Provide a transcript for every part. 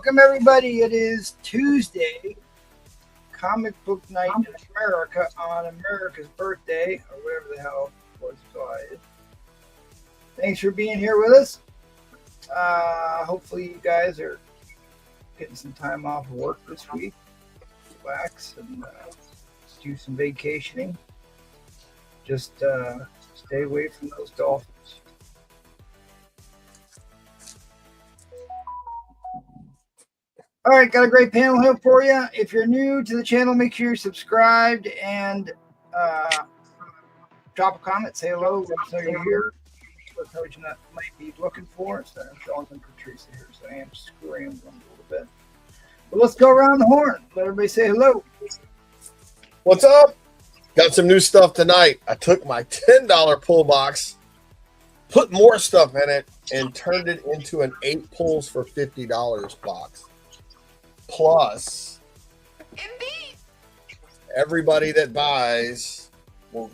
Welcome, everybody. It is Tuesday, Comic Book Night in America on America's birthday, or whatever the hell was it. Thanks for being here with us. Hopefully you guys are getting some time off of work this week. Relax and do some vacationing. Just stay away from those dolphins. All right, got a great panel here for you. If you're new to the channel, make sure you're subscribed and drop a comment, say hello, let us know you're here. What you might be looking for. So I'm showing them for Teresa here, so I am scrambling a little bit. But let's go around the horn. Let everybody say hello. What's up? Got some new stuff tonight. I took my $10 pull box, put more stuff in it, and turned it into an 8 pulls for $50 box. Plus, everybody that buys will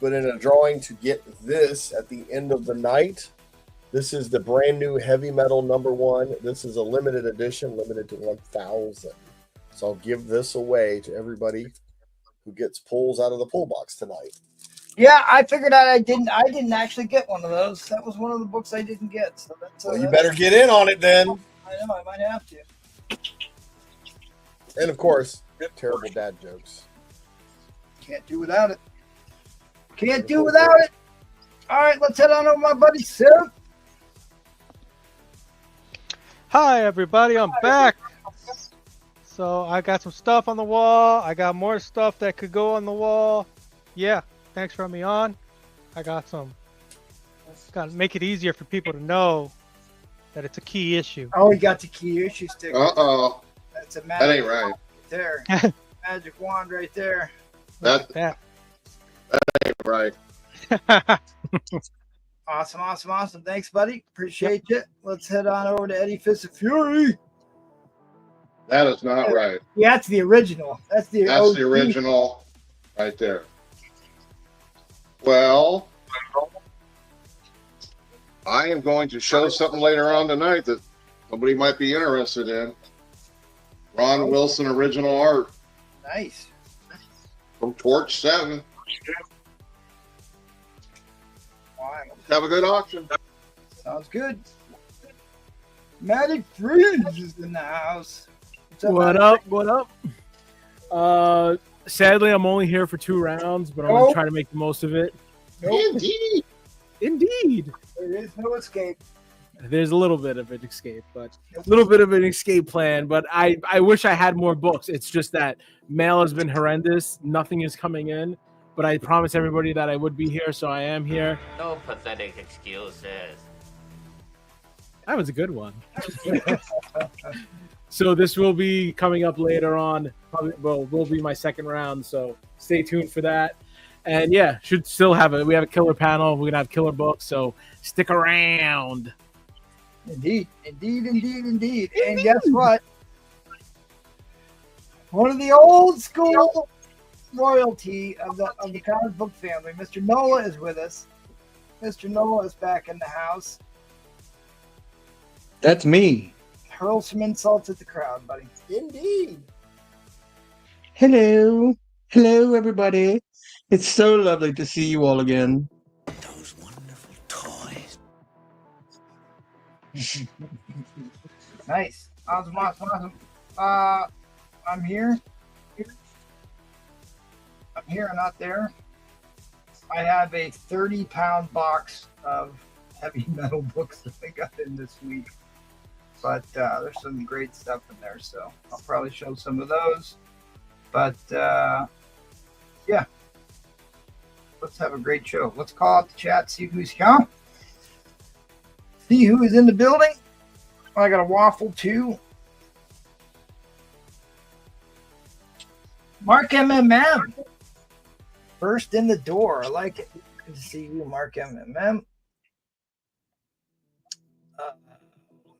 put in a drawing to get this at the end of the night. This is the brand new Heavy Metal #1. This is a limited edition, limited to 1,000. So I'll give this away to everybody who gets pulls out of the pull box tonight. Yeah, I figured out I didn't actually get one of those. That was one of the books I didn't get. So that's well, you better get in on it then. I know, I might have to. And of course, terrible dad jokes. Can't do without it. Can't do without it. All right, let's head on over to my buddy Seth. Hi, everybody. I'm back. So I got some stuff on the wall. I got more stuff that could go on the wall. Yeah, thanks for having me on. I got some. Got to make it easier for people to know that it's a key issue. Oh, he got the key issue sticker. Uh-oh. That's a magic That ain't right. There. Magic wand right there. That ain't right. Awesome. Thanks, buddy. Appreciate you. Let's head on over to Eddie Fist of Fury. That is not right. Yeah, that's the original. That's the original right there. Well, I am going to show something later on tonight that somebody might be interested in. Ron Wilson original art. Nice. From Torch 7. Wow. Have a good auction. Sounds good. Magic Fringe is in the house. What up? Sadly, I'm only here for 2 rounds, but I'm going to try to make the most of it. Nope. Indeed. There is no escape. There's a little bit of an escape, but a little bit of an escape plan. But I wish I had more books. It's just that mail has been horrendous. Nothing is coming in. But I promised everybody that I would be here, so I am here. No pathetic excuses. That was a good one. So this will be coming up later on. Probably will be my second round, so stay tuned for that. And yeah, should still have it. We have a killer panel. We're gonna have killer books, so stick around. Indeed. And guess what? One of the old school royalty of the comic book family, Mr. Noah, is with us. Mr. Noah is back in the house. That's me. Hurl some insults at the crowd, buddy. Indeed. Hello, everybody. It's so lovely to see you all again. Those wonderful toys. Nice. Awesome. I'm here. I'm here, I'm not there. I have a 30-pound box of heavy metal books that I got in this week. But there's some great stuff in there, so I'll probably show some of those. But yeah, let's have a great show. Let's call out the chat, see who's here. See who is in the building. I got a waffle too. Mark MMM. First in the door. I like it. Good to see you, Mark MMM.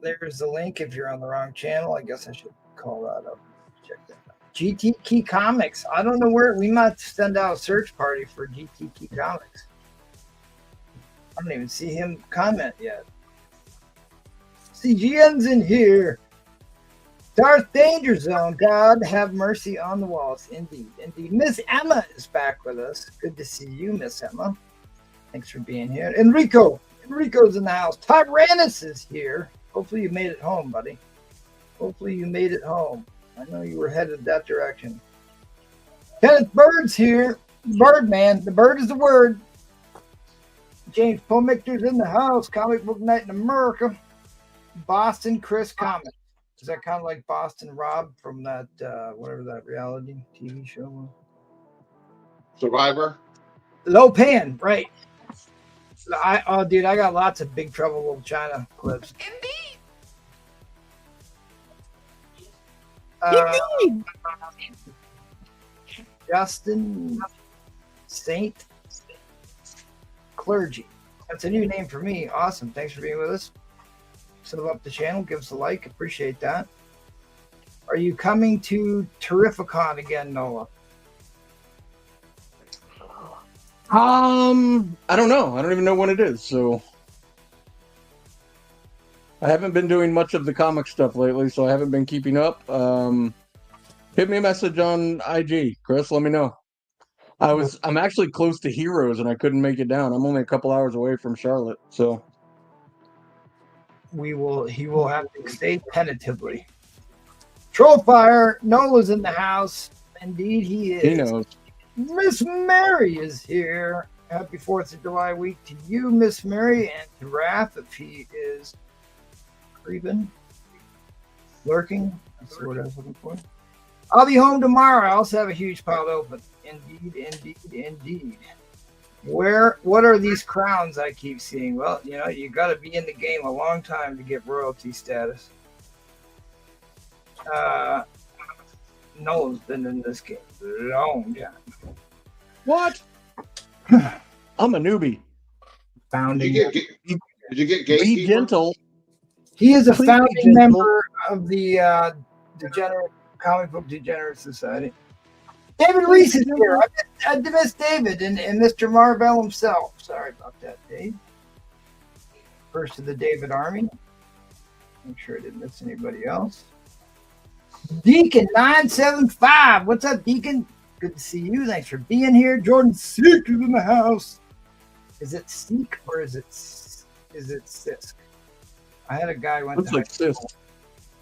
There's the link if you're on the wrong channel. I guess I should call that up. Check that out. GT Key Comics. I don't know where. We might send out a search party for GT Key Comics. I don't even see him comment yet. CGN's in here. Darth Danger Zone. God have mercy on the walls. Indeed, indeed. Miss Emma is back with us. Good to see you, Miss Emma. Thanks for being here. Enrico's in the house. Tyrannus is here. Hopefully you made it home, buddy. Hopefully you made it home. I know you were headed that direction. Kenneth Bird's here. Birdman. The bird is the word. James Pomictor's in the house. Comic Book Night in America. Boston Chris Comics. Is that kind of like Boston Rob from that, whatever that reality TV show was? Survivor. Low Pan, right. Dude, I got lots of Big Trouble Little China clips. Indeed. Justin Saint Clergy. That's a new name for me. Awesome. Thanks for being with us. Sub up the channel. Give us a like. Appreciate that. Are you coming to Terrificon again, Noah? I don't know. I don't even know when it is. So I haven't been doing much of the comic stuff lately, so I haven't been keeping up. Hit me a message on IG, Chris. Let me know. I'm actually close to Heroes, and I couldn't make it down. I'm only a couple hours away from Charlotte, so he will have to stay tentatively. Trollfire, Nola's in the house. Indeed, he is. he knows. Miss Mary is here. Happy 4th of July week to you, Miss Mary, and to Raph if he is creeping, lurking. That's the word I was looking for. I'll be home tomorrow. I also have a huge pile open. Indeed, indeed, indeed. What are these crowns I keep seeing? Well, you got to be in the game a long time to get royalty status. Noel's been in this game a long time. What? I'm a newbie. Founding. Did you get Gatekeeper? Be gentle. He is a Please founding be gentle. member of the Degenerate Comic Book Degenerate Society. David Reese is here. I missed David and Mr. Marvell himself. Sorry about that, Dave. First of the David Army. Make sure I didn't miss anybody else. Deacon975. What's up, Deacon? Good to see you. Thanks for being here. Jordan Seek is in the house. Is it Seek or is it Sisk? I had a guy who went Looks to like high sis. school.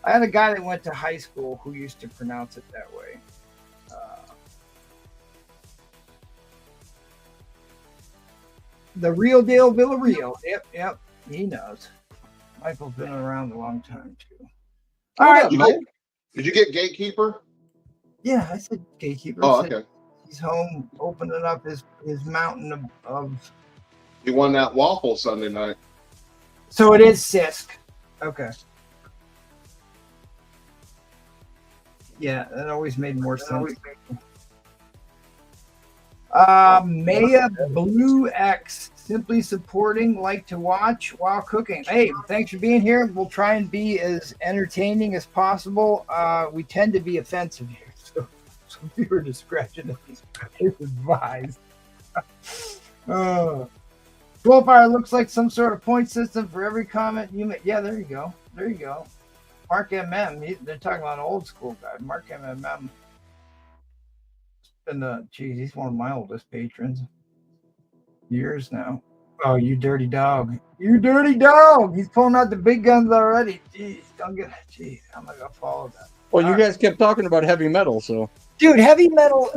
I had a guy that went to high school who used to pronounce it that way. The real deal Villarreal. Yep. He knows. Michael's been around a long time too. All right, Did you get Gatekeeper? yeah, I said Gatekeeper. Oh, Said okay. he's home opening up his mountain of. You won that waffle Sunday night. So it is Sisk. Okay. Yeah, that always made more sense. Maya Blue X, simply supporting, like to watch while cooking. Hey, thanks for being here. We'll try and be as entertaining as possible. We tend to be offensive here, so viewer discretion is advised. Trollfire looks like some sort of point system for every comment you make. Yeah, there you go. There you go. Mark MM, they're talking about an old school guy. Mark MMM. And he's one of my oldest patrons. Years now. Oh, you dirty dog. You dirty dog. He's pulling out the big guns already. Jeez, I'm not gonna follow that. Well, you guys kept talking about heavy metal, so. Dude, heavy metal,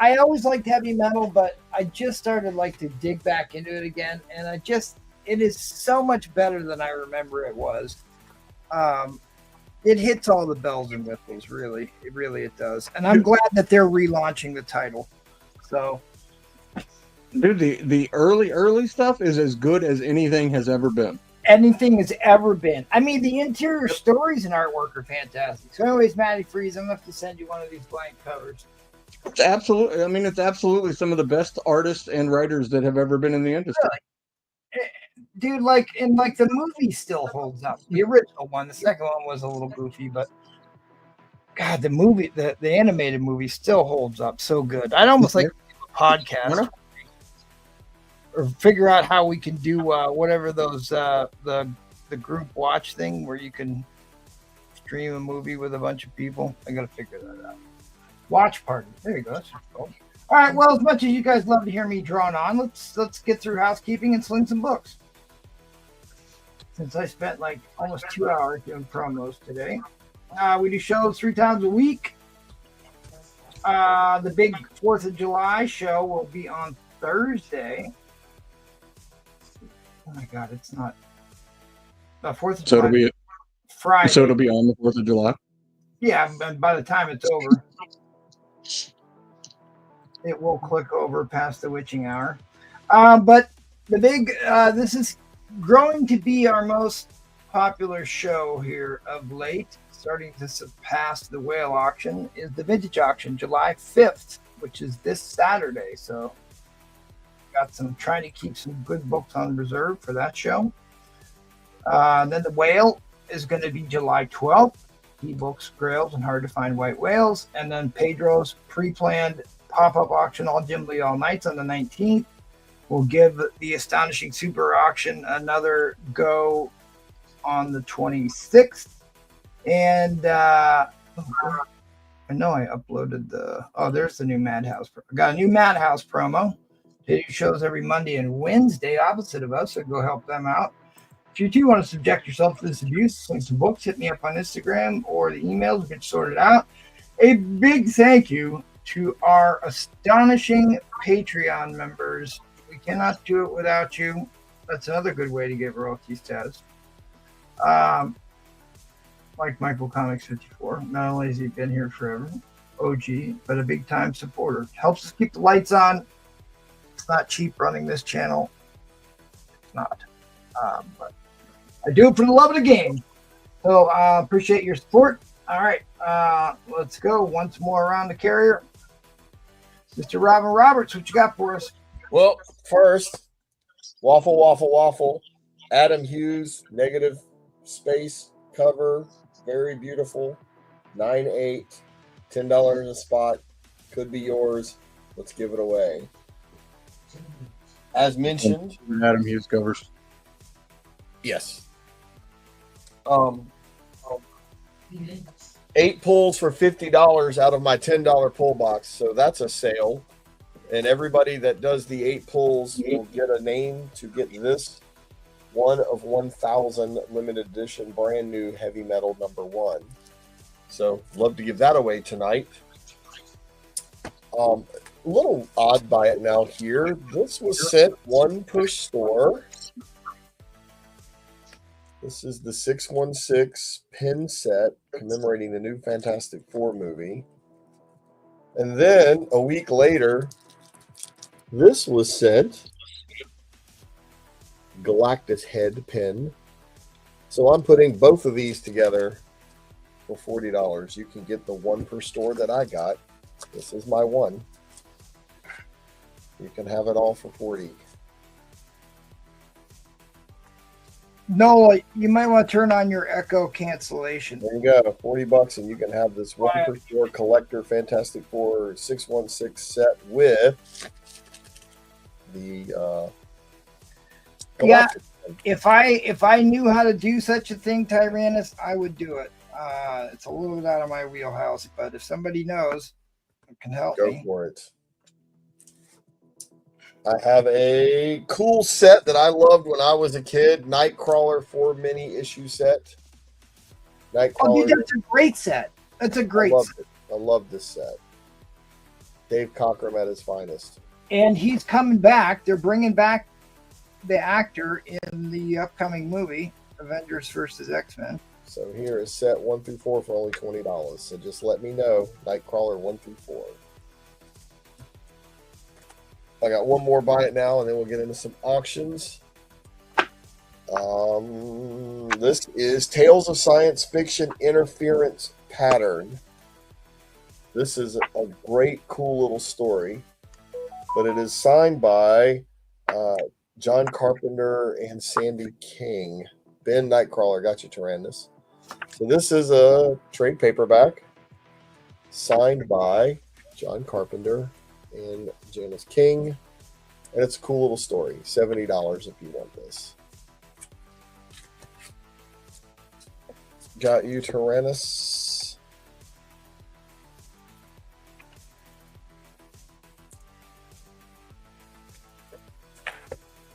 I always liked heavy metal, but I just started to dig back into it again, and it is so much better than I remember it was. It hits all the bells and whistles, really. It does. And I'm glad that they're relaunching the title. So, Dude, the early stuff is as good as anything has ever been. anything has ever been. I mean, the interior stories and artwork are fantastic. So anyways, Matty Freeze, I'm going to have to send you one of these blank covers. It's absolutely some of the best artists and writers that have ever been in the industry. Really? Dude, the movie still holds up. The original one, the second one was a little goofy, but God, the movie, the animated movie still holds up so good. I'd almost like to do a podcast or figure out how we can do whatever those the group watch thing where you can stream a movie with a bunch of people. I got to figure that out. Watch party. There you go. That's cool. All right. Well, as much as you guys love to hear me drone on, let's get through housekeeping and sling some books. Since I spent like almost 2 hours doing promos today, we do shows 3 times a week. The big 4th of July show will be on Thursday. Oh my God, it's not. The 4th of July. It'll be Friday. So it'll be on the 4th of July. Yeah, and by the time it's over, it will click over past the witching hour. But the big, this is growing to be our most popular show here of late, starting to surpass the whale auction, is the vintage auction, July 5th, which is this Saturday. So got some, trying to keep some good books on reserve for that show. Then the whale is going to be July 12th. Ebooks, grails, and hard to find white whales. And then Pedro's pre-planned pop-up auction, all Jim Lee all nights on the 19th. We'll give the Astonishing Super Auction another go on the 26th. And I know I uploaded the, there's the new Madhouse. I got a new Madhouse promo. They do shows every Monday and Wednesday opposite of us, so go help them out. If you do want to subject yourself to this abuse, send some books, hit me up on Instagram or the emails, we'll get sorted out. A big thank you to our astonishing Patreon members. We cannot do it without you. That's another good way to get royalty status. Like Michael Comics 54, not only has he been here forever, OG, but a big time supporter. Helps us keep the lights on. It's not cheap running this channel. It's not. But I do it for the love of the game. So appreciate your support. All right, let's go once more around the carrier. Mr. Robin Roberts, what you got for us? Well, first, waffle, waffle, waffle. Adam Hughes, negative space cover, very beautiful. 9.8, $10 a spot. Could be yours. Let's give it away. As mentioned, Adam Hughes covers. yes. 8 pulls for $50 out of my $10 pull box. So that's a sale. And everybody that does the 8 pulls will get a name to get this 1 of 1,000 limited edition brand new heavy metal #1. So love to give that away tonight. A little odd by it now here. This was sent 1 per store. This is the 616 pin set commemorating the new Fantastic Four movie. And then a week later, this was sent Galactus head pin. So I'm putting both of these together for $40. You can get the 1 per store that I got. This is my 1. You can have it all for $40. Nola, you might want to turn on your echo cancellation. There you go, $40, and you can have this 1 per store collector Fantastic Four 616 set with the yeah. If I knew how to do such a thing, Tyrannus, I would do it. It's a little bit out of my wheelhouse, but if somebody knows, it can help me. Go for it. I have a cool set that I loved when I was a kid. Nightcrawler 4 mini issue set. Nightcrawler. Oh, dude, that's a great set. That's a great set. I love this set. Dave Cockrum at his finest. And he's coming back. They're bringing back the actor in the upcoming movie, Avengers versus X-Men. So here is set 1 through 4 for only $20. So just let me know. Nightcrawler 1 through 4. I got one more buy it now, and then we'll get into some auctions. This is Tales of Science Fiction Interference Pattern. This is a great, cool little story, but it is signed by John Carpenter and Sandy King. Ben Nightcrawler, got you, Tyrannus. So this is a trade paperback signed by John Carpenter and Janice King, and it's a cool little story. $70 if you want this. Got you, Tyrannus.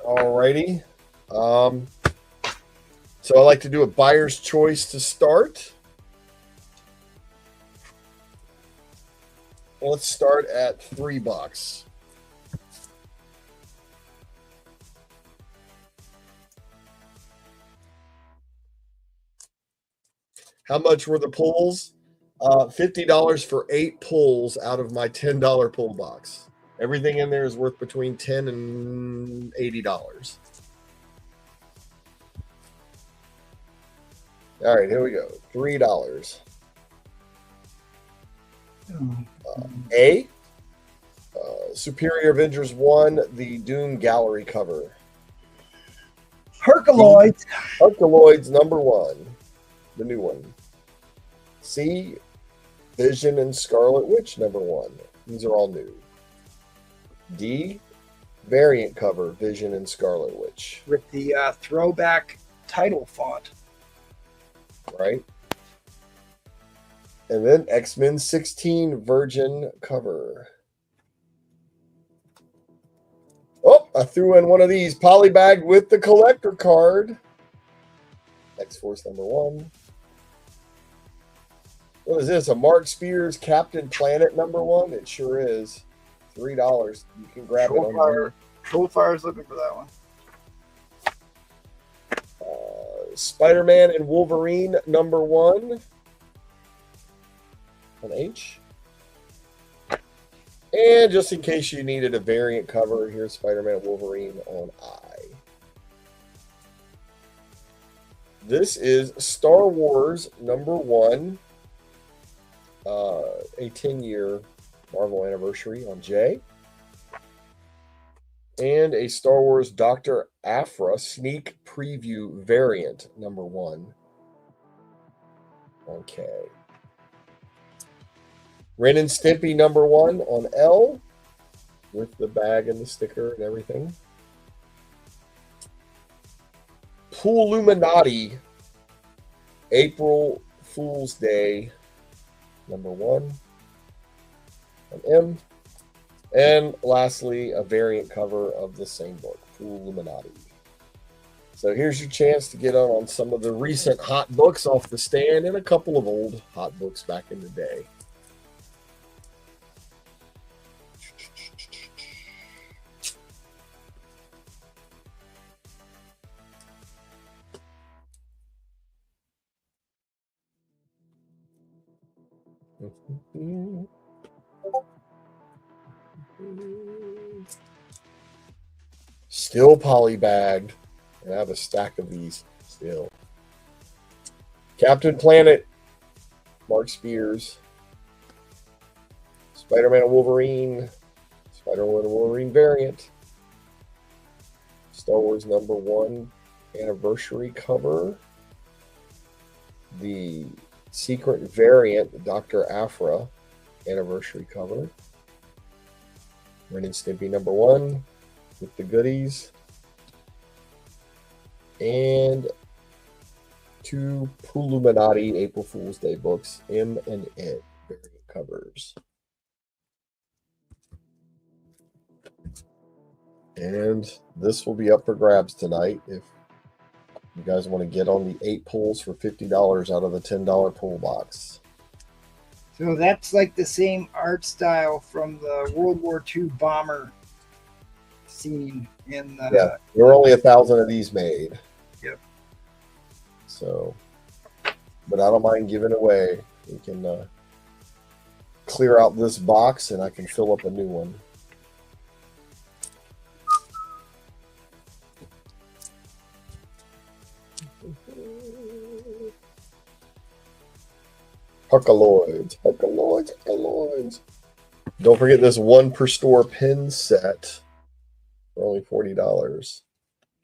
Alrighty. So I like to do a buyer's choice to start. Let's start at $3. How much were the pulls? $50 for 8 pulls out of my $10 pull box. Everything in there is worth between $10 and $80. All right, here we go. $3. A. Superior Avengers 1, the Doom Gallery cover. Herculoids. Herculoids #1, the new one. C. Vision and Scarlet Witch #1. These are all new. D. Variant cover, Vision and Scarlet Witch. With the throwback title font. Right? And then X-Men 16 Virgin cover. Oh, I threw in one of these polybagged with the collector card. X-Force #1. What is this? A Mark Spears Captain Planet #1? It sure is. $3. You can grab it on Trollfire's looking for that one. Spider-Man and Wolverine #1 on H. And just in case you needed a variant cover, here's Spider-Man and Wolverine on I. This is Star Wars #1, a 10-year Marvel anniversary on J. And a Star Wars Dr. Aphra sneak preview variant #1. Okay. Ren and Stimpy #1 on L with the bag and the sticker and everything. Pool Illuminati April Fool's Day #1 on M. And lastly, a variant cover of the same book, Pool Illuminati. So here's your chance to get on some of the recent hot books off the stand and a couple of old hot books back in the day. Still polybagged, and I have a stack of these still. Captain Planet, Mark Spears, Spider-Man and Wolverine, Spider-Man and Wolverine variant, Star Wars #1 anniversary cover, the secret variant Dr. Aphra anniversary cover, Ren and Stimpy #1 with the goodies, and 2 Pooluminati April Fool's Day books, M and N variant covers. And this will be up for grabs tonight if you guys want to get on the 8 pulls for $50 out of the $10 pull box. So that's like the same art style from the World War II bomber scene in the... Yeah, there were only 1,000 of these made. Yep. So, but I don't mind giving away. We can clear out this box and I can fill up a new one. Herculoids, Herculoids, Herculoids. Don't forget this 1 per store pin set for only $40.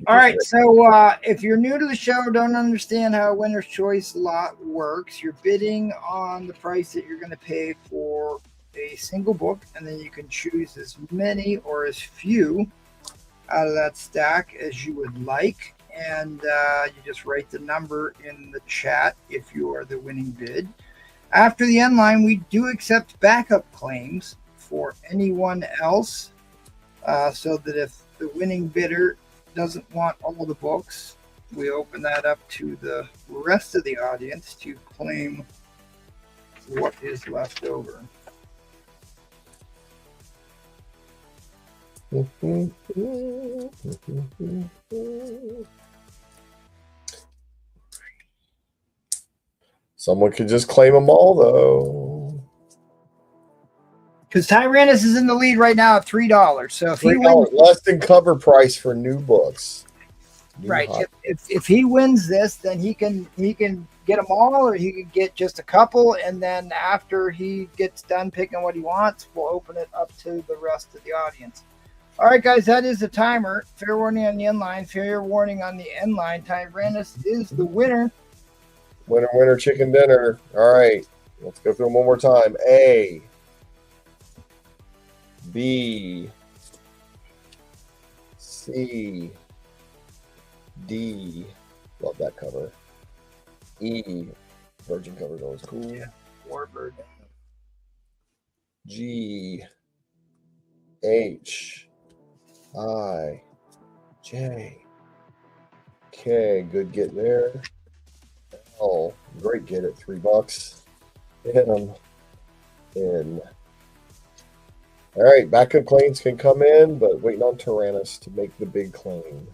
All right, so if you're new to the show, don't understand how a winner's choice lot works, you're bidding on the price that you're going to pay for a single book, and then you can choose as many or as few out of that stack as you would like. and you just write the number in the chat if you are the winning bid. After the end line, we do accept backup claims for anyone else, so that if the winning bidder doesn't want all the books, we open that up to the rest of the audience to claim what is left over. Someone could just claim them all, though. Because Tyrannus is in the lead right now at $3. So if he $3 wins, less than cover price for new books. New right? hot- If he wins this, then he can get them all, or he can get just a couple, and then after he gets done picking what he wants, we'll open it up to the rest of the audience. All right, guys, that is the timer. Fair warning on the end line. Fair warning on the end line. Tyrannus is the winner. Winner, winner, chicken dinner. All right, let's go through them one more time. A, B, C, D. Love that cover. E, virgin cover is always cool. Yeah. Warbird. G, H, I, J, K. Good get there. L, great get at $3. M, N. All right, backup claims can come in, but waiting on Tyrannus to make the big claim.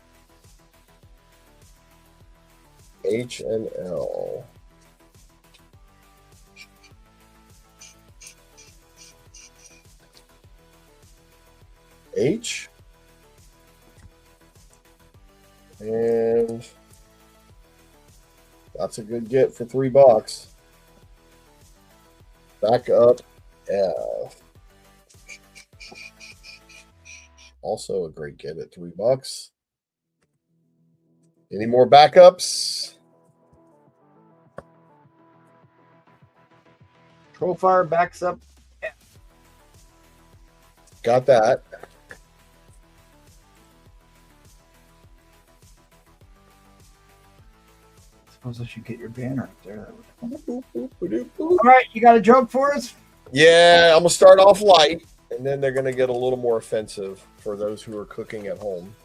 H and L. H. And that's a good get for $3. Back up F. Also a great get at $3. Any more backups? Trollfire backs up. Got that. Suppose I should get your banner up there. All right, you got a joke for us? Yeah, I'm gonna start off light, and then they're gonna get a little more offensive for those who are cooking at home.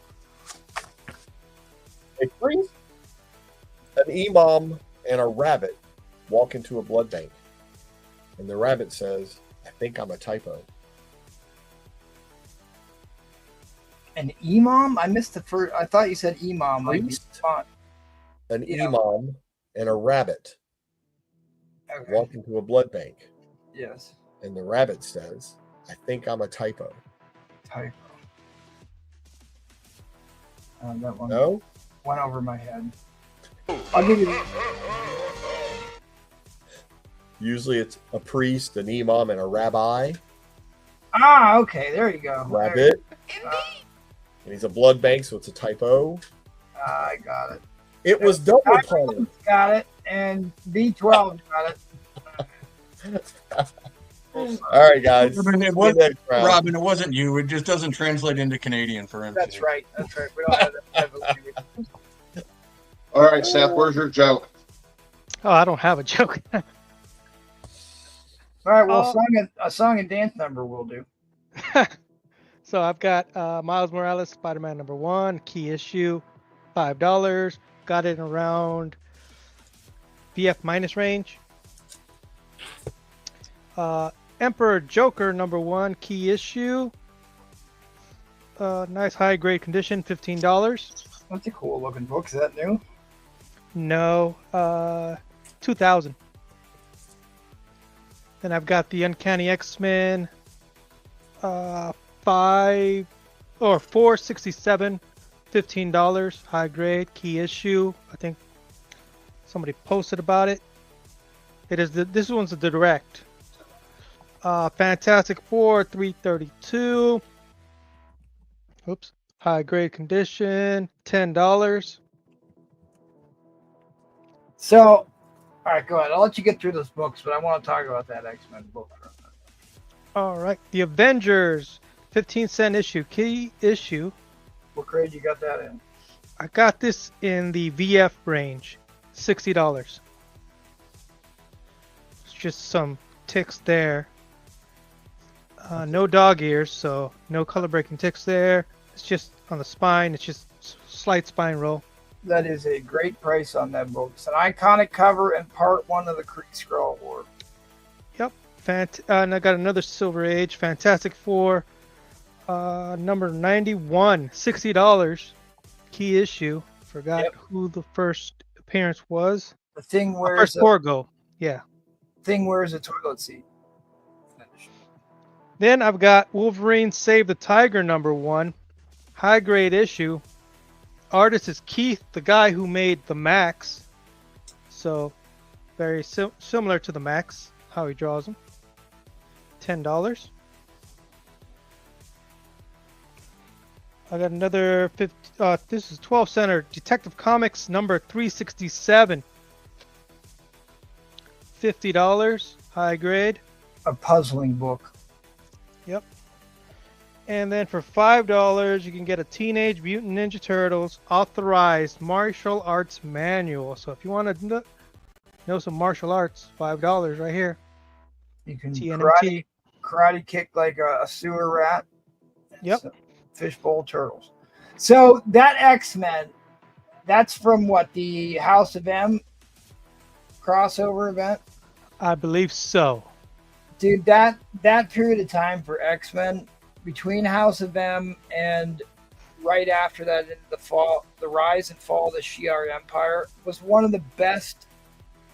A priest, an imam, and a rabbit walk into a blood bank, and the rabbit says, "I think I'm a typo." An imam? I missed the first. I thought you said imam. Like Priest? font. An Yeah. imam and a rabbit Okay. walk into a blood bank, Yes. and the rabbit says, "I think I'm a typo." Typo. That one No? went over my head. I'll give you. Usually it's a priest, an imam, and a rabbi. Ah, okay. There you go. Rabbit. And he's a blood bank, so it's a typo. I got it. It was double punted. Got it. And B12 got it. All right, guys. Robin, it See you was- next round. Robin, it wasn't you. It just doesn't translate into Canadian for him. That's right. That's right. We don't have that language. All right, Seth, where's your joke? Oh, I don't have a joke. All right. Well, Oh. a song and dance number will do. So I've got Miles Morales, Spider-Man #1, key issue, $5. Got it around BF minus range. Emperor Joker #1, key issue. Nice high grade condition, $15. That's a cool looking book. Is that new? No, 2000. Then I've got the Uncanny X-Men, 467, $15, high grade, key issue. I think somebody posted about it. It is this one's the direct. Fantastic Four, 332. Oops, high grade condition, $10. So, all right, go ahead. I'll let you get through those books, but I want to talk about that X-Men book for a minute. All right, The Avengers, 15-cent issue, key issue. What grade you got that in? I got this in the VF range, $60. It's just some ticks there. No dog ears, so no color breaking ticks there. It's just on the spine. It's just slight spine roll. That is a great price on that book. It's an iconic cover and part 1 of the Kree Skrull War. Yep. And I got another Silver Age, Fantastic Four, number 91, $60. Key issue. Forgot who the first appearance was. The Thing wears First Forgo. Yeah. Thing wears a toilet seat. Then I've got Wolverine Save the Tiger number 1, high grade issue. Artist is Keith, the guy who made the Max. So very similar to the Max, how he draws them. $10. I got another this is 12 center Detective Comics number 367. $50, high grade. A puzzling book. Yep. And then for $5, you can get a Teenage Mutant Ninja Turtles authorized martial arts manual. So if you want to know some martial arts, $5 right here. You can TNMT. karate kick like a sewer rat. Yep. Fishbowl turtles. So that X-Men, that's from what, the House of M crossover event? I believe so. Dude, that period of time for X-Men between House of M and right after that into the rise and fall of the Shi'ar Empire was one of the best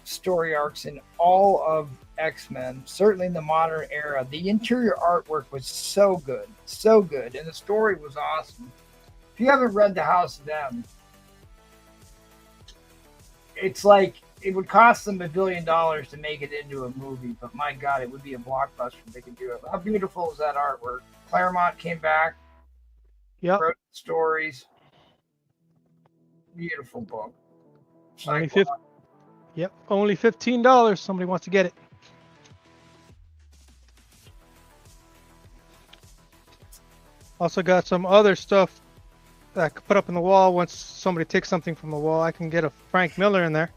story arcs in all of X-Men, certainly in the modern era. The interior artwork was so good, and the story was awesome. If you haven't read the House of M, it's like it would cost them $1 billion to make it into a movie, but my God, it would be a blockbuster if they could do it. How beautiful is that artwork? Claremont came back, wrote stories. Beautiful book. Only $15. Somebody wants to get it. Also got some other stuff that I could put up on the wall once somebody takes something from the wall. I can get a Frank Miller in there.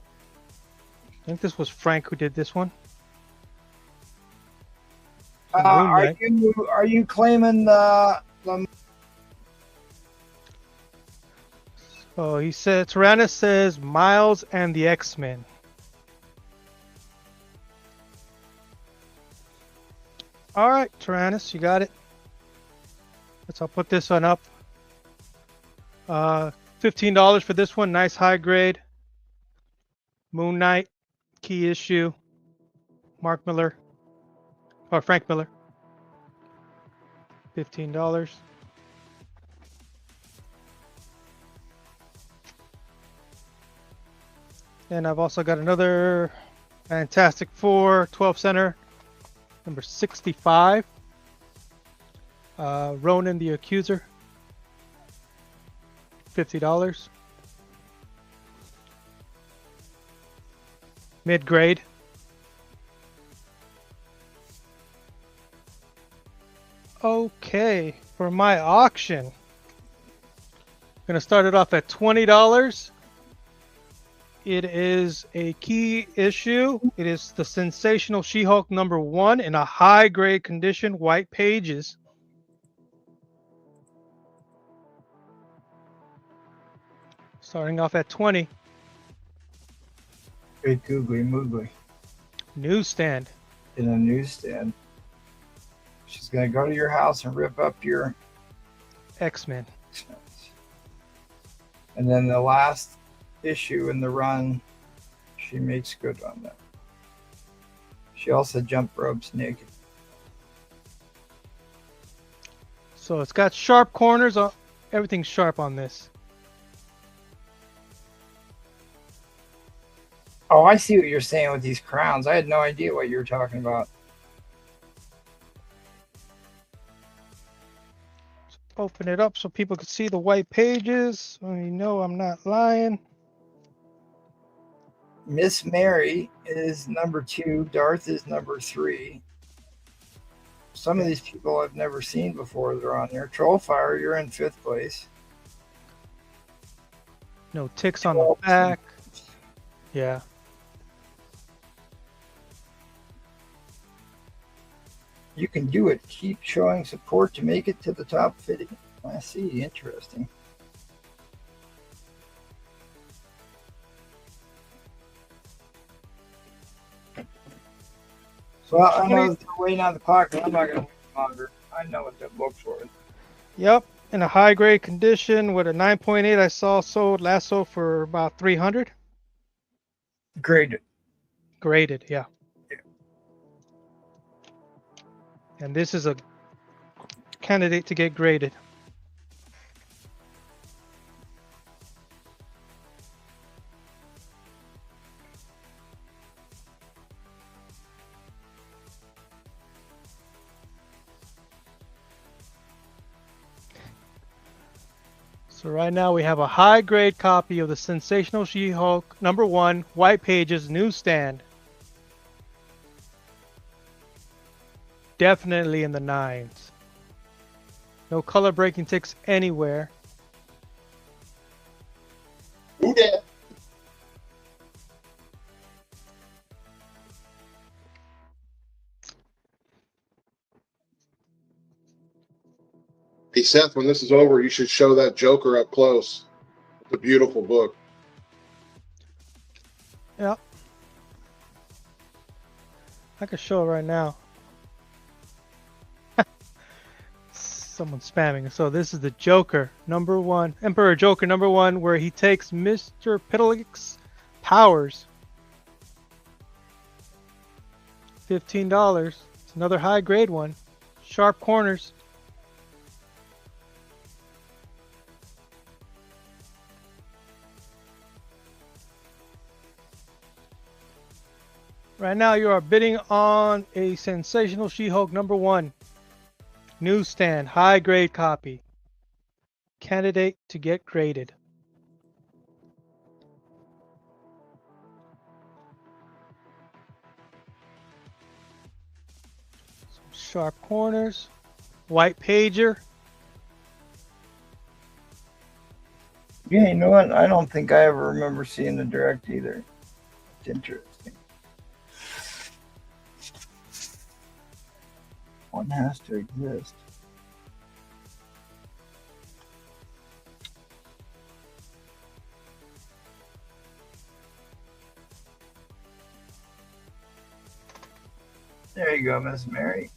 I think this was Frank who did this one. Are you claiming the Oh, he said Tyrannus says Miles and the X-Men. All right, Tyrannus, you got it. I'll put this one up. $15 for this one. Nice high grade. Moon Knight, key issue. Mark Miller. Or Frank Miller. $15. And I've also got another Fantastic Four 12 center, number 65. Ronan the Accuser. $50. Mid-grade. Okay, for my auction, I'm going to start it off at $20. It is a key issue. It is the Sensational She-Hulk number 1 in a high-grade condition, white pages. Starting off at 20. Great googly moogly. Newsstand. In a newsstand. She's going to go to your house and rip up your X-Men. And then the last issue in the run, she makes good on that. She also jump ropes naked. So it's got sharp corners. Everything's sharp on this. Oh, I see what you're saying with these crowns. I had no idea what you were talking about. Open it up so people can see the white pages. So you know I'm not lying. Miss Mary is number 2. Darth is number 3. Some of these people I've never seen before, they're on there. Trollfire, you're in 5th place. No ticks on the back. Yeah. You can do it. Keep showing support to make it to the top fitting. I see. Interesting. So I know that they're waiting on the pocket. I'm not going to wait longer. I know what that book's worth. Yep. In a high grade condition with a 9.8, I saw sold last sold for about 300. Graded. Graded, yeah. And this is a candidate to get graded. So right now we have a high grade copy of the Sensational She-Hulk #1 White Pages newsstand. Definitely in the 9s. No color breaking ticks anywhere. Who dat? Hey Seth, when this is over, you should show that Joker up close. It's a beautiful book. Yep. I can show it right now. Someone's spamming. So this is the Joker #1, Emperor Joker #1, where he takes Mr. Pitalik's powers. $15. It's another high grade one. Sharp corners. Right now you are bidding on a Sensational She-Hulk #1. Newsstand, high grade copy. Candidate to get graded. Some sharp corners. White pager. Yeah, you know what? I don't think I ever remember seeing the direct either. It's interesting. One has to exist. There you go, Miss Mary.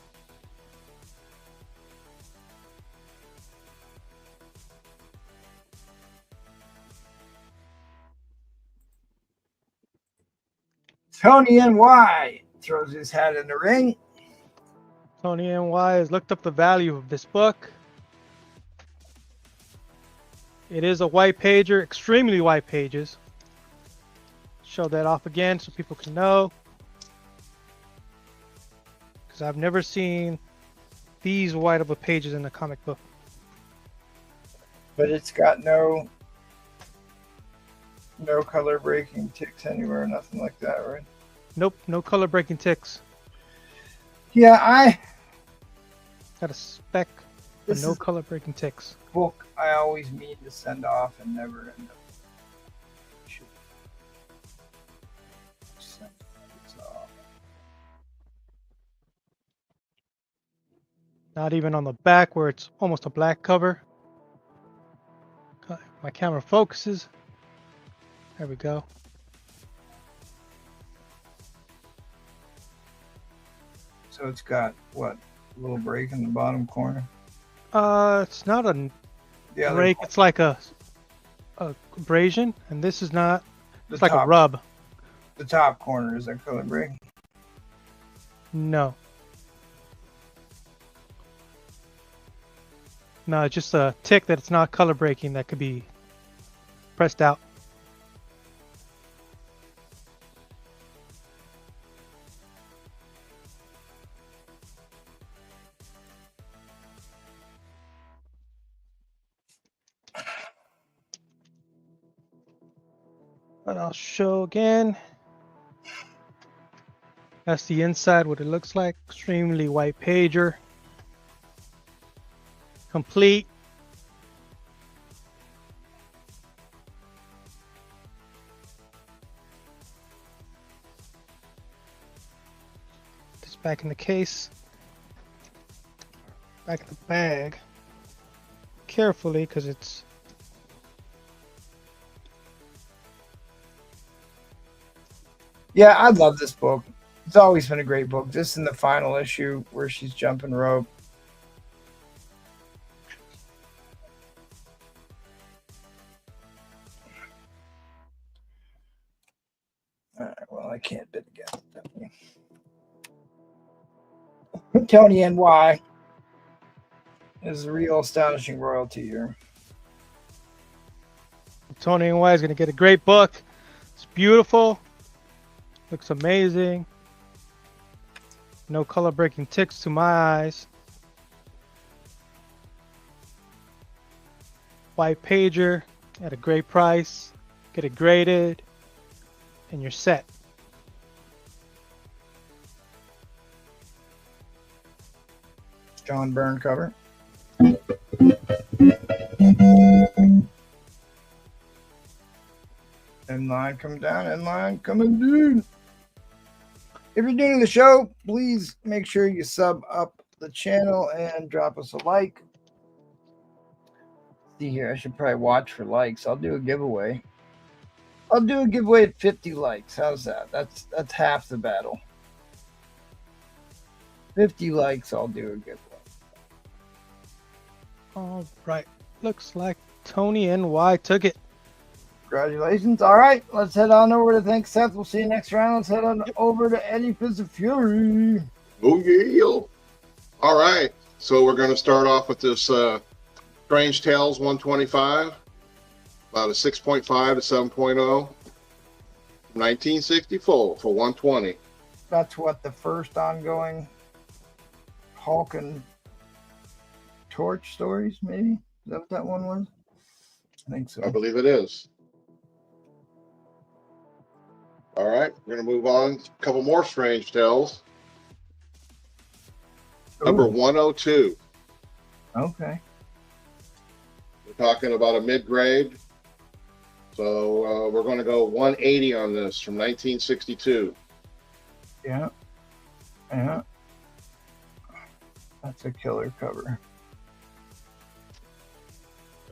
Tony NY throws his hat in the ring. Tony NY has looked up the value of this book. It is a white pager, extremely white pages. Show that off again so people can know. Because I've never seen these white of a pages in a comic book. But it's got no color breaking ticks anywhere, nothing like that, right? Nope, no color breaking ticks. Yeah, I Got a spec, but This no is- color breaking ticks. book I always mean to send off and never end up. Send it off. Not even on the back where it's almost a black cover. My camera focuses. There we go. So it's got what? A little break in the bottom corner. It's not a The other break. It's like a abrasion, and this is not. the It's like a top, rub. The top corner is that color break. No. No, it's just a tick that it's not color breaking that could be pressed out. But I'll show again. That's the inside, what it looks like. Extremely white pager. Complete. back in the case, back in the bag, carefully, because it's Yeah, I love this book. It's always been a great book. This in the final issue where she's jumping rope. All right, well, I can't bid against that. Tony NY is the real astonishing royalty here. Tony and Y is going to get a great book. It's beautiful. Looks amazing. No color breaking ticks to my eyes. White pager at a great price. Get it graded and you're set. John Byrne cover. Inline coming down, inline coming down. If you're new to the show, please make sure you sub up the channel and drop us a like. See here, I should probably watch for likes. I'll do a giveaway. I'll do a giveaway at 50 likes. How's that? That's half the battle. 50 likes, I'll do a giveaway. All right. Looks like Tony and Y took it. Congratulations. All right, let's head on over to thanks, Seth. We'll see you next round. Let's head on over to Eddie Fist of Fury. Oh, yeah. All right. So we're going to start off with this Strange Tales 125, about a 6.5 to 7.0, 1964 for 120. That's what the first ongoing Hulk and Torch stories, maybe? Is that what that one was? I think so. I believe it is. All right, we're going to move on. A couple more Strange Tales. Number Ooh. 102. Okay. We're talking about a mid-grade. So we're going to go 180 on this from 1962. Yeah. Yeah. That's a killer cover.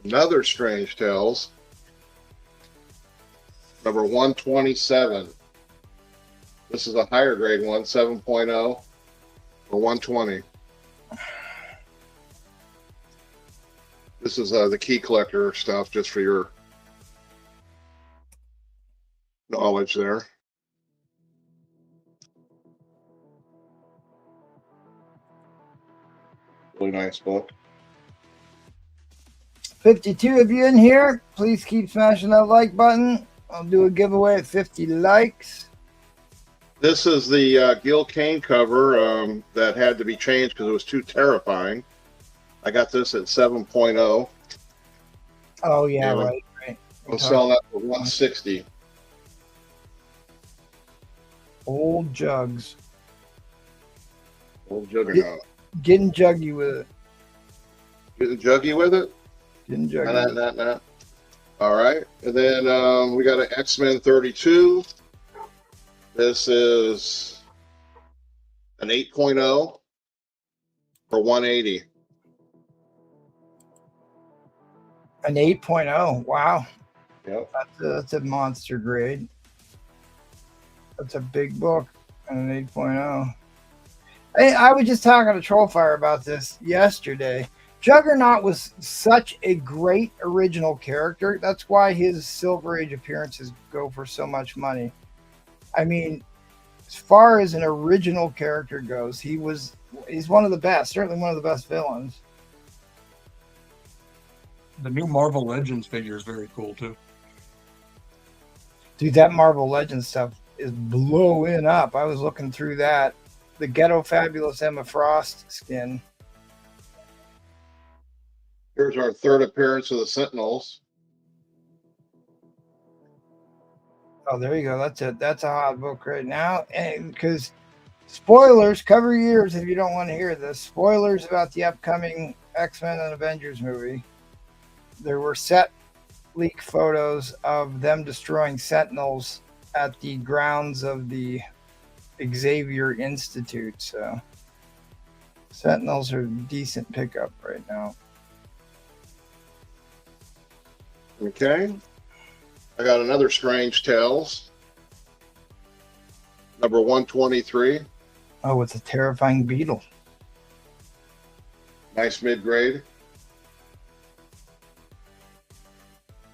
Another Strange Tales. Number 127. This is a higher grade one, 7.0 for 120. This is the key collector stuff, just for your knowledge there. Really nice book. 52 of you in here. Please keep smashing that like button. I'll do a giveaway at 50 likes. This is the Gil Kane cover that had to be changed because it was too terrifying. I got this at 7.0. Oh, yeah, Yeah. right. I'm selling that for 160. Old jugs. Old juggernaut. Getting juggy with it. Getting juggy with it? Getting juggy. Nah. All right. And then we got an X-Men 32. This is an 8.0 for 180. An 8.0. Wow. Yep. That's a monster grade. That's a big book and an 8.0. Hey, I was just talking to Trollfire about this yesterday. Juggernaut was such a great original character. That's why his Silver Age appearances go for so much money. I mean, as far as an original character goes, he's one of the best, certainly one of the best villains. The new Marvel Legends figure is very cool too. Dude, that Marvel Legends stuff is blowing up. I was looking through that. The Ghetto Fabulous Emma Frost skin. Here's our third appearance of the Sentinels. Oh, there you go. That's it. That's a hot book right now. And because spoilers, cover your ears if you don't want to hear this. Spoilers about the upcoming X-Men and Avengers movie. There were set leak photos of them destroying Sentinels at the grounds of the Xavier Institute. So Sentinels are a decent pickup right now. Okay. I got another Strange Tales. Number 123. Oh, it's a terrifying beetle. Nice mid-grade.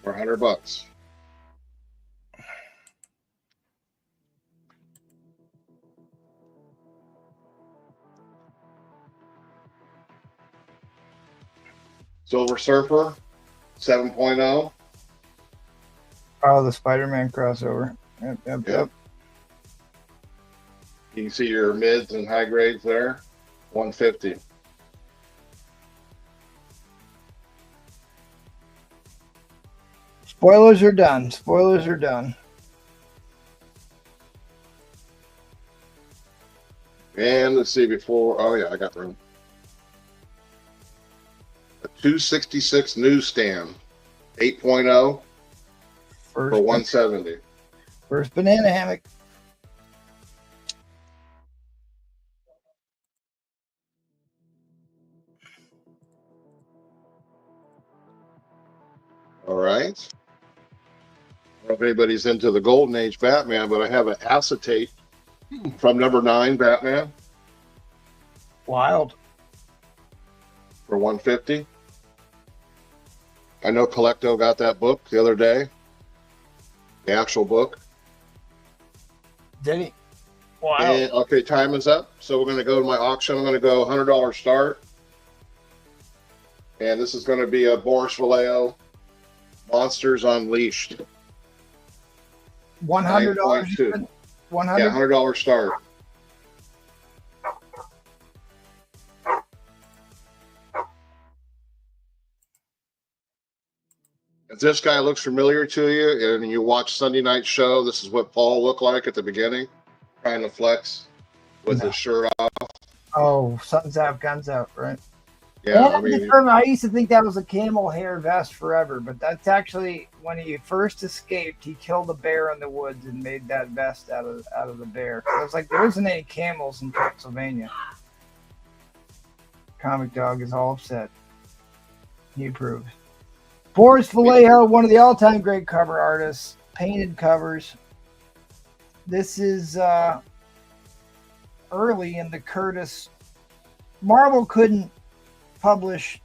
For $100. Silver Surfer 7.0. Oh, the Spider-Man crossover. Yep. You can see your mids and high grades there. 150. Spoilers are done. Spoilers are done. And let's see before. Oh yeah, I got room. A 266 newsstand 8.0 for First, 170. first banana hammock. All right. I don't know if anybody's into the Golden Age Batman, but I have an acetate from number 9 Batman Wild. for 150. I know Collecto got that book the other day. The actual book. Did he? Wow. And, okay, time is up. So we're going to go to my auction. I'm going to go $100 start. And this is going to be a Boris Vallejo Monsters Unleashed. $100. 9.2. 100. Yeah, $100 start. If this guy looks familiar to you and you watch Sunday Night Show, this is what Paul looked like at the beginning, trying to flex with his shirt off. Oh, something's out, guns out, right? Yeah, And I mean, I used to think that was a camel hair vest forever, but that's actually when he first escaped. He killed a bear in the woods and made that vest out of the bear. I was like, there isn't any camels in Pennsylvania. Comic Dog is all upset. He approved. Boris Vallejo, one of the all-time great cover artists, painted covers. This is early in the Curtis. Marvel couldn't publish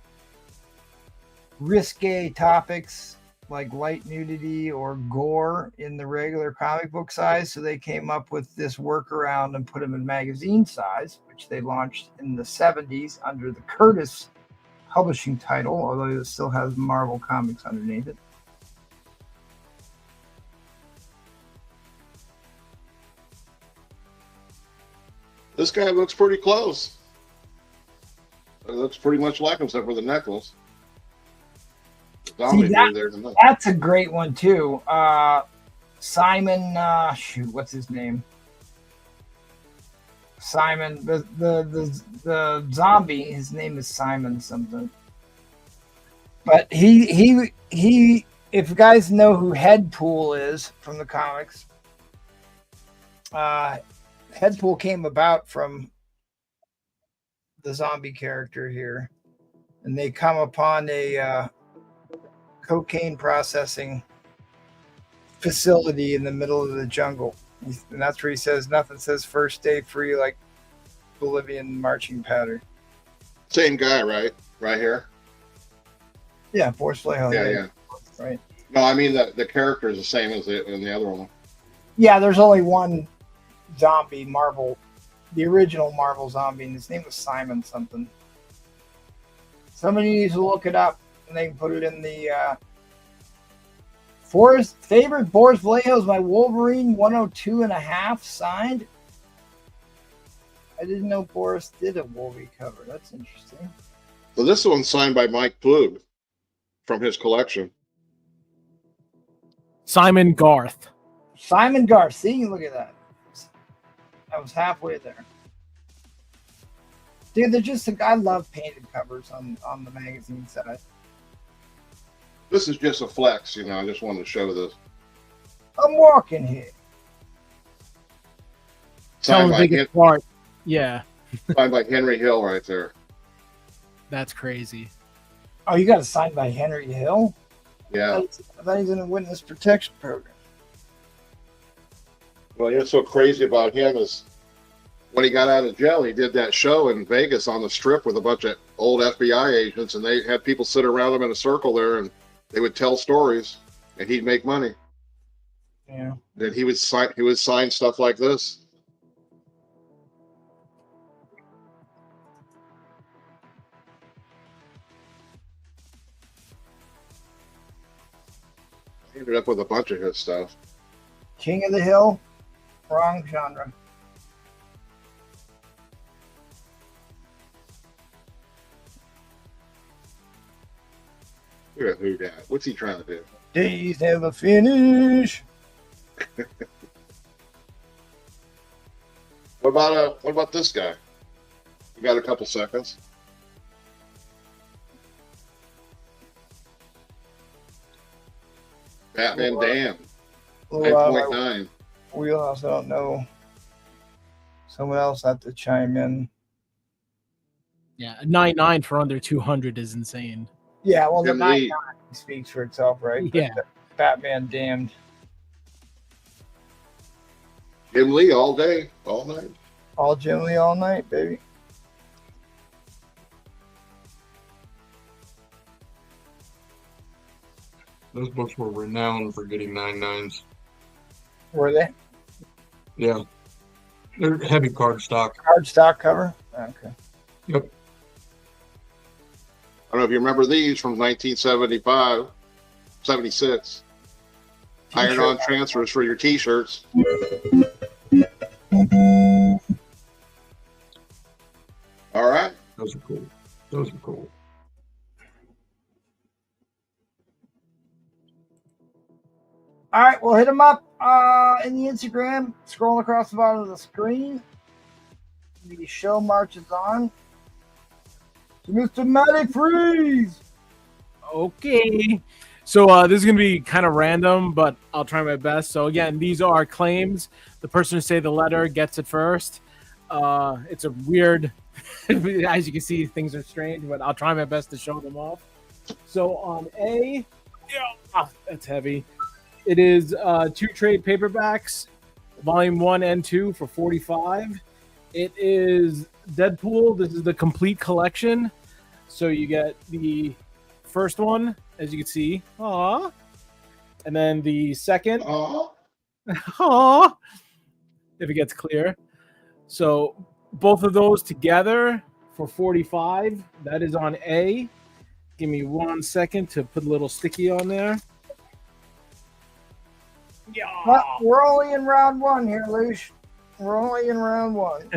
risque topics like light nudity or gore in the regular comic book size, so they came up with this workaround and put them in magazine size, which they launched in the 70s under the Curtis publishing title, although it still has Marvel Comics underneath it. this guy looks pretty close. It looks pretty much like him, except for the necklace. Zombie dude there tonight. That's a great one too. Simon, what's his name? Simon, the zombie. His name is Simon something. But he. If you guys know who Headpool is from the comics, Headpool came about from the zombie character here, and they come upon a cocaine processing facility in the middle of the jungle, and that's where he says nothing says first day free like Bolivian marching pattern. Same guy, right? Right here. Yeah, Boris Vallejo. Yeah. Right. No, I mean the character is the same as in the other one. Yeah, there's only one zombie Marvel, the original Marvel zombie, and his name was Simon something. Somebody needs to look it up, and they can put it in the favorite Boris Vallejo is my Wolverine 102.5 signed. I didn't know Boris did a Wolverine cover. That's interesting. So this one's signed by Mike Plug from his collection. Simon Garth. Simon Garcia, look at that. I was halfway there. Dude, they're just I love painted covers on the magazine side. This is just a flex, I just wanted to show this. I'm walking here. Tell Signed them by, to take it apart. Yeah, signed by Henry Hill right there. that's crazy. Oh, you got it signed by Henry Hill? Yeah. I thought he's in the witness protection program. Well, what's so crazy about him is when he got out of jail, he did that show in Vegas on the Strip with a bunch of old FBI agents, and they had people sit around him in a circle there, and they would tell stories, and he'd make money. Yeah. Then he would sign stuff like this. He ended up with a bunch of his stuff. King of the Hill, wrong genre. Look at who that. What's he trying to do? Days never finish. What about this guy? We got a couple seconds. Batman Dan, Little out of my 9.9. wheelhouse, I don't know. Someone else have to chime in. Yeah, 99 for under 200 is insane. Yeah, well, the Jim 9 Lee. speaks for itself, right? But Yeah. the Batman Damned. Jim Lee all day, all night. All Jim Lee all night, baby. Those books were renowned for getting 9.9s. Were they? Yeah. They're heavy card stock. Hard stock cover? Okay. Yep. I don't know if you remember these from 1975, 76. Iron-on transfers for your T-shirts. All right. Those are cool. Those are cool. All right, we'll hit them up in the Instagram. Scrolling across the bottom of the screen. The show marches on to Mr. Matty Freeze. Okay. So this is going to be kind of random, but I'll try my best. So again, these are claims. The person who say the letter gets it first. It's a weird, as you can see, things are strange, but I'll try my best to show them off. So on A, that's heavy. It is 2 trade paperbacks, volume 1 and 2 for $45. It is Deadpool. This is the complete collection. So you get the first one, as you can see, aww, and then the second, Oh, aww, if it gets clear. So both of those together for $45. That is on A. Give me 1 second to put a little sticky on there. Yeah. But we're only in round 1 here, Lush. We're only in round 1.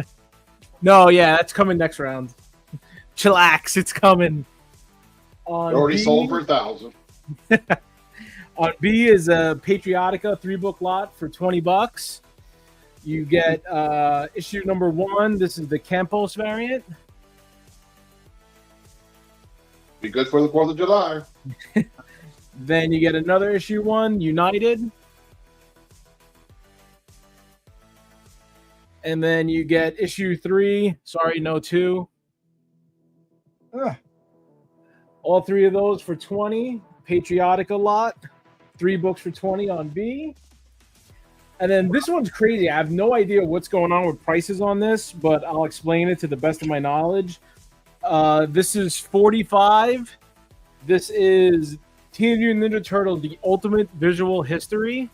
No, yeah, that's coming next round. Chillax, it's coming. On already B, sold for 1,000. On B is a Patriotica 3-book lot for $20. You get issue number 1. This is the Campos variant. Be good for the 4th of July. Then you get another issue 1, United. And then you get issue 3. Sorry, no 2. Ugh. All 3 of those for $20. Patriotica lot. 3 books for $20 on B. And then this one's crazy. I have no idea what's going on with prices on this, but I'll explain it to the best of my knowledge. This is $45. This is Teenage Mutant Ninja Turtles: The Ultimate Visual History.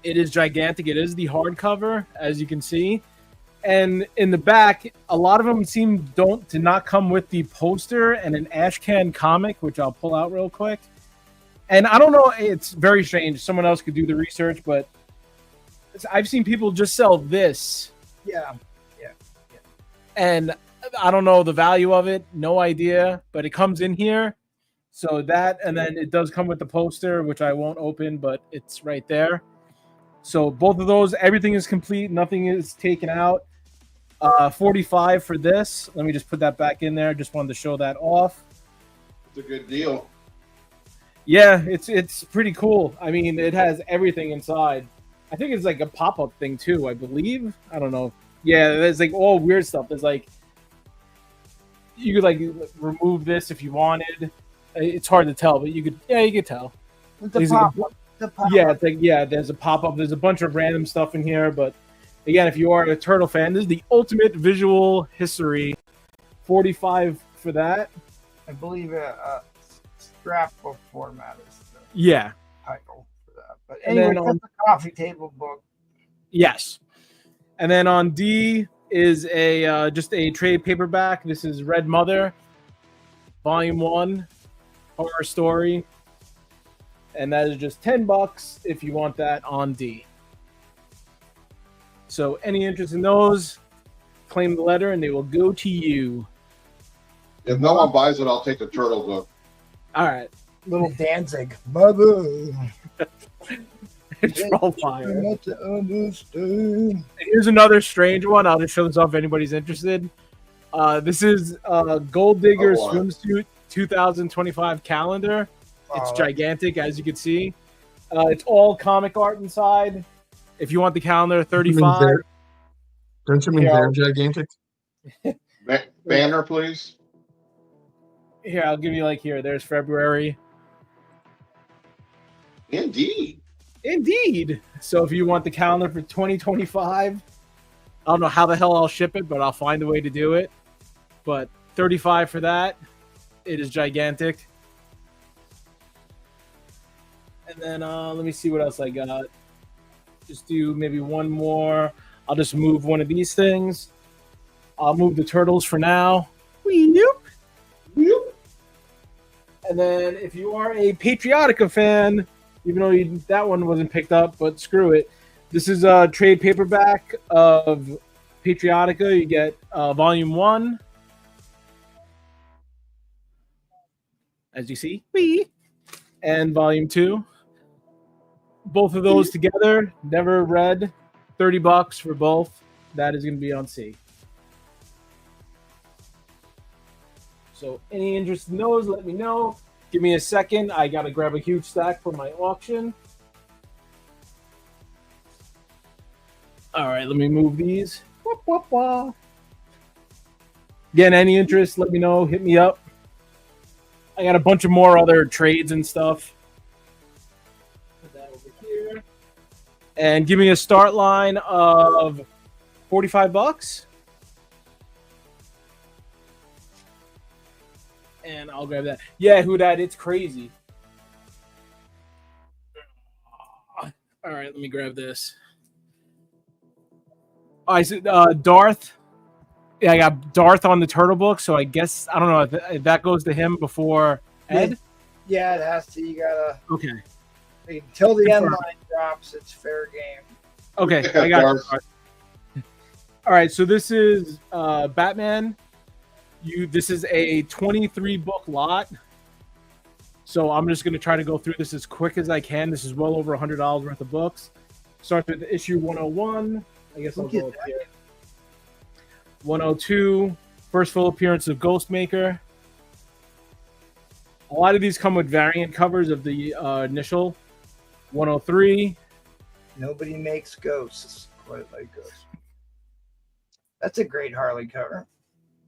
It is gigantic. It is the hardcover, as you can see. And in the back, a lot of them seem to not come with the poster and an Ashcan comic, which I'll pull out real quick. And I don't know, it's very strange. Someone else could do the research, but I've seen people just sell this. Yeah. And I don't know the value of it. No idea. But it comes in here. So that, and then it does come with the poster, which I won't open, but it's right there. So both of those, everything is complete. Nothing is taken out. 45 for this. Let me just put that back in there. Just wanted to show that off. It's a good deal. Yeah, it's pretty cool. I mean, it has everything inside. I think it's like a pop-up thing too, I believe. I don't know. Yeah, there's like all weird stuff. There's like you could like remove this if you wanted. It's hard to tell, but you could tell. With the There's pop, like the pop. Yeah, it's like there's a pop-up. There's a bunch of random stuff in here, but again, if you are a turtle fan, this is the ultimate visual history. 45 for that. I believe a scrapbook format is the Yeah. title for that. But And anyway, then that's a coffee table book. Yes. And then on D is a just a trade paperback. This is Red Mother, Volume 1, Horror Story. And that is just $10 if you want that on D. So any interest in those, claim the letter and they will go to you. If no one buys it, I'll take the turtle book. All right. Little Danzig. Mother. Troll fire. Not to understand. Here's another strange one. I'll just show this off if anybody's interested. This is Gold Digger Oh, boy. Swimsuit 2025 calendar. It's Oh, gigantic, as you can see. It's all comic art inside. If you want the calendar, 35. Don't you mean Yeah. they're gigantic? Banner, please. Here, I'll give you like here. There's February. Indeed. Indeed. So if you want the calendar for 2025, I don't know how the hell I'll ship it, but I'll find a way to do it. But 35 for that. It is gigantic. And then let me see what else I got. Just do maybe one more. I'll just move one of these things. I'll move the turtles for now. Whoop. Whoop. And then if you are a Patriotica fan, even though that one wasn't picked up, but screw it. This is a trade paperback of Patriotica. You get Volume 1. As you see. And Volume 2. Both of those together, never read. $30 for both. That is going to be on C. So any interest in those, let me know. Give me a second. I got to grab a huge stack for my auction. All right, let me move these. Wah, wah, wah. Again, any interest, let me know. Hit me up. I got a bunch of more other trades and stuff. Put that over here. And give me a start line of $45. And I'll grab that. Yeah, who that? It's crazy. All right, let me grab this. I said Darth. Yeah, I got Darth on the turtle book, so I guess I don't know if that goes to him before Ed. Yeah, it has to. You gotta. Okay. Until the end line drops, it's fair game. Okay, I got it. All right, so this is Batman. This is a 23 book lot. So I'm just going to try to go through this as quick as I can. This is well over $100 worth of books. Starts with issue 101. I guess I'll go up here. 102, first full appearance of Ghostmaker. A lot of these come with variant covers of the initial. 103. Nobody makes ghosts quite like ghosts. That's a great Harley cover.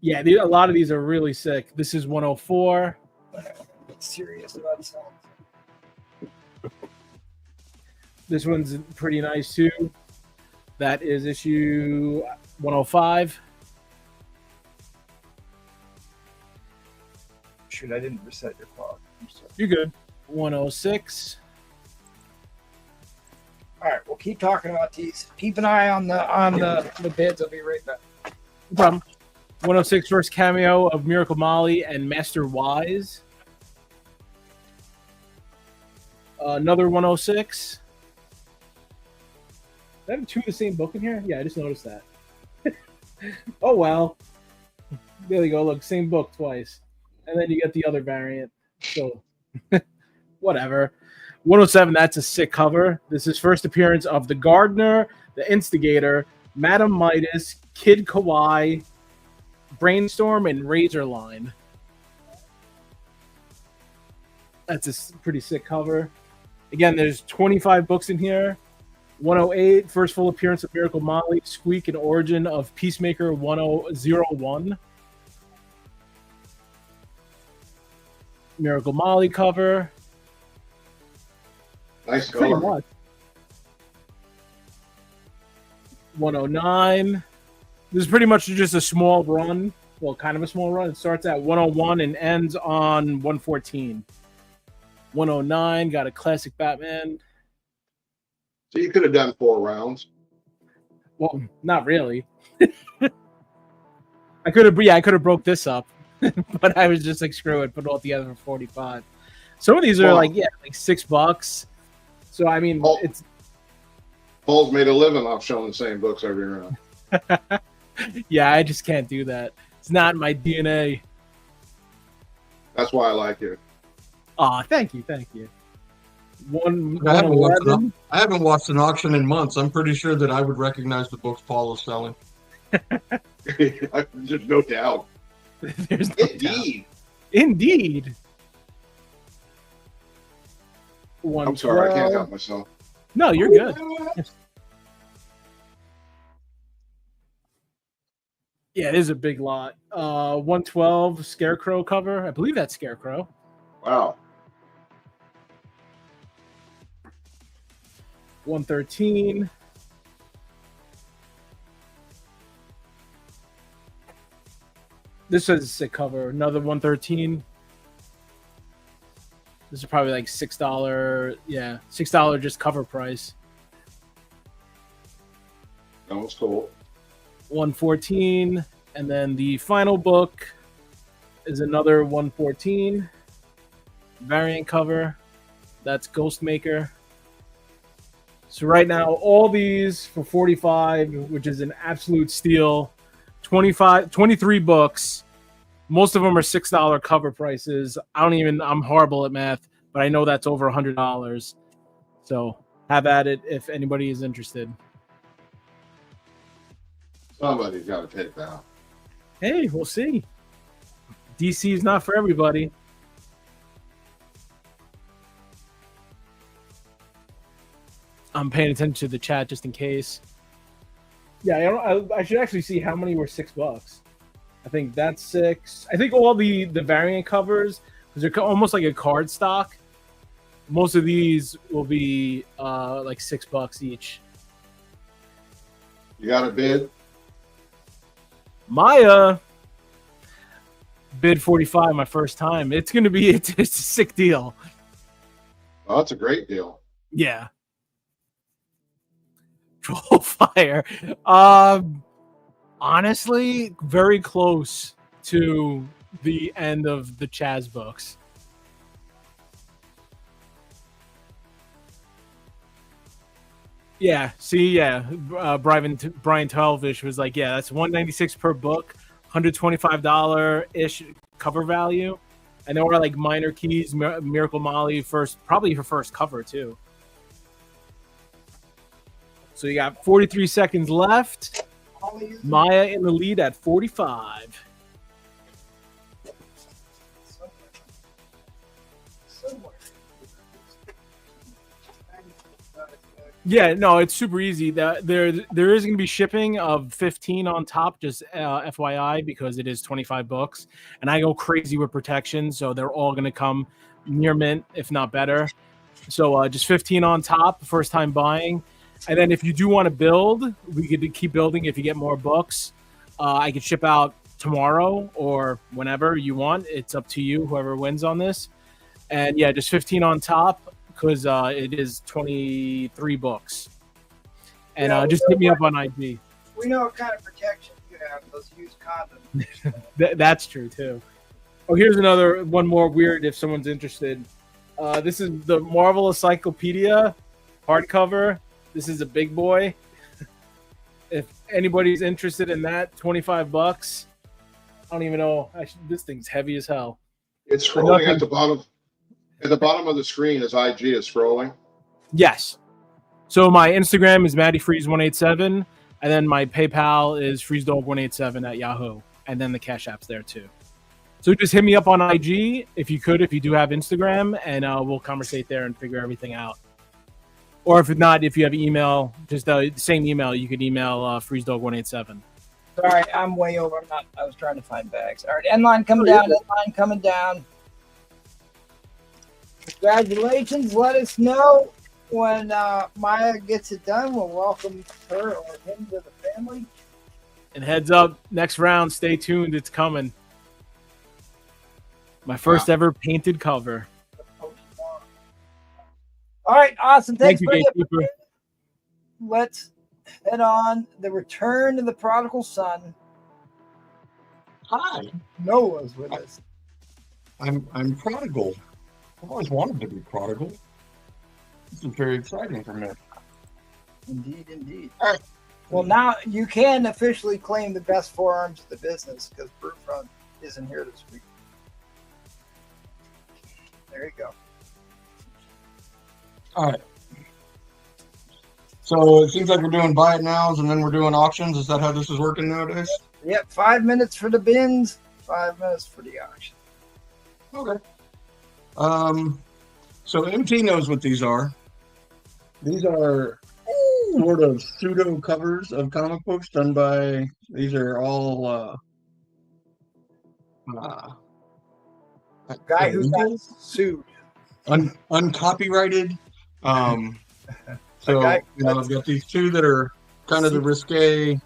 Yeah, a lot of these are really sick. This is 104. It's serious about selling. This one's pretty nice too. That is issue 105. Shoot, I didn't reset your clock. You're good. 106. All right, we'll keep talking about these. Keep an eye on the bids. I'll be right back. No problem. 106, first cameo of Miracle Molly and Master Wise. Another 106. Did I have two of the same book in here? Yeah, I just noticed that. Oh, well. There you go. Look, same book twice. And then you get the other variant. So, whatever. 107, that's a sick cover. This is first appearance of the Gardener, the Instigator, Madam Midas, Kid Kawaii, Brainstorm, and Razorline. That's a pretty sick cover. Again, there's 25 books in here. 108, first full appearance of Miracle Molly, Squeak, and origin of Peacemaker 1001. Miracle Molly cover. Nice Pretty cover. much. 109. This is pretty much just a small run. Well, kind of a small run. It starts at 101 and ends on 114. 109, got a classic Batman. So you could have done 4 rounds. Well, not really. I could have broke this up, but I was just like, screw it, put it all together for 45. Some of these are Well, like $6. So I mean, Well- it's Paul's made a living off showing the same books every round. yeah, I just can't do that. It's not in my DNA. That's why I like you. Aw, thank you. I haven't, watched 111. I haven't watched an auction in months. I'm pretty sure that I would recognize the books Paul is selling. There's no doubt. There's no doubt. Indeed. Indeed. I'm sorry, I can't 112. help myself. No, you're good. Yeah, it is a big lot. 112 Scarecrow cover. I believe that's Scarecrow. Wow. 113. This is a sick cover. Another 113. This is probably like $6. Yeah, $6 just cover price. That was cool. 114. And then the final book is another 114 variant cover. That's Ghostmaker. So right now, all these for 45, which is an absolute steal. 23 books. Most of them are $6 cover prices. I'm horrible at math, but I know that's over $100. So have at it if anybody is interested. Somebody's got to take that. Hey, we'll see. DC is not for everybody. I'm paying attention to the chat just in case. Yeah, I should actually see how many were $6. I think that's 6. I think all the variant covers, because they're almost like a card stock. Most of these will be like $6 each. You got a bid? Maya bid 45 my first time. It's gonna be it's a sick deal. Oh, that's a great deal. Yeah. Troll Fire. Honestly, very close to the end of the Chaz books. Yeah, see, yeah. Brian Telvish was like, yeah, that's $196 per book, $125-ish cover value. And there were like minor keys, Miracle Molly probably her first cover too. So you got 43 seconds left. Maya in the lead at 45. Yeah, no, it's super easy. There is going to be shipping of 15 on top, just FYI, because it is 25 books, and I go crazy with protection, so they're all going to come near mint, if not better. So just 15 on top, first time buying, and then if you do want to build, we could keep building. If you get more books, I could ship out tomorrow or whenever you want. It's up to you, whoever wins on this. And yeah, just 15 on top. Because it is 23 books. And just hit me up on IG. We know what kind of protection you have, those used condoms. That's true, too. Oh, here's one more weird if someone's interested. This is the Marvel Encyclopedia hardcover. This is a big boy. If anybody's interested in that, 25 bucks. I don't even know. This thing's heavy as hell. It's scrolling at the bottom. At the bottom of the screen, is IG is scrolling. Yes. So my Instagram is MattyFreeze187, and then my PayPal is FreezeDog187 at Yahoo, and then the Cash App's there too. So just hit me up on IG if you do have Instagram, and we'll conversate there and figure everything out. Or if not, if you have email, just the same email, you could email freezedog187. Sorry, I'm way over. I was trying to find bags. All right, end line coming down. End line coming down. Congratulations. Let us know when Maya gets it done. We'll welcome her or him to the family. And heads up, next round, stay tuned. It's coming. My first ever painted cover. All right, awesome. Thank Thanks, you, buddy. Gatekeeper. Let's head on. The return of the prodigal son. Hi, Noah's with us. I'm prodigal. I've always wanted to be prodigal. This is very exciting for me. Indeed, indeed. All right. Well, now you can officially claim the best forearms of the business because Brewfront isn't here this week. There you go. All right. So it seems like we're doing buy it nows and then we're doing auctions. Is that how this is working nowadays? Yep, 5 minutes for the bins, 5 minutes for the auction. Okay. So MT knows what these are. These are sort of pseudo covers of comic books done by. These are all Guy who illegal? got sued. Uncopyrighted. So guy- I've got these two that are kind of the risque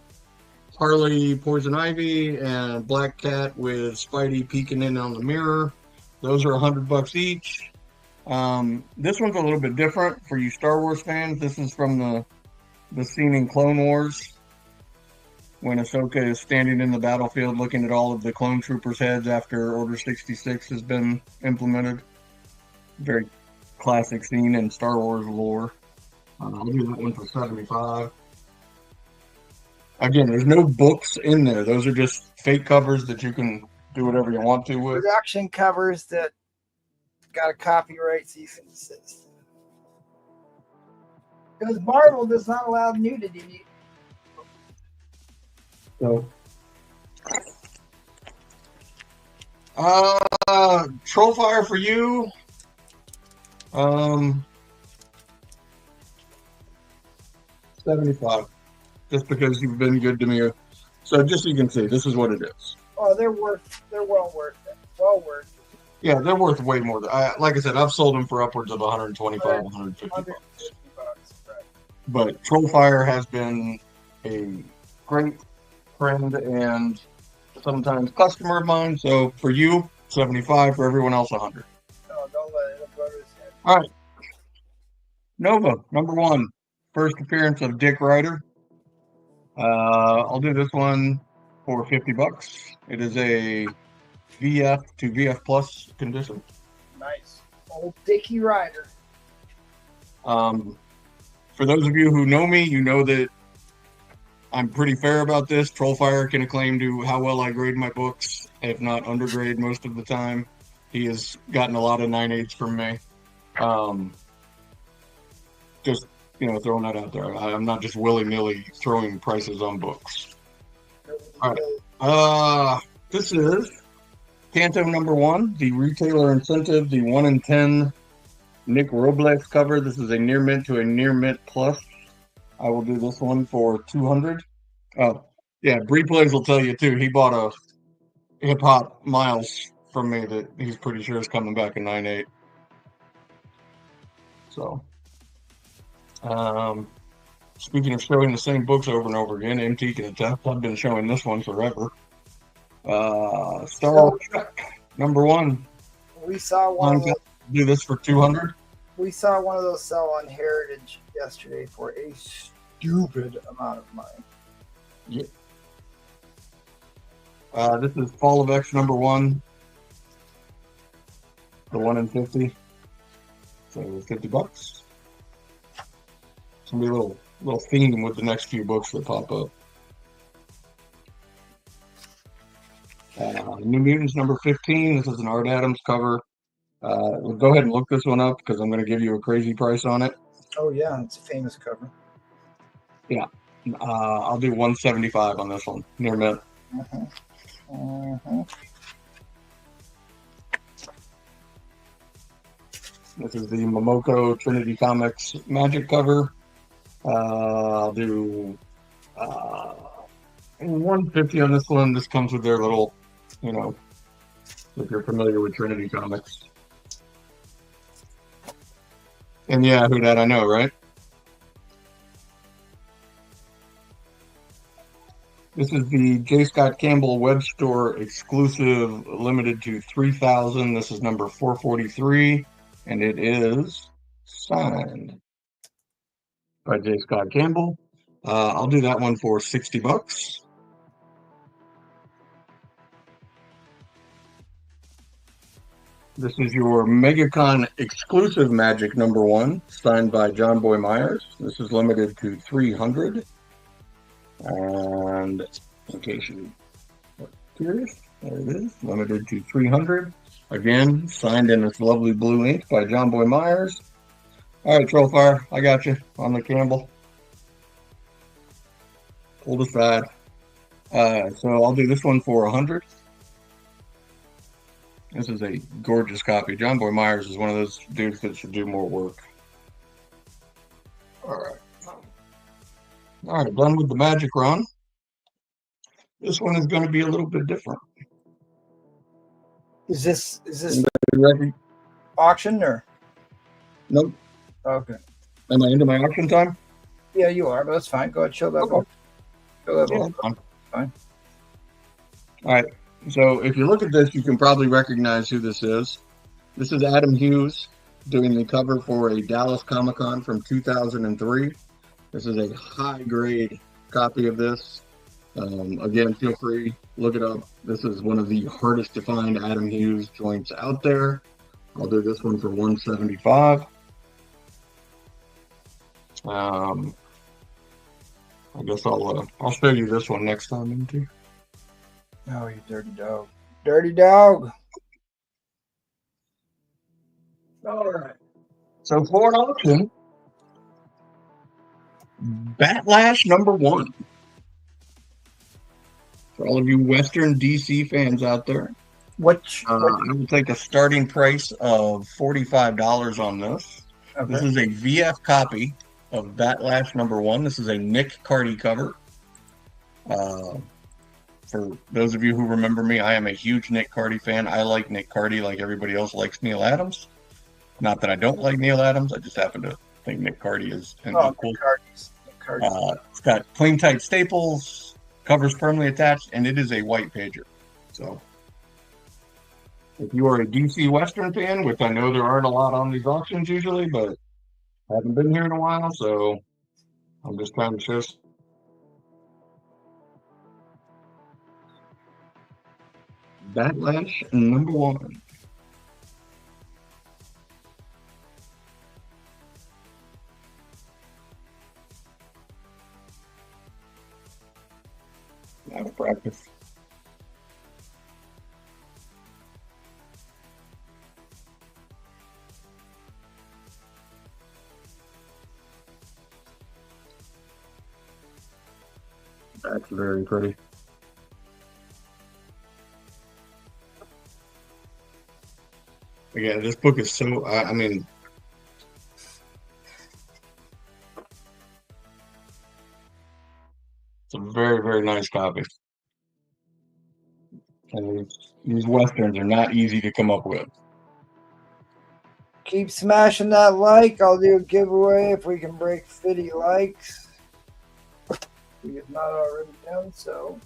Harley Poison Ivy and Black Cat with Spidey peeking in on the mirror. Those are $100 each. This one's a little bit different for you Star Wars fans. This is from the scene in Clone Wars when Ahsoka is standing in the battlefield looking at all of the clone troopers' heads after Order 66 has been implemented. Very classic scene in Star Wars lore. I'll do that one for $75. Again, there's no books in there. Those are just fake covers that you can do whatever you want to with. Production covers that got a copyright cease and desist. Because Marvel does not allow nudity. So, Troll Fire for you. 75. Just because you've been good to me. So just so you can see, this is what it is. Oh, they're well worth it. Well worth it. Yeah, they're worth way more. Like I said, I've sold them for upwards of 125, 150 bucks. Right. But Troll Fire has been a great friend and sometimes customer of mine. So for you, 75. For everyone else, 100. No, don't let it go to his head. All right. Nova, number 1. First appearance of Dick Ryder. I'll do this one for $50. It is a VF to VF Plus condition. Nice. Old Dickie Ryder. For those of you who know me, you know that I'm pretty fair about this. Trollfire can acclaim to how well I grade my books, if not undergrade most of the time. He has gotten a lot of 9.8s from me. Just, throwing that out there. I'm not just willy-nilly throwing prices on books. All right. This is Canto number 1, the retailer incentive, the 1 in 10 Nick Robles cover. This is a near mint to a near mint plus. I will do this one for $200. Oh, yeah, Bree Plays will tell you too. He bought a Hip Hop Miles from me that he's pretty sure is coming back in 9.8. So, speaking of showing the same books over and over again, MT can attest. I've been showing this one forever. Star Wars number 1. We saw one. Do this for $200. We saw one of those sell on Heritage yesterday for a stupid amount of money. Yep. This is Fall of X number 1. The 1 in 50. So $50. It's gonna be a little theme with the next few books that pop up. New Mutants number 15. This is an Art Adams cover. We'll go ahead and look this one up because I'm going to give you a crazy price on it. Oh yeah, it's a famous cover. Yeah, I'll do 175 on this one. Near mint. This is the Momoko Trinity Comics Magic cover. I'll do 150 on this one. This comes with their little, you know, if you're familiar with Trinity Comics. And yeah, who that I know, right? This is the J. Scott Campbell web store exclusive, limited to 3,000. This is number 443, and it is signed by J. Scott Campbell. I'll do that one for $60. This is your MegaCon exclusive Magic number 1, signed by John Boy Myers. This is limited to 300. And in case you are curious, there it is, limited to 300. Again, signed in this lovely blue ink by John Boy Myers. All right, Trollfire, I got you on the Campbell. Pulled aside. So I'll do this one for 100. This is a gorgeous copy. John Boy Myers is one of those dudes that should do more work. All right. All right, done with the Magic run. This one is going to be a little bit different. Is this Ready? auction or? Nope. Okay. Am I into my auction time? Yeah, you are, but that's fine. Go ahead, show that book. Show that book. Yeah, Fine. All right. So if you look at this, you can probably recognize who this is. This is Adam Hughes doing the cover for a Dallas Comic-Con from 2003. This is a high-grade copy of this. Again, feel free, look it up. This is one of the hardest to find Adam Hughes joints out there. I'll do this one for $175. I guess I'll show you this one next time, into. Oh, you dirty dog. Dirty dog. All right. So for an auction, Batlash number 1. For all of you Western DC fans out there, I will take a starting price of $45 on this. Okay. This is a VF copy of Batlash number 1. This is a Nick Cardy cover. For those of you who remember me, I am a huge Nick Cardy fan. I like Nick Cardy like everybody else likes Neil Adams. Not that I don't like Neil Adams, I just happen to think Nick Cardy is an equal. It's got clean tight staples, covers firmly attached, and it is a white pager. So if you are a DC Western fan, which I know there aren't a lot on these auctions usually, but I haven't been here in a while, so I'm just trying to show. Batlash number 1. Out of practice. That's very pretty. Again, this book is so, I mean, it's a very, very nice copy. And these Westerns are not easy to come up with. Keep smashing that like. I'll do a giveaway if we can break 50 likes. We have not already done so.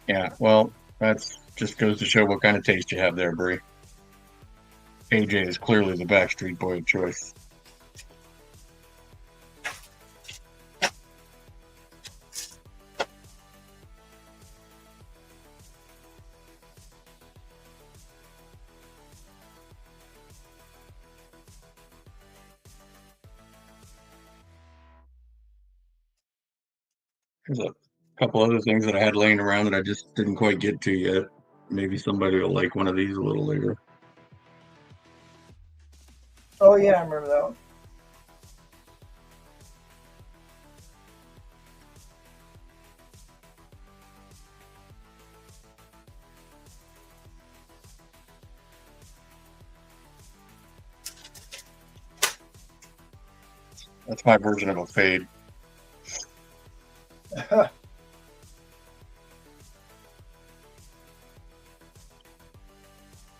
Yeah, well, that's just goes to show what kind of taste you have there, Bree. AJ is clearly the Backstreet Boy of choice. There's a couple other things that I had laying around that I just didn't quite get to yet. Maybe somebody will like one of these a little later. Oh, yeah, I remember that one. That's my version of a fade.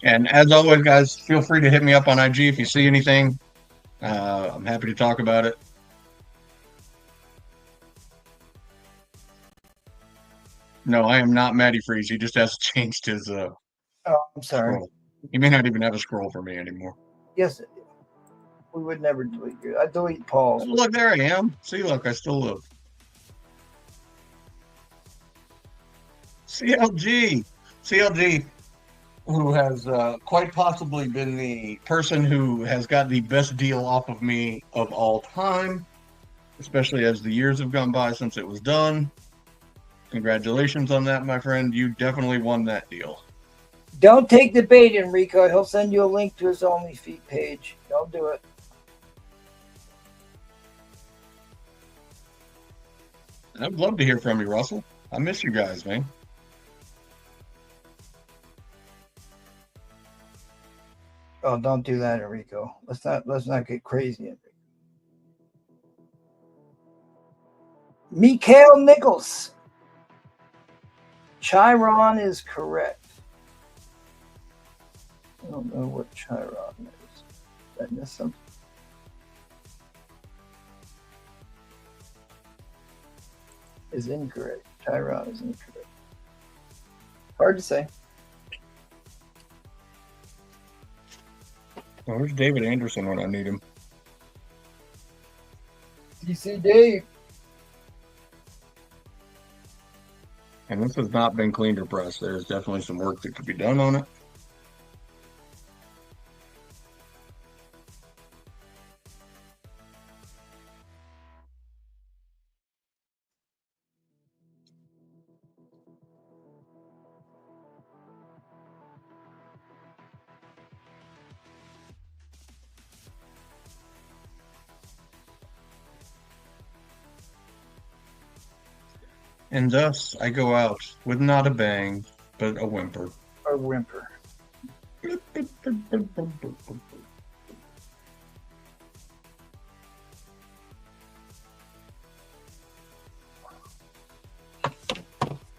And as always, guys, feel free to hit me up on IG if you see anything. I'm happy to talk about it. No, I am not Matty Freeze. He just has changed his Oh, I'm sorry. scroll. He may not even have a scroll for me anymore. Yes, we would never delete you. I delete Paul's. Oh, look, there I am. See, look, I still live. CLG, who has quite possibly been the person who has got the best deal off of me of all time, especially as the years have gone by since it was done. Congratulations on that, my friend. You definitely won that deal. Don't take the bait, Enrico. He'll send you a link to his OnlyFeet page. Don't do it. I'd love to hear from you, Russell. I miss you guys, man. Oh, don't do that, Enrico. Let's not get crazy, Enrico. Mikhail Nichols. Chiron is correct. I don't know what Chiron is. Did I miss something? Is incorrect. Chiron is incorrect. Hard to say. Well, where's David Anderson when I need him? DC Dave. And this has not been cleaned or pressed. There's definitely some work that could be done on it. And thus I go out with not a bang, but a whimper. Or whimper.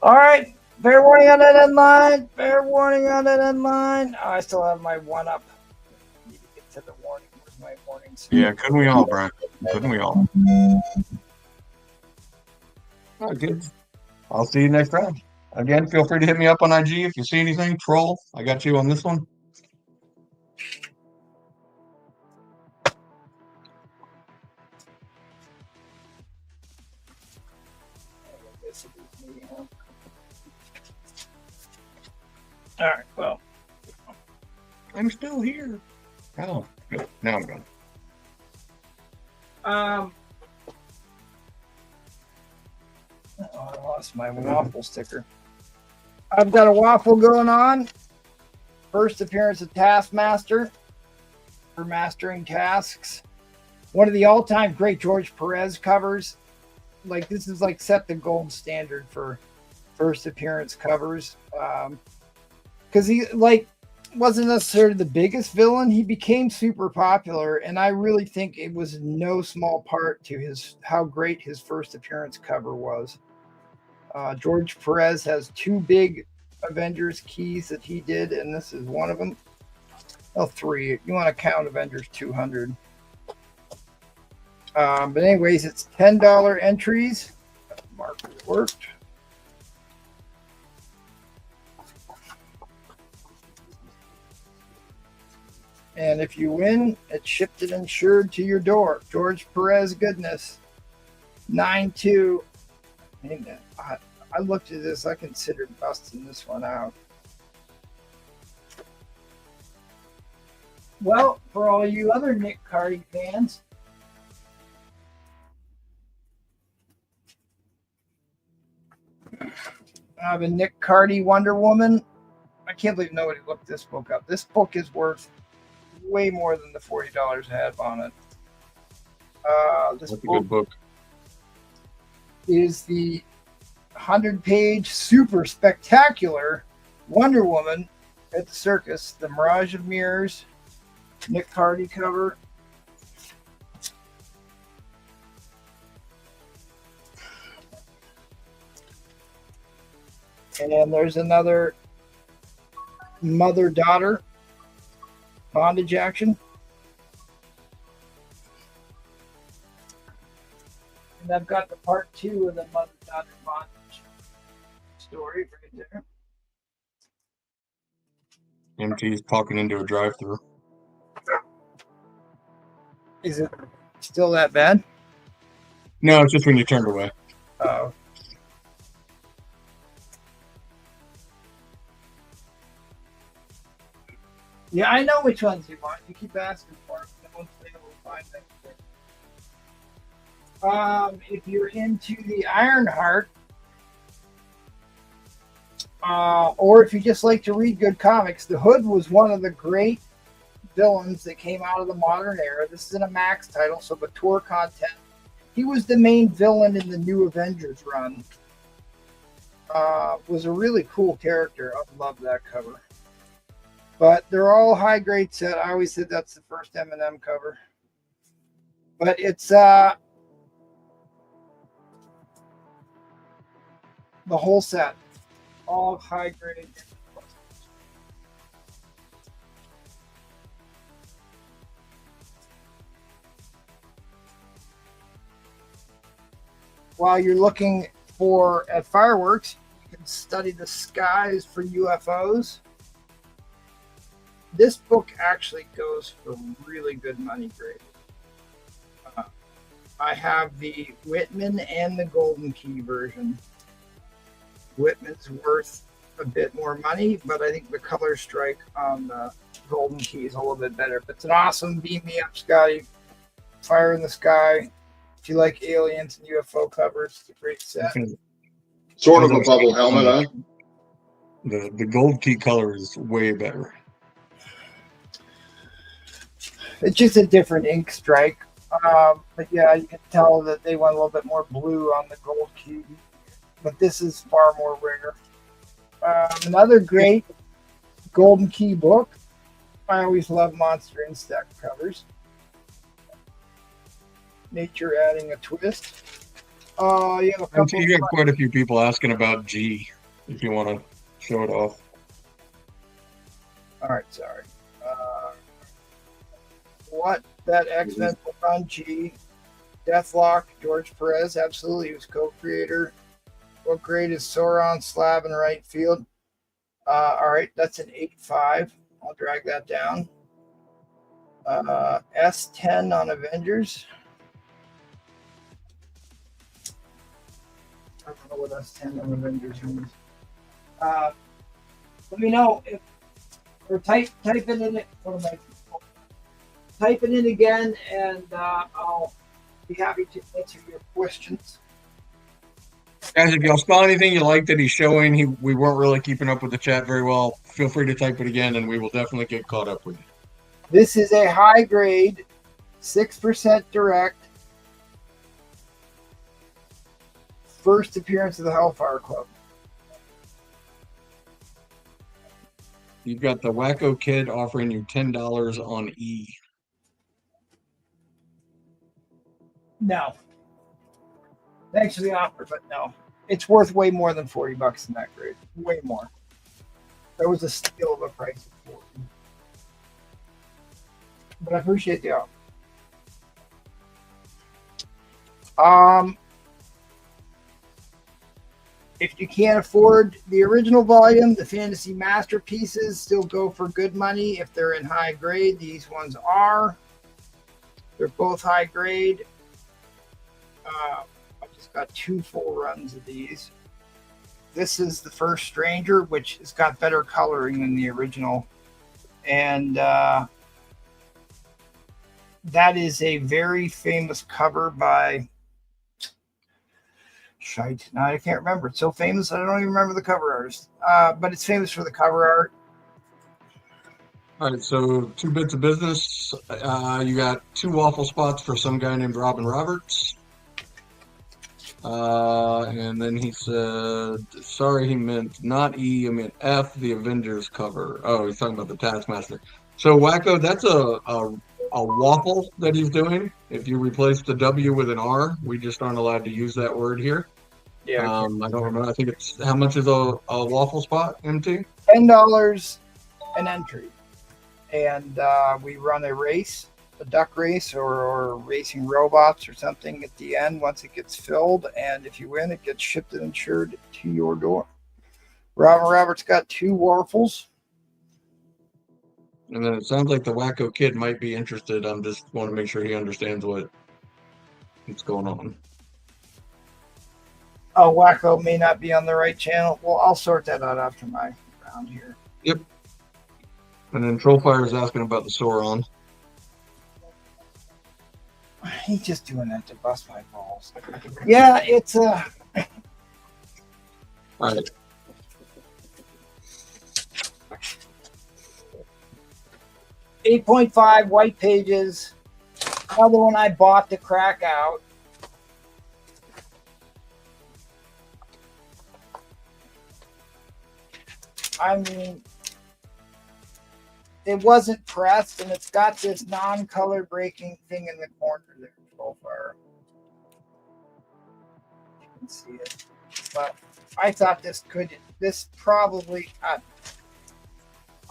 All right. Fair warning on that headline. Fair warning on that headline. Oh, I still have my one up. Need to get to the warning. Where's my warnings? Yeah, couldn't we all, Brian? Couldn't we all? Oh, good. I'll see you next round. Again, feel free to hit me up on IG if you see anything. Troll, I got you on this one. All right. Well, I'm still here. Oh, good. Now I'm gone. oh, I lost my waffle sticker. I've got a waffle going on. First appearance of Taskmaster for mastering tasks. One of the all-time great George Perez covers. Like, this is like set the gold standard for first appearance covers. Because he like wasn't necessarily the biggest villain. He became super popular, and I really think it was no small part to his how great his first appearance cover was. George Perez has two big Avengers keys that he did, and this is one of them. Oh, three. You want to count Avengers 200. But anyways, it's $10 entries. Marker worked. And if you win, it's shipped and insured to your door. George Perez goodness. 9-2. I looked at this. I considered busting this one out. Well, for all you other Nick Cardy fans, I have a Nick Cardy Wonder Woman. I can't believe nobody looked this book up. This book is worth way more than the $40 I had on it. This That's a good book. is the 100-page super spectacular Wonder Woman at the circus, the Mirage of Mirrors, Nick Cardy cover. And there's another mother-daughter bondage action. And I've got the part 2 of the mother-daughter bondage story right there. MT's talking into a drive-through. Is it still that bad? No, it's just when you turned away. Oh. Yeah, I know which ones you want. You keep asking for them. No one's able to find them. If you're into the Ironheart, or if you just like to read good comics, the Hood was one of the great villains that came out of the modern era. This isn't a Max title, so the tour content. He was the main villain in the New Avengers run. Was a really cool character. I love that cover. But they're all high grade set. I always said that's the first M&M cover. But it's the whole set. All high grade. While you're looking at fireworks, you can study the skies for UFOs. This book actually goes for really good money grade. I have the Whitman and the Golden Key version. Whitman's worth a bit more money, but I think the color strike on the Golden Key is a little bit better. But it's an awesome Beam Me Up, Scotty. Fire in the Sky. If you like aliens and UFO covers, it's a great set. Sort of a bubble helmet, huh? The gold key color is way better. It's just a different ink strike. But yeah, you can tell that they went a little bit more blue on the Gold Key. But this is far more rare. Another great Golden Key book. I always love Monster Insect covers. Nature adding a twist. You have a couple. You got quite a few people asking about G. If you want to show it off. All right, sorry. What that X-Men book on G? Deathlock, George Perez, absolutely. He was co-creator. What grade is Sauron slab in right field? All right, that's an 8.5. I'll drag that down. S10 on Avengers. I don't know what S10 on Avengers means. Let me know if or type it in it. What am I? Type it in again, and I'll be happy to answer your questions. Guys, if y'all saw anything you liked that he's showing, we weren't really keeping up with the chat very well, feel free to type it again, and we will definitely get caught up with you. This is a high grade, 6% direct. First appearance of the Hellfire Club. You've got the Wacko Kid offering you $10 on E. No. Thanks for the offer, but no. It's worth way more than $40 in that grade. Way more. That was a steal of a price of $40. But I appreciate the offer. If you can't afford the original volume, the Fantasy Masterpieces still go for good money if they're in high grade. These ones are. They're both high grade. I just got 2 full runs of these. This is the First Stranger, which has got better coloring than the original. And that is a very famous cover by Shite. Now I can't remember. It's so famous I don't even remember the cover artist. But it's famous for the cover art. All right, so 2 bits of business. You got 2 waffle spots for some guy named Robin Roberts. And then he said, sorry, he meant not E, I meant F, the Avengers cover. Oh, he's talking about the Taskmaster. So, Wacko, that's a waffle that he's doing. If you replace the W with an R, we just aren't allowed to use that word here. Yeah. I don't remember. I think it's how much is a waffle spot, MT? $10 an entry, and we run a race, a duck race, or racing robots or something at the end once it gets filled. And if you win, it gets shipped and insured to your door. Robert's got 2 waffles. And then it sounds like the Wacko Kid might be interested. I'm just want to make sure he understands what's going on. Oh, Wacko may not be on the right channel. Well, I'll sort that out after my round here. Yep. And then Trollfire is asking about the Sauron. He's just doing that to bust my balls. Yeah, it's All right. $8.5 white pages. Another one I bought to crack out. I mean, it wasn't pressed, and it's got this non-color breaking thing in the corner there. So far, you can see it. But I thought this probably.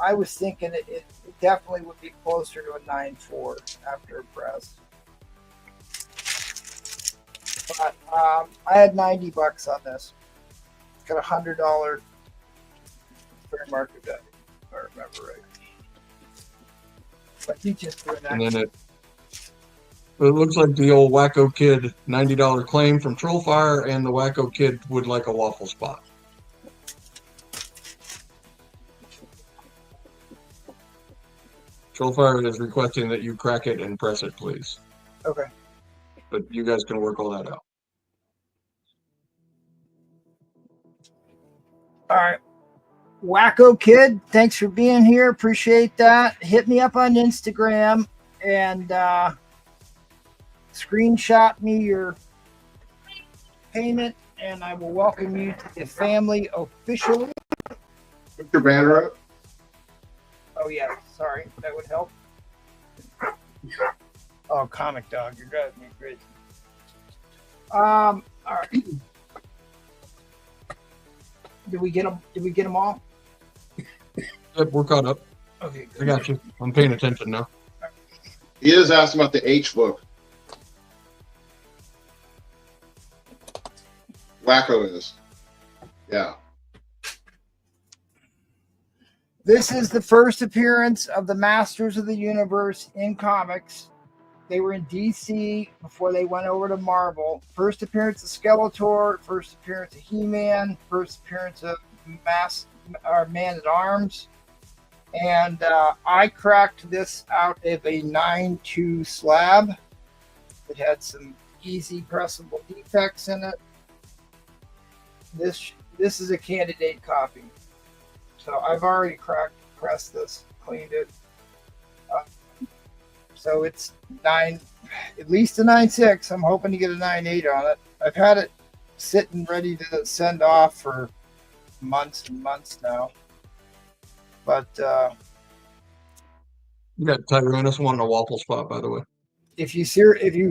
I was thinking it definitely would be closer to a 9.4 after a press. But I had $90 on this. Got a $100 fair market value, if I remember right. But he just doing that. And then it looks like the old Wacko Kid $90 claim from Trollfire, and the Wacko Kid would like a waffle spot. Trollfire is requesting that you crack it and press it, please. Okay. But you guys can work all that out. All right. Wacko Kid, thanks for being here. Appreciate that. Hit me up on Instagram and screenshot me your payment, and I will welcome you to the family officially. Put your banner up. Oh, yeah. Sorry. That would help. Oh, Comic Dog. You're driving me crazy. All right. Did we get them? Did we get them all? Yep, we're caught up. Okay. I got you. I'm paying attention now. He is asking about the H book. Wacko is. Yeah. This is the first appearance of the Masters of the Universe in comics. They were in DC before they went over to Marvel. First appearance of Skeletor, first appearance of He-Man, first appearance of Man-at-Arms. And I cracked this out of a 9.2 slab. It had some easy pressable defects in it. This is a candidate copy. So I've already pressed this, cleaned it. So it's at least a 9.6. I'm hoping to get a 9.8 on it. I've had it sitting ready to send off for months and months now. But You got Tyrannus wanting a waffle spot, by the way. if you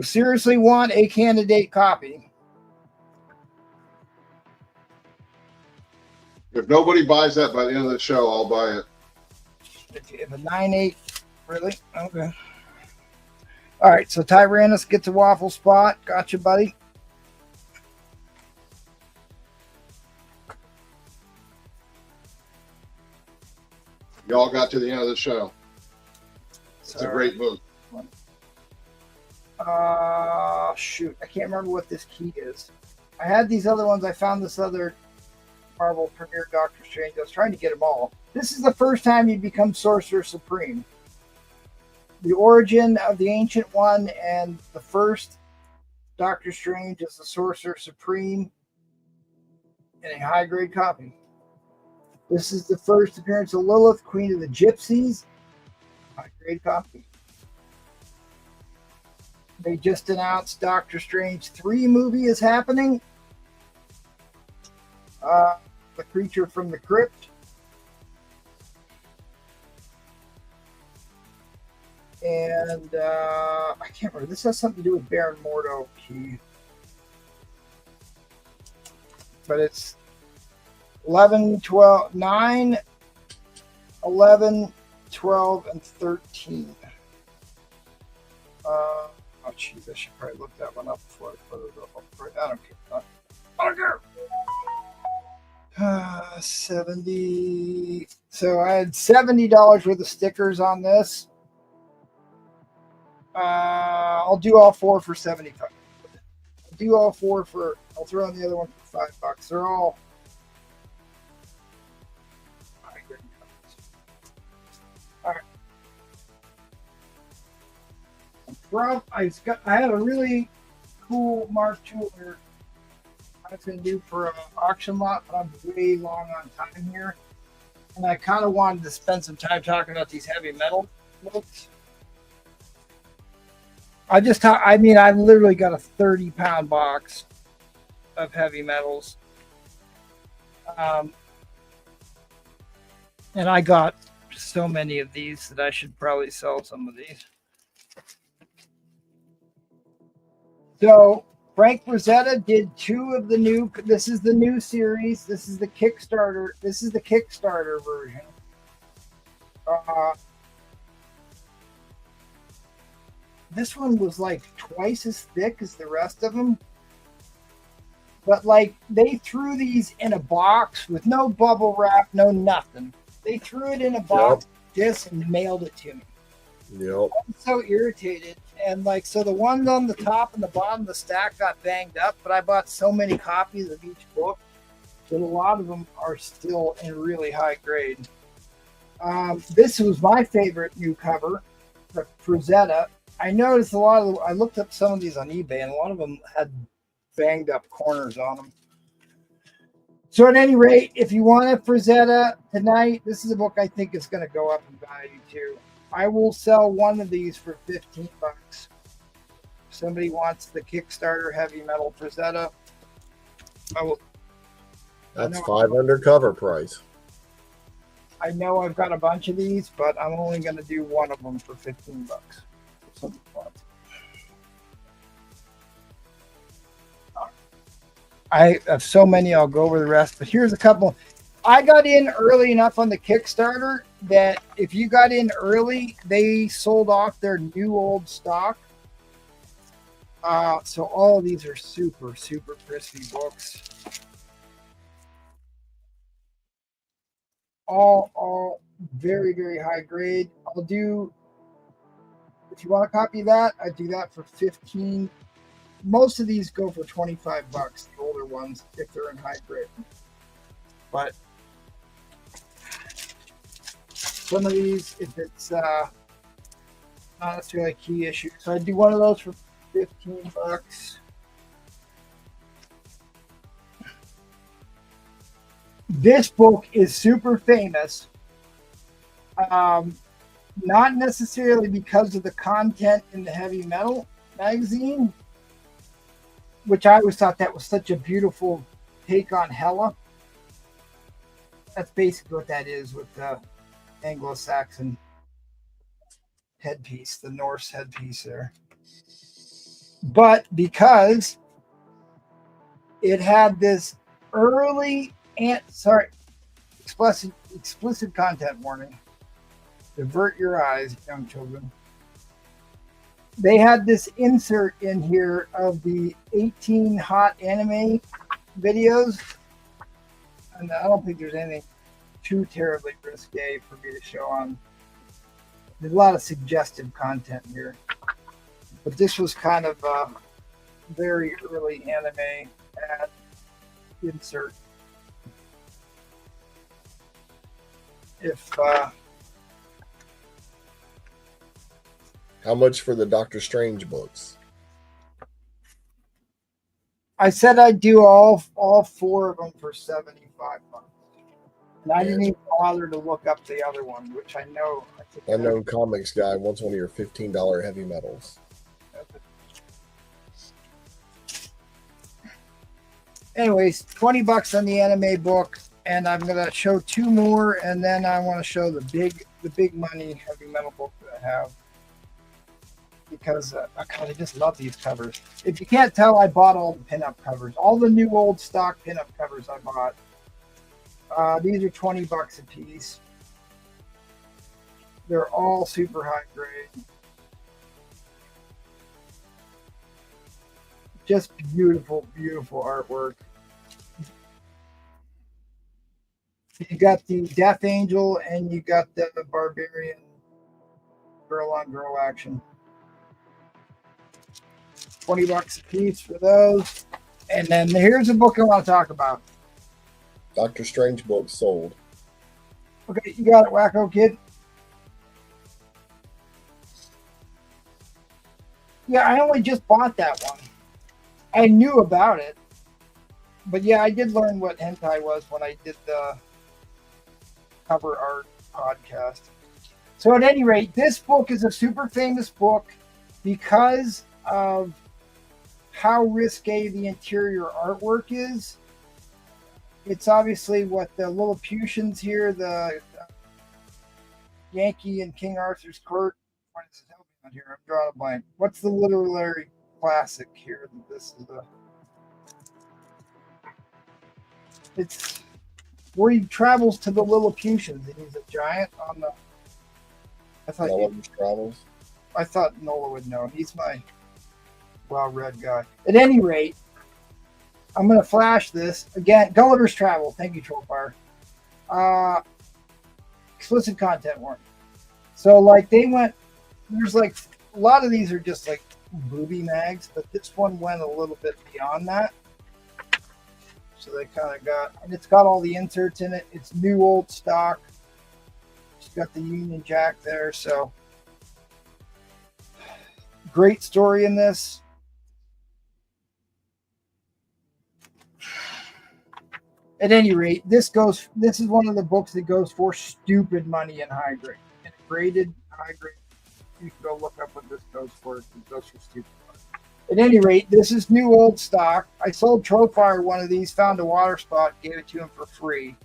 seriously want a candidate copy, If nobody buys that by the end of the show, I'll buy it. if a 9.8, really? Okay. All right, so Tyrannus gets a waffle spot. Gotcha, buddy. Y'all got to the end of the show. It's a great book. Shoot, I can't remember what this key is. I had these other ones. I found this other Marvel Premier Doctor Strange. I was trying to get them all. This is the first time you become Sorcerer Supreme. The origin of the Ancient One and the first Doctor Strange is the Sorcerer Supreme in a high-grade copy. This is the first appearance of Lilith, Queen of the Gypsies. High-grade copy. They just announced Doctor Strange 3 movie is happening. The Creature from the Crypt. And I can't remember. This has something to do with Baron Mordo key. but it's 11, 12, 9, 11, 12, and 13. Oh, jeez, I should probably look that one up before I put it up. I don't care. I don't care. 70. So I had $70 worth of stickers on this. I'll do all four for 75. I'll do all four for. I'll throw in the other one for $5. They're all. All right. I had a really cool Mark Jeweler I was going to do for an auction lot, but I'm way long on time here. And I kind of wanted to spend some time talking about these heavy metal books. I literally got a 30-pound box of heavy metals. And I got so many of these that I should probably sell some of these. So Frank Rosetta did 2 of the new. This is the new series. This is the Kickstarter. This is the Kickstarter version. This one was like twice as thick as the rest of them. But like they threw these in a box with no bubble wrap, no nothing. They threw it in a box this and mailed it to me. Yep. I was so irritated. And like, so the ones on the top and the bottom of the stack got banged up, but I bought so many copies of each book that a lot of them are still in really high grade. This was my favorite new cover, the Rosetta. I noticed a lot of I looked up some of these on eBay, and a lot of them had banged up corners on them. So at any rate, if you want a Rosetta tonight, this is a book I think is going to go up in value too. I will sell one of these for $15. If somebody wants the Kickstarter heavy metal Rosetta, I will. That's $500 cover price. I know I've got a bunch of these, but I'm only going to do one of them for $15. Something fun. I have so many, I'll go over the rest, but here's a couple. I got in early enough on the Kickstarter that if you got in early, they sold off their new old stock. So all of these are super, super crispy books. All very, very high grade. I'll do, if you want a copy of that, I do that for 15. Most of these go for $25, the older ones, if they're in high grade. But some of these, if it's not necessarily a key issue. So I do one of those for $15. This book is super famous. Not necessarily because of the content in the heavy metal magazine, which I always thought that was such a beautiful take on Hela. That's basically what that is with the Anglo-Saxon headpiece, the Norse headpiece there. But because it had this early explicit content warning. Divert your eyes, young children. They had this insert in here of the 18 hot anime videos. And I don't think there's anything too terribly risque for me to show on. There's a lot of suggestive content here. But this was kind of a very early anime ad insert. How much for the Doctor Strange books? I said I'd do all 4 of them for $75. And I didn't even bother to look up the other one, which I know. Unknown Comics guy wants one of your $15 heavy metals. Anyways, $20 on the anime book, and I'm gonna show 2 more, and then I want to show the big money heavy metal book that I have. because I just love these covers. If you can't tell, I bought all the pinup covers, all the new old stock pinup covers I bought. These are $20 a piece. They're all super high grade. Just beautiful, beautiful artwork. You got the Death Angel and you got the Barbarian girl on girl action. $20 a piece for those. And then here's a book I want to talk about. Doctor Strange book sold. Okay, you got it, Wacko Kid. Yeah, I only just bought that one. I knew about it. But yeah, I did learn what hentai was when I did the cover art podcast. So at any rate, this book is a super famous book because of how risque the interior artwork is. It's obviously what the Lilliputians here, the Yankee and King Arthur's Court. What is it? Help me out here. I'm drawing a blank. What's the literary classic here? This is a. It's where he travels to the Lilliputians and he's a giant on the. I thought Nola would know. He's my well-read guy. At any rate, I'm going to flash this. Again, Gulliver's Travel. Thank you, Trollfire. Explicit content warning. So, like, they went, there's like, a lot of these are just like booby mags, but this one went a little bit beyond that. So they kind of got, and it's got all the inserts in it. It's new old stock. It's got the Union Jack there. So, great story in this. At any rate, this is one of the books that goes for stupid money in high grade. And graded high grade, you can go look up what this goes for. It goes for stupid money. At any rate, this is new old stock. I sold Trofire one of these, found a water spot, gave it to him for free.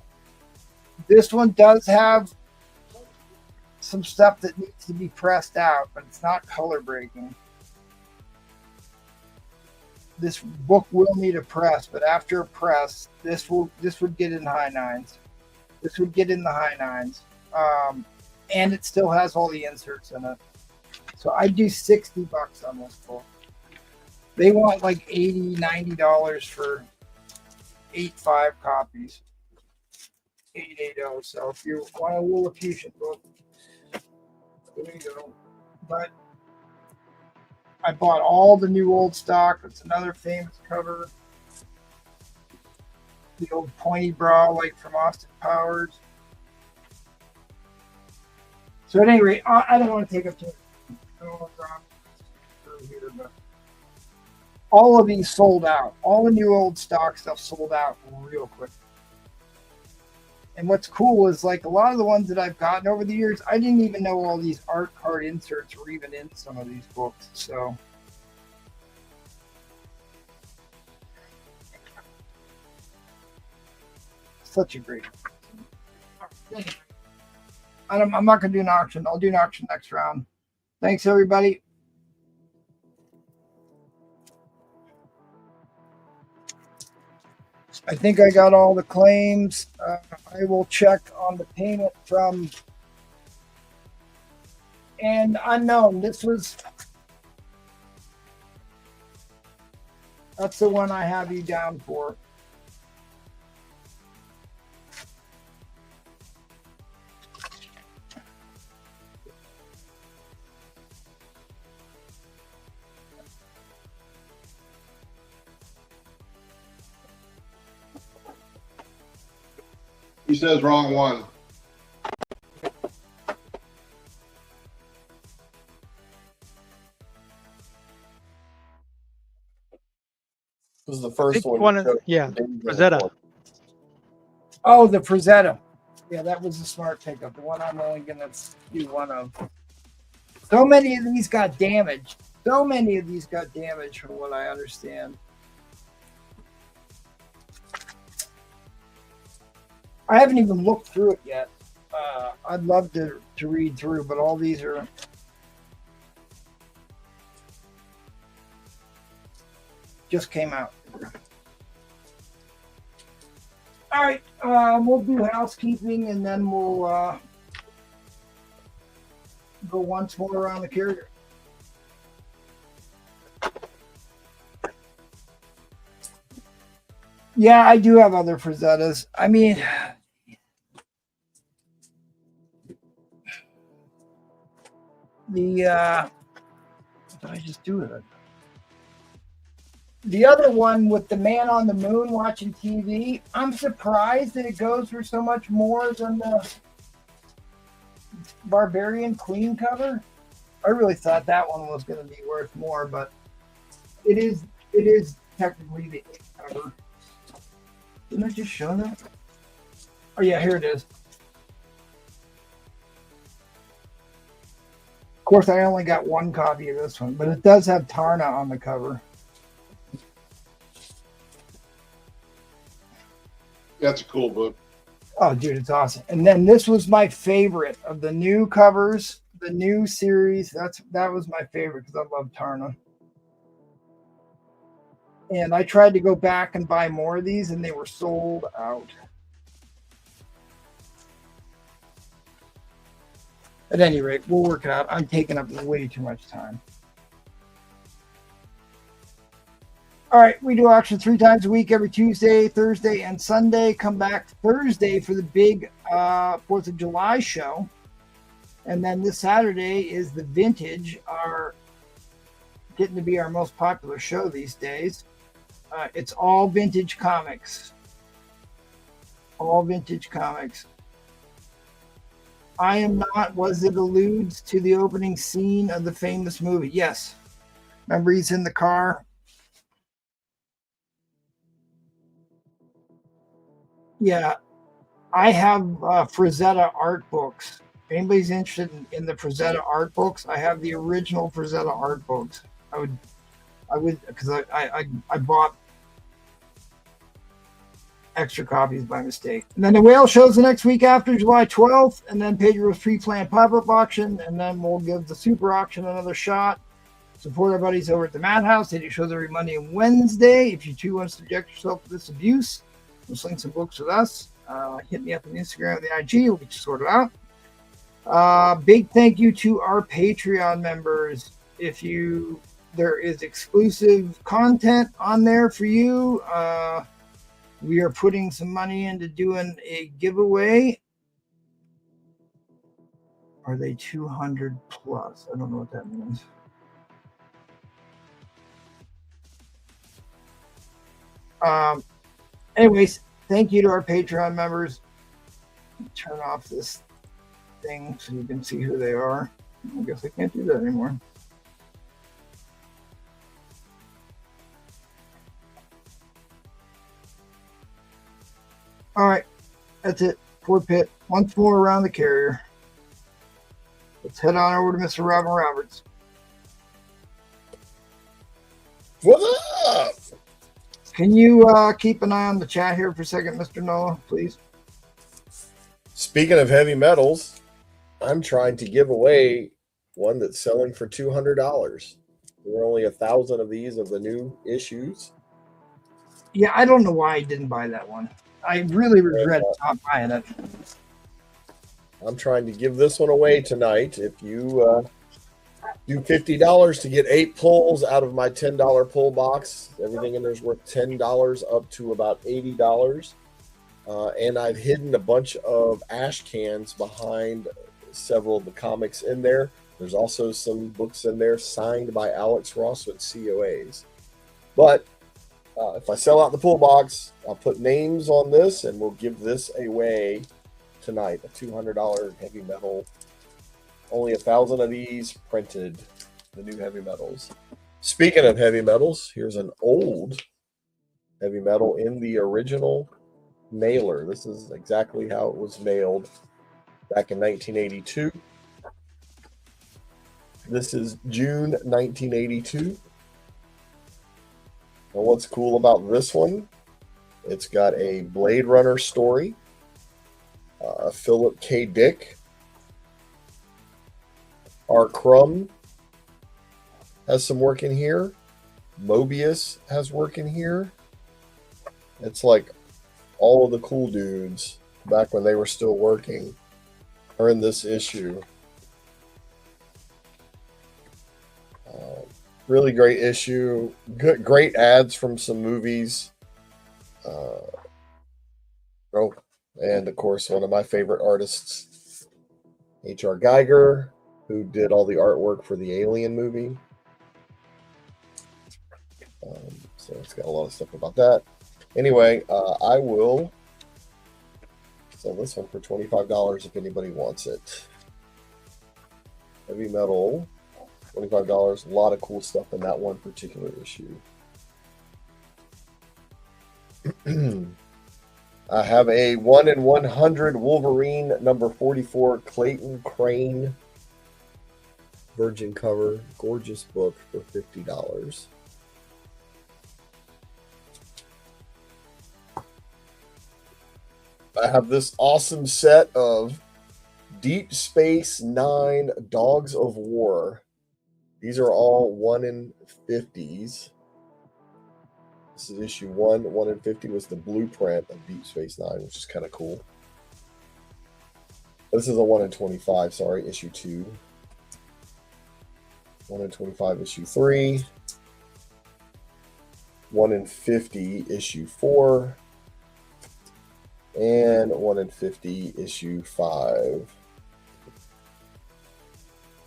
This one does have some stuff that needs to be pressed out, but it's not color breaking. This book will need a press, but after a press, this would get in high nines. This would get in the high nines, and it still has all the inserts in it. So I'd do $60 on this book. They want like $80, $90 for 8.5 copies. 880. So if you want a Lilliputian book, there you go. But I bought all the new old stock. It's another famous cover. The old pointy bra, like from Austin Powers. So at any rate, I don't want to take up too much. I don't want to drop through here, but all of these sold out. All the new old stock stuff sold out real quick. And what's cool is like a lot of the ones that I've gotten over the years, I didn't even know all these art card inserts were even in some of these books. So such a great. I'm not going to do an auction. I'll do an auction next round. Thanks, everybody. I think I got all the claims. I will check on the payment from and unknown. That's the one I have you down for. He says wrong one. This is the first one. Yeah, Rosetta. Oh, the Frazetta. Yeah, that was a smart pickup. The one I'm only going to do one of. So many of these got damaged. From what I understand. I haven't even looked through it yet. I'd love to read through, but all these are just came out. All right, we'll do housekeeping and then we'll go once more around the carrier. Yeah, I do have other Frazettas. I mean, what did I just do with it? The other one with the man on the moon watching TV, I'm surprised that it goes for so much more than the Barbarian Queen cover. I really thought that one was going to be worth more, but it is technically the cover. Didn't I just show that? Oh yeah, here it is. Of course, I only got one copy of this one, but it does have Tarna on the cover. That's a cool book. Oh, dude, it's awesome. And then this was my favorite of the new covers, the new series. That was my favorite because I love Tarna. And I tried to go back and buy more of these, and they were sold out. At any rate, we'll work it out. I'm taking up way too much time. All right, we do auctions 3 times a week, every Tuesday, Thursday, and Sunday. Come back Thursday for the big 4th of July show. And then this Saturday is the Vintage, getting to be our most popular show these days. It's all vintage comics. All vintage comics. I am not, was it alludes to the opening scene of the famous movie? Yes. Remember he's in the car? Yeah, I have Frazetta art books. If anybody's interested in the Frazetta art books, I have the original Frazetta art books. I would, because I bought extra copies by mistake. And then the whale shows the next week after July 12th, and then Pedro's pre-planned pop-up auction, and then we'll give the super auction another shot. Support our buddies over at the Madhouse. They do shows every Monday and Wednesday. If you too want to subject yourself to this abuse, we'll sling some books with us. Hit me up on Instagram or the IG. We'll get you sorted out. Big thank you to our Patreon members. There is exclusive content on there for you. We are putting some money into doing a giveaway. Are they 200 plus? I don't know what that means. Anyways, thank you to our Patreon members. Turn off this thing so you can see who they are. I guess I can't do that anymore. All right, that's it. Fort Pitt. Once more around the carrier. Let's head on over to Mr. Robin Roberts. What's up? Can you keep an eye on the chat here for a second, Mr. Noah, please? Speaking of heavy metals, I'm trying to give away one that's selling for $200. There are only 1,000 of these of the new issues. Yeah, I don't know why I didn't buy that one. I really regret not buying it. I'm trying to give this one away tonight. If you do $50 to get 8 pulls out of my $10 pull box, everything in there is worth $10 up to about $80. And I've hidden a bunch of ash cans behind several of the comics in there. There's also some books in there signed by Alex Ross with COAs. But if I sell out the pull box, I'll put names on this and we'll give this away tonight. A $200 heavy metal. Only 1,000 of these printed, the new heavy metals. Speaking of heavy metals, here's an old heavy metal in the original mailer. This is exactly how it was mailed back in 1982. This is June 1982. Well, what's cool about this one? It's got a Blade Runner story. Philip K. Dick. R. Crumb has some work in here. Mobius has work in here. It's like all of the cool dudes back when they were still working are in this issue. Really great issue. Good, great ads from some movies. And of course, one of my favorite artists, H.R. Geiger, who did all the artwork for the Alien movie. So it's got a lot of stuff about that. Anyway, I will sell this one for $25 if anybody wants it. Heavy metal, $25. A lot of cool stuff in that one particular issue. I have a 1 in 100 Wolverine number 44 Clayton Crane virgin cover. Gorgeous book for $50. I have this awesome set of Deep Space Nine Dogs of War. These are all 1 in 50s. This is issue 1. 1 in 50 was the blueprint of Deep Space Nine, which is kind of cool. This is a 1 in 25, sorry, issue 2. 1 in 25, issue 3. 1 in 50, issue 4. And 1 in 50, issue 5.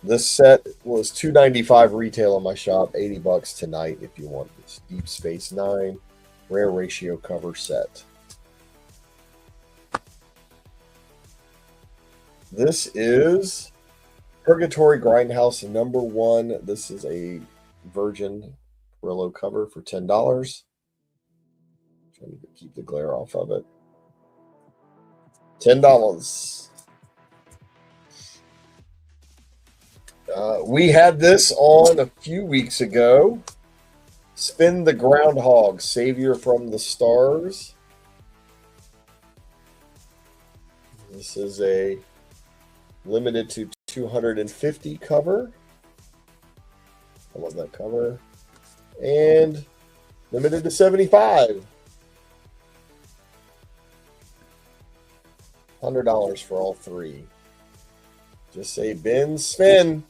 This set was $2.95 retail in my shop, $80 tonight if you want this Deep Space Nine rare ratio cover set. This is Purgatory Grindhouse number 1. This is a Virgin Brillo cover for $10. Trying to keep the glare off of it. $10. We had this on a few weeks ago. Spin the Groundhog, Savior from the Stars. This is a limited to 250 cover. I love that cover. And limited to 75. $100 for all three. Just say bin spin.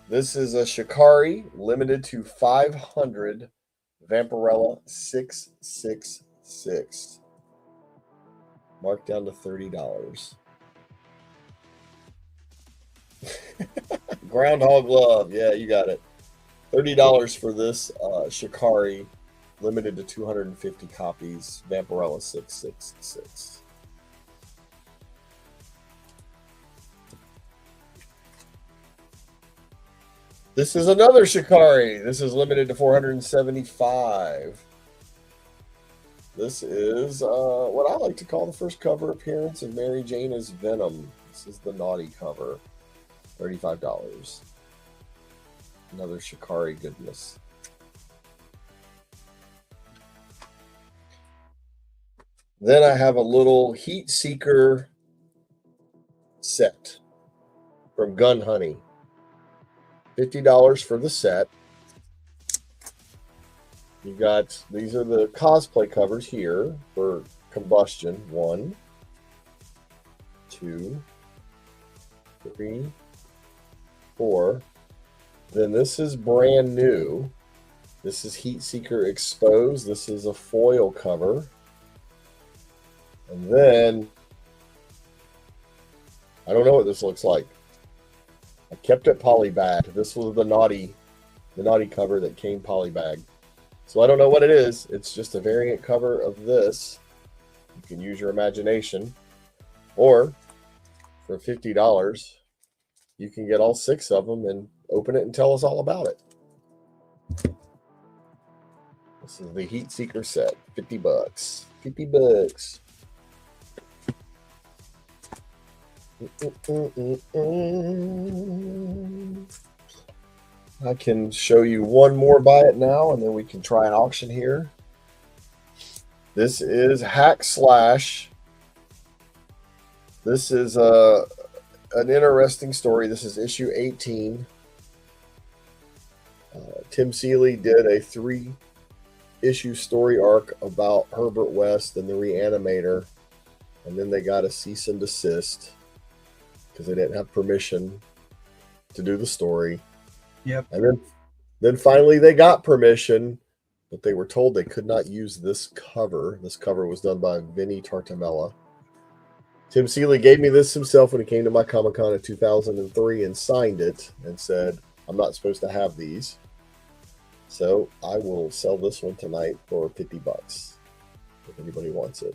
This is a Shikari limited to 500 Vampirella 666. Marked down to $30. Groundhog Love. Yeah, you got it. $30 for this Shikari, limited to 250 copies, Vampirella 666. This is another Shikari. This is limited to 475. This is what I like to call the first cover appearance of Mary Jane as Venom. This is the naughty cover, $35. Another Shikari goodness. Then I have a little Heat Seeker set from Gun Honey. $50 for the set. You got, these are the cosplay covers here for Combustion. 1, 2, 3, 4. Then this is brand new. This is Heat Seeker Exposed. This is a foil cover. And then, I don't know what this looks like. I kept it polybagged. This was the naughty cover that came polybagged. So I don't know what it is. It's just a variant cover of this. You can use your imagination. Or, for $50, you can get all 6 of them and open it and tell us all about it. This is the Heat Seeker set. $50. $50. I can show you one more by it now, and then we can try an auction here. This is Hack Slash. This is a an interesting story. This is issue 18. Tim Seeley did a 3-issue story arc about Herbert West and the Reanimator, and then they got a cease and desist because they didn't have permission to do the story. Yep. And then finally they got permission, but they were told they could not use this cover. This cover was done by Vinnie Tartamella. Tim Seeley gave me this himself when he came to my Comic-Con in 2003 and signed it and said, I'm not supposed to have these. So I will sell this one tonight for $50 if anybody wants it.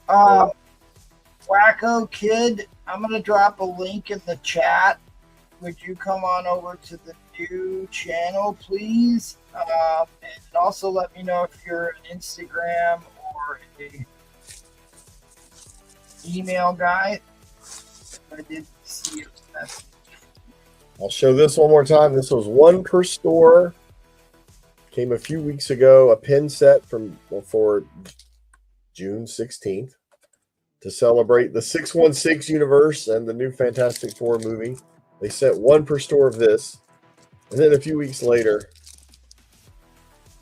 Wacko Kid, I'm going to drop a link in the chat. Would you come on over to the new channel, please? And also let me know if you're an Instagram or a email guy. I did see your message. I'll show this one more time. This was one per store. Came a few weeks ago, a pin set for June 16th to celebrate the 616 universe and the new Fantastic Four movie. They sent one per store of this. And then a few weeks later,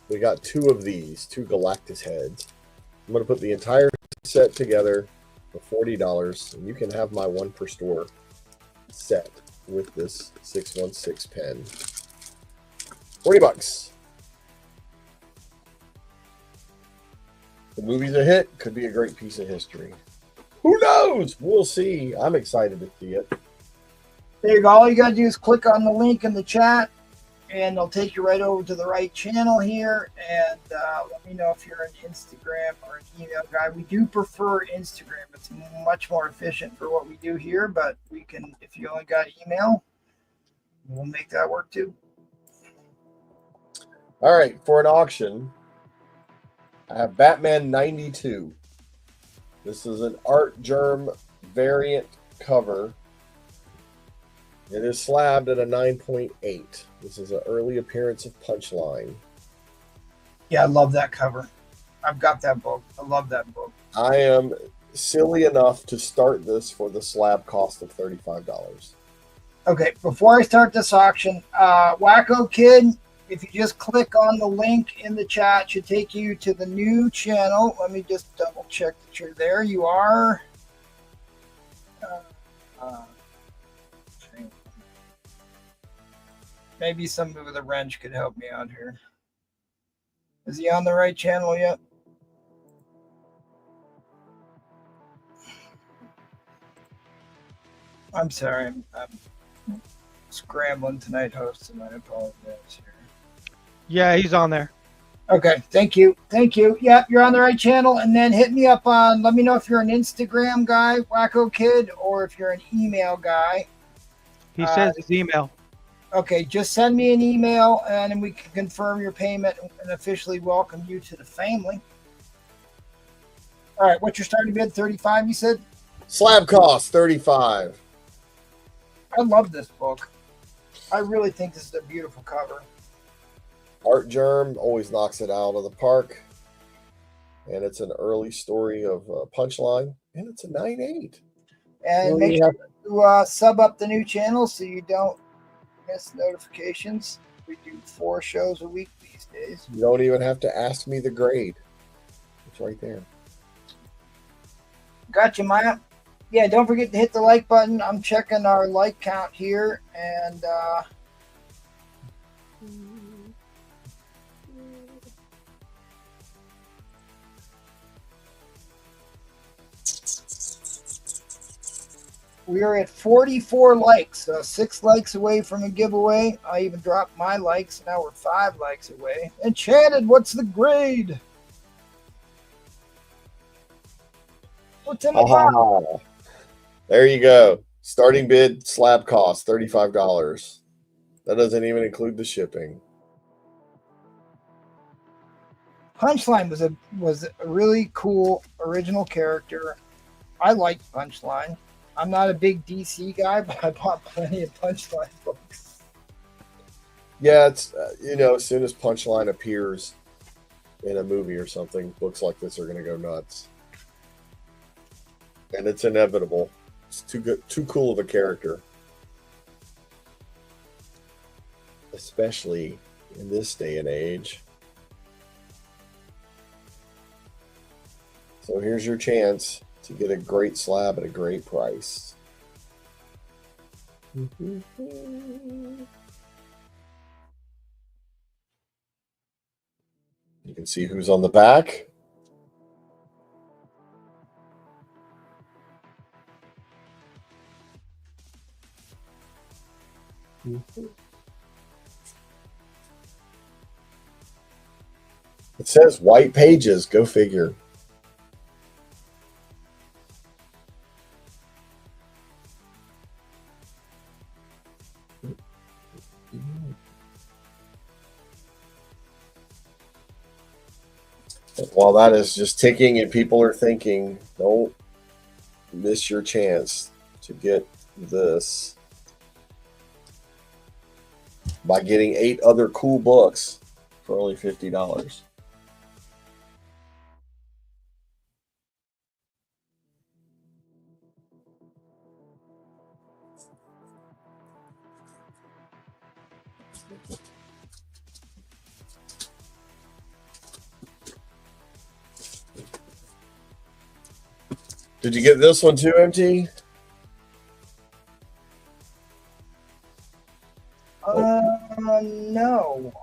we got 2 of these, 2 Galactus heads. I'm going to put the entire set together for $40, and you can have my one per store set with this 616 pen. $40. The movie's a hit. Could be a great piece of history. Who knows? We'll see. I'm excited to see it. There you go. All you got to do is click on the link in the chat, and they'll take you right over to the right channel here. And let me know if you're an Instagram or an email guy. We do prefer Instagram. It's much more efficient for what we do here, but we can, if you only got email, we'll make that work too. All right, for an auction, I have Batman 92. This is an Art Germ variant cover. It is slabbed at a 9.8. This is an early appearance of Punchline. Yeah, I love that cover. I've got that book. I love that book. I am silly enough to start this for the slab cost of $35. Okay, before I start this auction, Wacko Kid, if you just click on the link in the chat, it should take you to the new channel. Let me just double check that you're there. You are. Maybe somebody with a wrench could help me out here. Is he on the right channel yet? I'm sorry. I'm scrambling tonight, host, and I apologize here. Yeah, he's on there. Okay, thank you. Thank you. Yep, you're on the right channel. And then hit me up on, let me know if you're an Instagram guy, Wacko Kid, or if you're an email guy. He says his email. Okay, just send me an email and then we can confirm your payment and officially welcome you to the family. All right, what's your starting bid? 35, you said? Slab cost $35. I love this book. I really think this is a beautiful cover. Art Germ always knocks it out of the park. And it's an early story of Punchline. And it's a 9.8. And make sure to sub up the new channel so you don't miss notifications. We do 4 shows a week these days. You don't even have to ask me the grade. It's right there. Gotcha, Maya. Yeah, don't forget to hit the like button. I'm checking our like count here, and we are at 44 likes, 6 likes away from a giveaway. I even dropped my likes. Now we're 5 likes away. Enchanted, what's the grade? What's in the box? There you go. Starting bid slab cost $35. That doesn't even include the shipping. Punchline was a really cool original character. I liked Punchline. I'm not a big DC guy, but I bought plenty of Punchline books. Yeah, it's as soon as Punchline appears in a movie or something, books like this are going to go nuts. And it's inevitable. It's too good, too cool of a character, especially in this day and age. So here's your chance to get a great slab at a great price. You can see who's on the back. It says white pages. Go figure. While that is just ticking and people are thinking, don't miss your chance to get this by getting 8 other cool books for only $50. Did you get this one too, MT? No,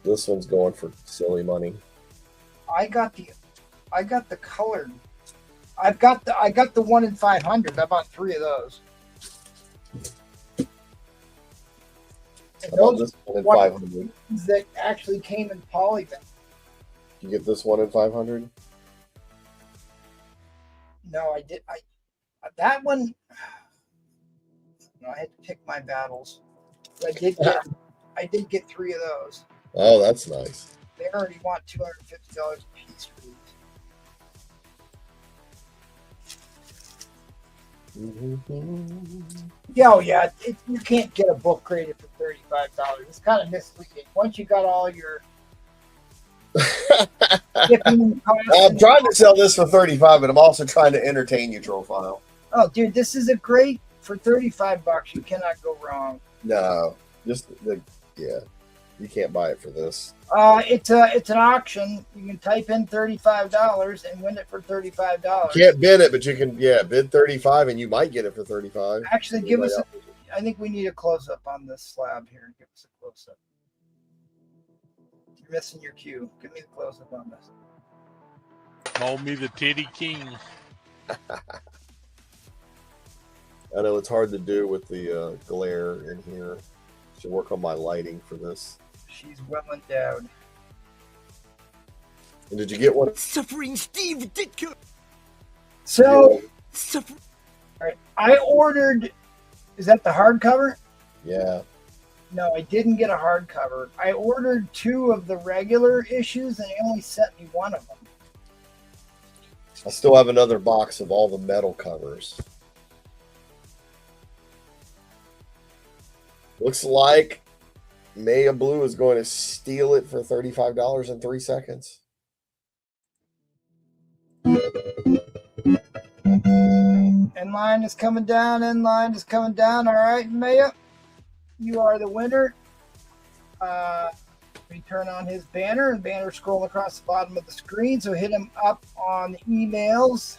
This one's going for silly money. I got the colored. I got the 1 in 500. I bought 3 of those. And How about those this one in one 500? that actually came in polygon. You get this one in 500? No, I did. That one. No, I had to pick my battles. But I did get 3 of those. Oh, that's nice. They already want $250 a piece for these. Yeah, oh yeah. You can't get a book graded for $35. It's kind of misleading. Once you got all your shipping costs. I'm trying to sell this for 35, but I'm also trying to entertain you, Trollfile. Oh, dude, this is a great for $35. You cannot go wrong. No, yeah, you can't buy it for this. It's an auction. You can type in $35 and win it for $35. You can't bid it, but you can bid 35, and you might get it for 35. Actually, give us. I think we need a close up on this slab here. Give us a close up. You're missing your cue. Give me the close up on this. Call me the Titty King. I know it's hard to do with the glare in here. Should work on my lighting for this. She's well endowed. And did you get one? Suffering Steve Ditko. So, Suffer- all right, I ordered. Is that the hardcover? Yeah. No, I didn't get a hardcover. I ordered 2 of the regular issues, and they only sent me 1 of them. I still have another box of all the metal covers. Looks like Maya Blue is going to steal it for $35 in 3 seconds. Inline is coming down. Inline is coming down. All right, Maya, you are the winner. We turn on his banner, and banner scroll across the bottom of the screen. So hit him up on emails.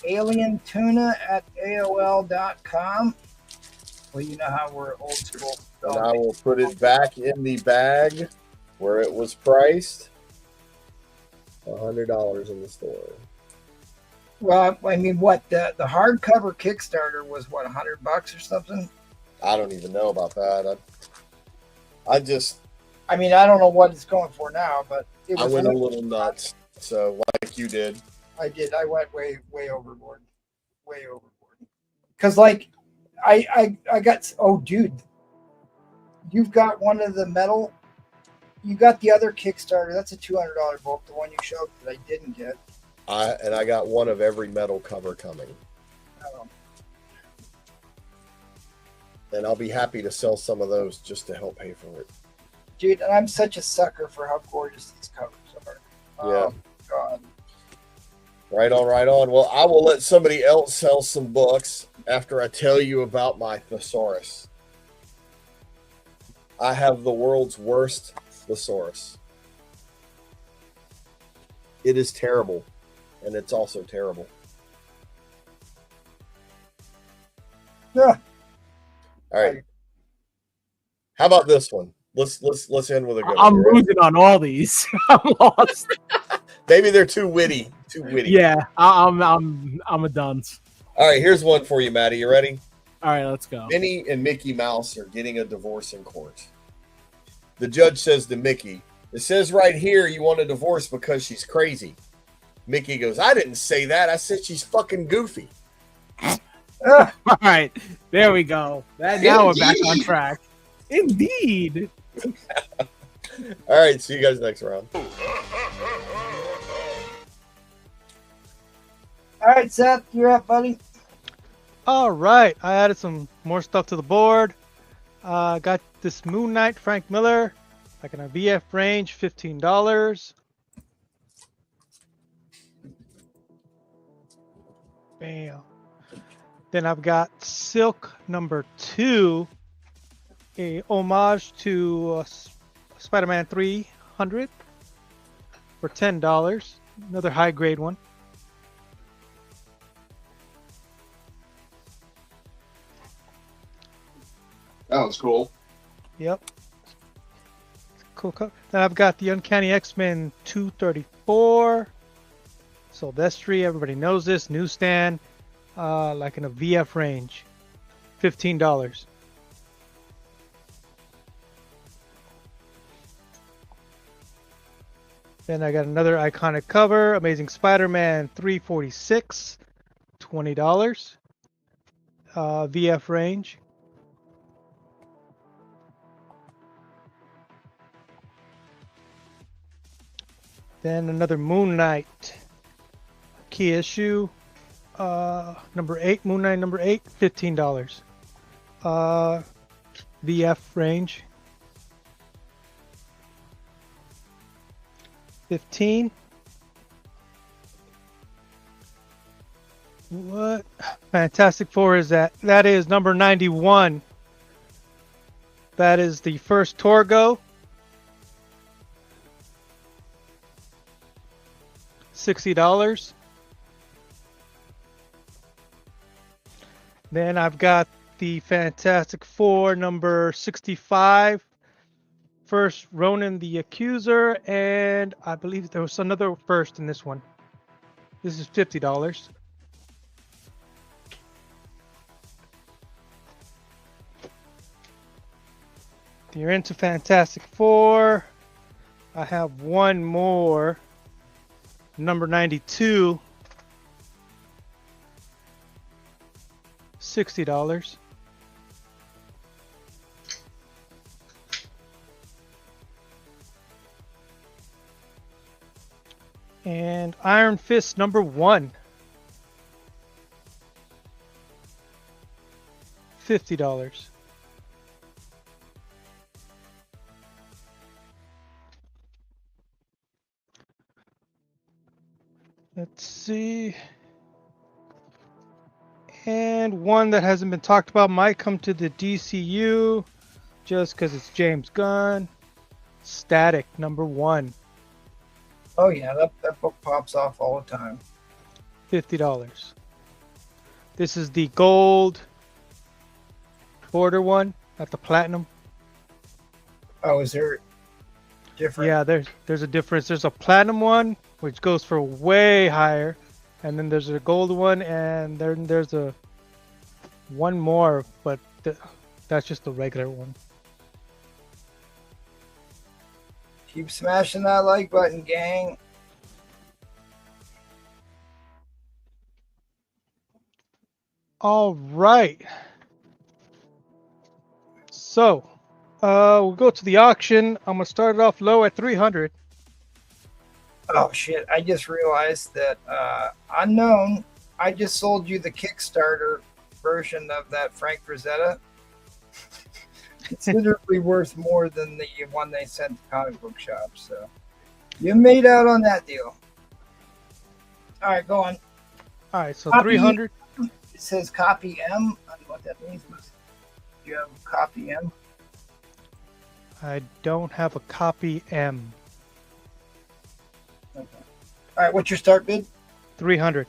alientuna@aol.com. Well, you know how we're old school. And I will put it back in the bag where it was priced. $100 in the store. Well, I mean, what the hardcover Kickstarter was? What, $100 or something? I don't even know about that. I mean, I don't know what it's going for now, but it I was went a little nuts. So like you did. I did. I went way overboard. Way overboard. Because like I got, oh dude, you've got one of the metal. You got the other Kickstarter. That's a $200 book. The one you showed that I didn't get. I got one of every metal cover coming. And I'll be happy to sell some of those just to help pay for it. Dude, and I'm such a sucker for how gorgeous these covers are. Yeah. Oh, God. Right on, right on. Well, I will let somebody else sell some books after I tell you about my thesaurus. I have the world's worst thesaurus. It is terrible, and it's also terrible. Yeah. All right. How about this one? Let's end with a good I'm one. Right? losing on all these. I'm lost. Maybe they're too witty. Too witty. Yeah, I'm a dunce. All right, here's one for you, Maddie. You ready? All right, let's go. Minnie and Mickey Mouse are getting a divorce in court. The judge says to Mickey, "It says right here you want a divorce because she's crazy." Mickey goes, "I didn't say that. I said she's fucking goofy." All right, there we go. Now we're back on track. Indeed. All right, see you guys next round. All right, Seth, you're up, buddy. All right, I added some more stuff to the board. Got this Moon Knight Frank Miller, like in a VF range, $15. Bam. Then I've got Silk #2, a homage to Spider-Man 300 for $10. Another high grade one. That was cool. Yep. Cool. Then I've got the Uncanny X-Men 234. Silvestri, everybody knows this. Newsstand, like in a VF range. $15. Then I got another iconic cover, Amazing Spider-Man 346, $20. VF range. Then another Moon Knight key issue, number 8, Moon Knight number 8, $15. VF range, 15. What Fantastic Four is that? That is number 91. That is the first Torgo. $60. Then I've got the Fantastic Four number 65. First Ronan the Accuser, and I believe there was another first in this one. This is $50. If you're into Fantastic Four, I have one more. Number 92, $60. And Iron Fist number 1, $50. Let's see. And one that hasn't been talked about might come to the DCU just because it's James Gunn. Static number 1, Oh yeah, that book pops off all the time. $50. This is the gold border one, not the platinum. Oh, is there different? Yeah, there's a difference. There's a platinum one which goes for way higher, and then there's a gold one, and then there's a one more, but that's just the regular one. Keep smashing that like button, gang. All right. So, we'll go to the auction. I'm gonna start it off low at 300. Oh shit! I just realized that unknown. I just sold you the Kickstarter version of that Frank Frazetta. Considerably worth more than the one they sent to comic book shops. So you made out on that deal. All right, go on. All right, so Copy. 300. It says copy M. I don't know what that means. Do you have copy M? I don't have a copy M. Okay. All right, what's your start bid? 300.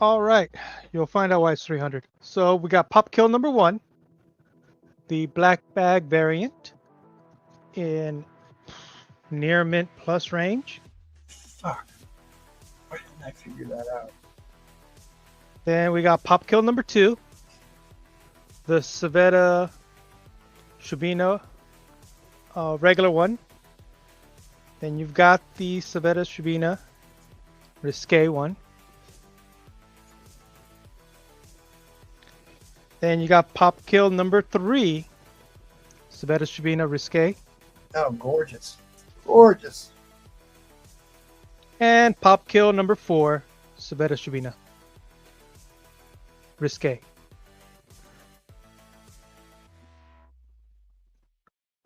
All right, you'll find out why it's 300. So we got pop kill number 1, the black bag variant in near mint plus range. Fuck. Why didn't I figure that out? Then we got pop kill number 2, the Civetta Shubino regular one. Then you've got the Civetta Shubina Risque one. Then you got pop kill number 3, Civetta Shubina Risque. Oh, gorgeous. Gorgeous. And pop kill number 4, Civetta Shubina Risque.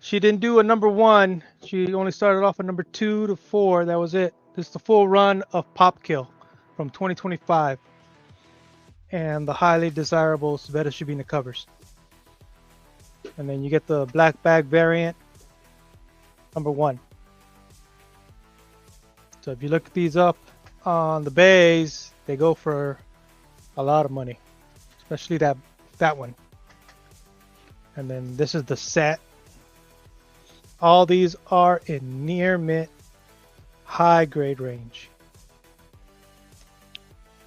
She didn't do a number 1. She only started off at number 2 to 4. That was it. This is the full run of pop kill from 2025. And the highly desirable Civetta Shubina covers. And then you get the black bag variant number 1. So if you look these up on the bays, they go for a lot of money, especially that one. And then this is the set. All these are in near mint high grade range.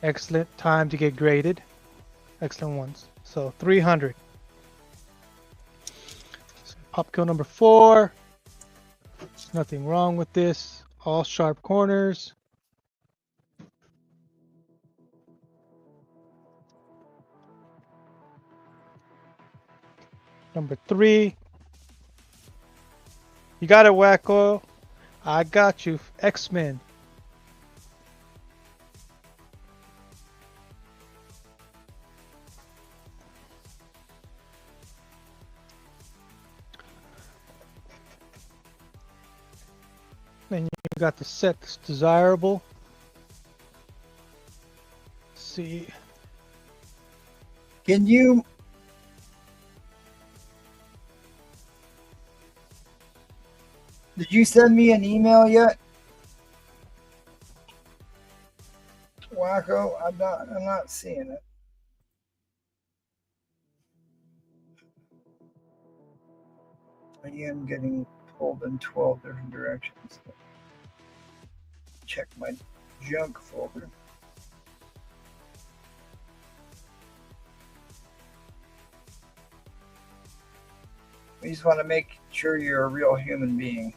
Excellent time to get graded. Excellent ones. So 300. So pop kill number 4. There's nothing wrong with this. All sharp corners. Number 3. You got it, Wacko. I got you. X-Men. Then you got the set that's desirable. Let's see. Can you... Did you send me an email yet? Wacko, I'm not seeing it. I am getting pulled in 12 different directions. Check my junk folder. We just want to make sure you're a real human being.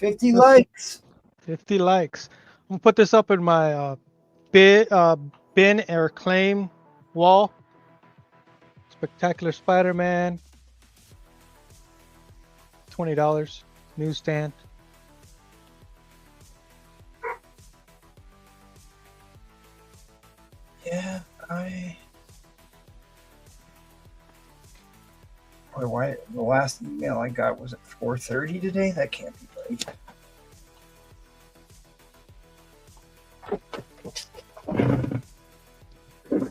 $50 likes. 50 likes. I'm gonna put this up in my bin or claim wall. Spectacular Spider-Man. $20 newsstand. Yeah, Boy, why the last email I got was at 4:30 today? That can't be right.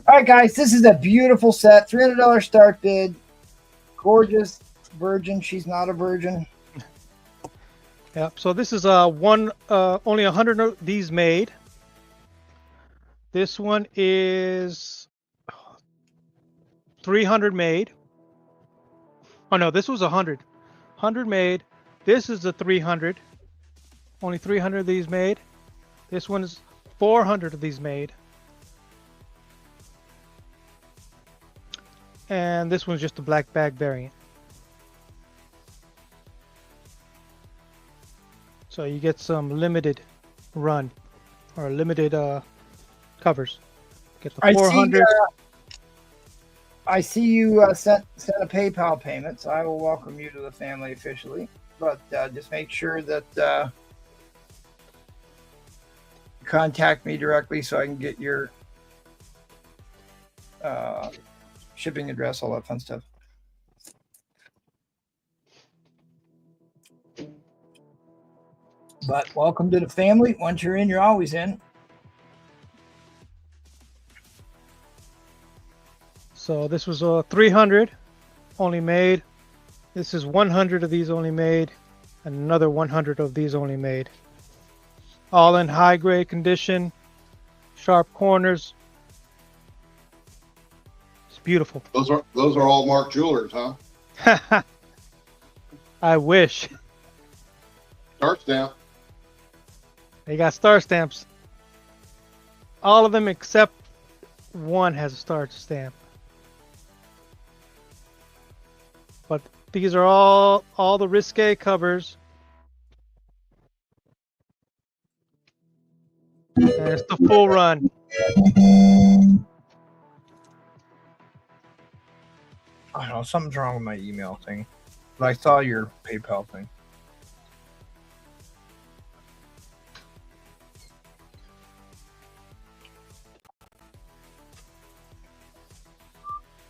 All right, guys, this is a beautiful set. $300 start bid. Gorgeous virgin. She's not a virgin. Yep. So this is only 100 of these made. This one is 300 made. Oh no, this was 100. 100 made. This is the 300. Only 300 of these made. This one is 400 of these made. And this one's just a black bag variant. So you get some limited run or limited covers. Get the I 400. see you sent a PayPal payment, so I will welcome you to the family officially. But just make sure that you contact me directly so I can get your shipping address, all that fun stuff. But welcome to the family. Once you're in, you're always in. So this was 300 only made. This is 100 of these only made, and another 100 of these only made. All in high grade condition, sharp corners. It's beautiful. Those are all Mark Jewelers, huh? I wish. Star stamp. They got star stamps. All of them except one has a star stamp. But these are all the risque covers. And it's the full run. I don't know, something's wrong with my email thing. But I saw your PayPal thing.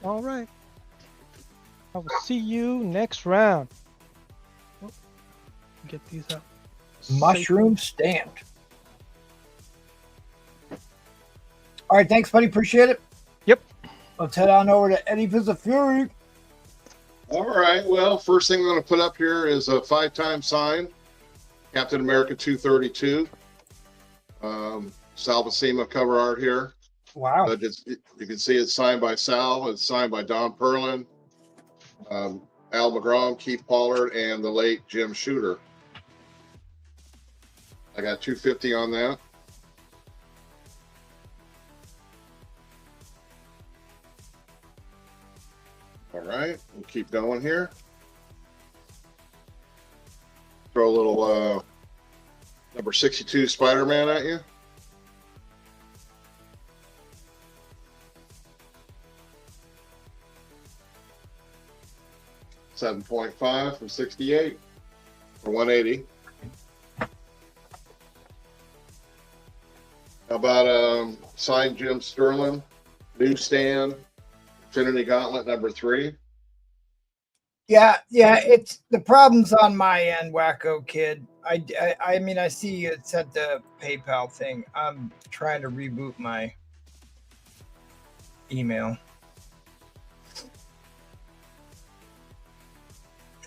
All right. I will see you next round. Oh, get these up. Mushroom stamped. All right, thanks, buddy. Appreciate it. Yep. Let's head on over to Eddie Fizz of Fury. All right. Well, first thing I'm going to put up here is a 5-time sign, Captain America 232. Sal Buscema cover art here. Wow. But you can see it's signed by Sal. It's signed by Don Perlin, Al McGraw, Keith Pollard, and the late Jim Shooter. I got 250 on that. All right, we'll keep going here. Throw a little number 62 Spider-Man at you. $7.5 from 68 for 180. How about signed Jim Sterling, newsstand, Infinity Gauntlet number 3. Yeah, it's the problem's on my end, Wacko Kid. I mean, I see you sent the PayPal thing. I'm trying to reboot my email.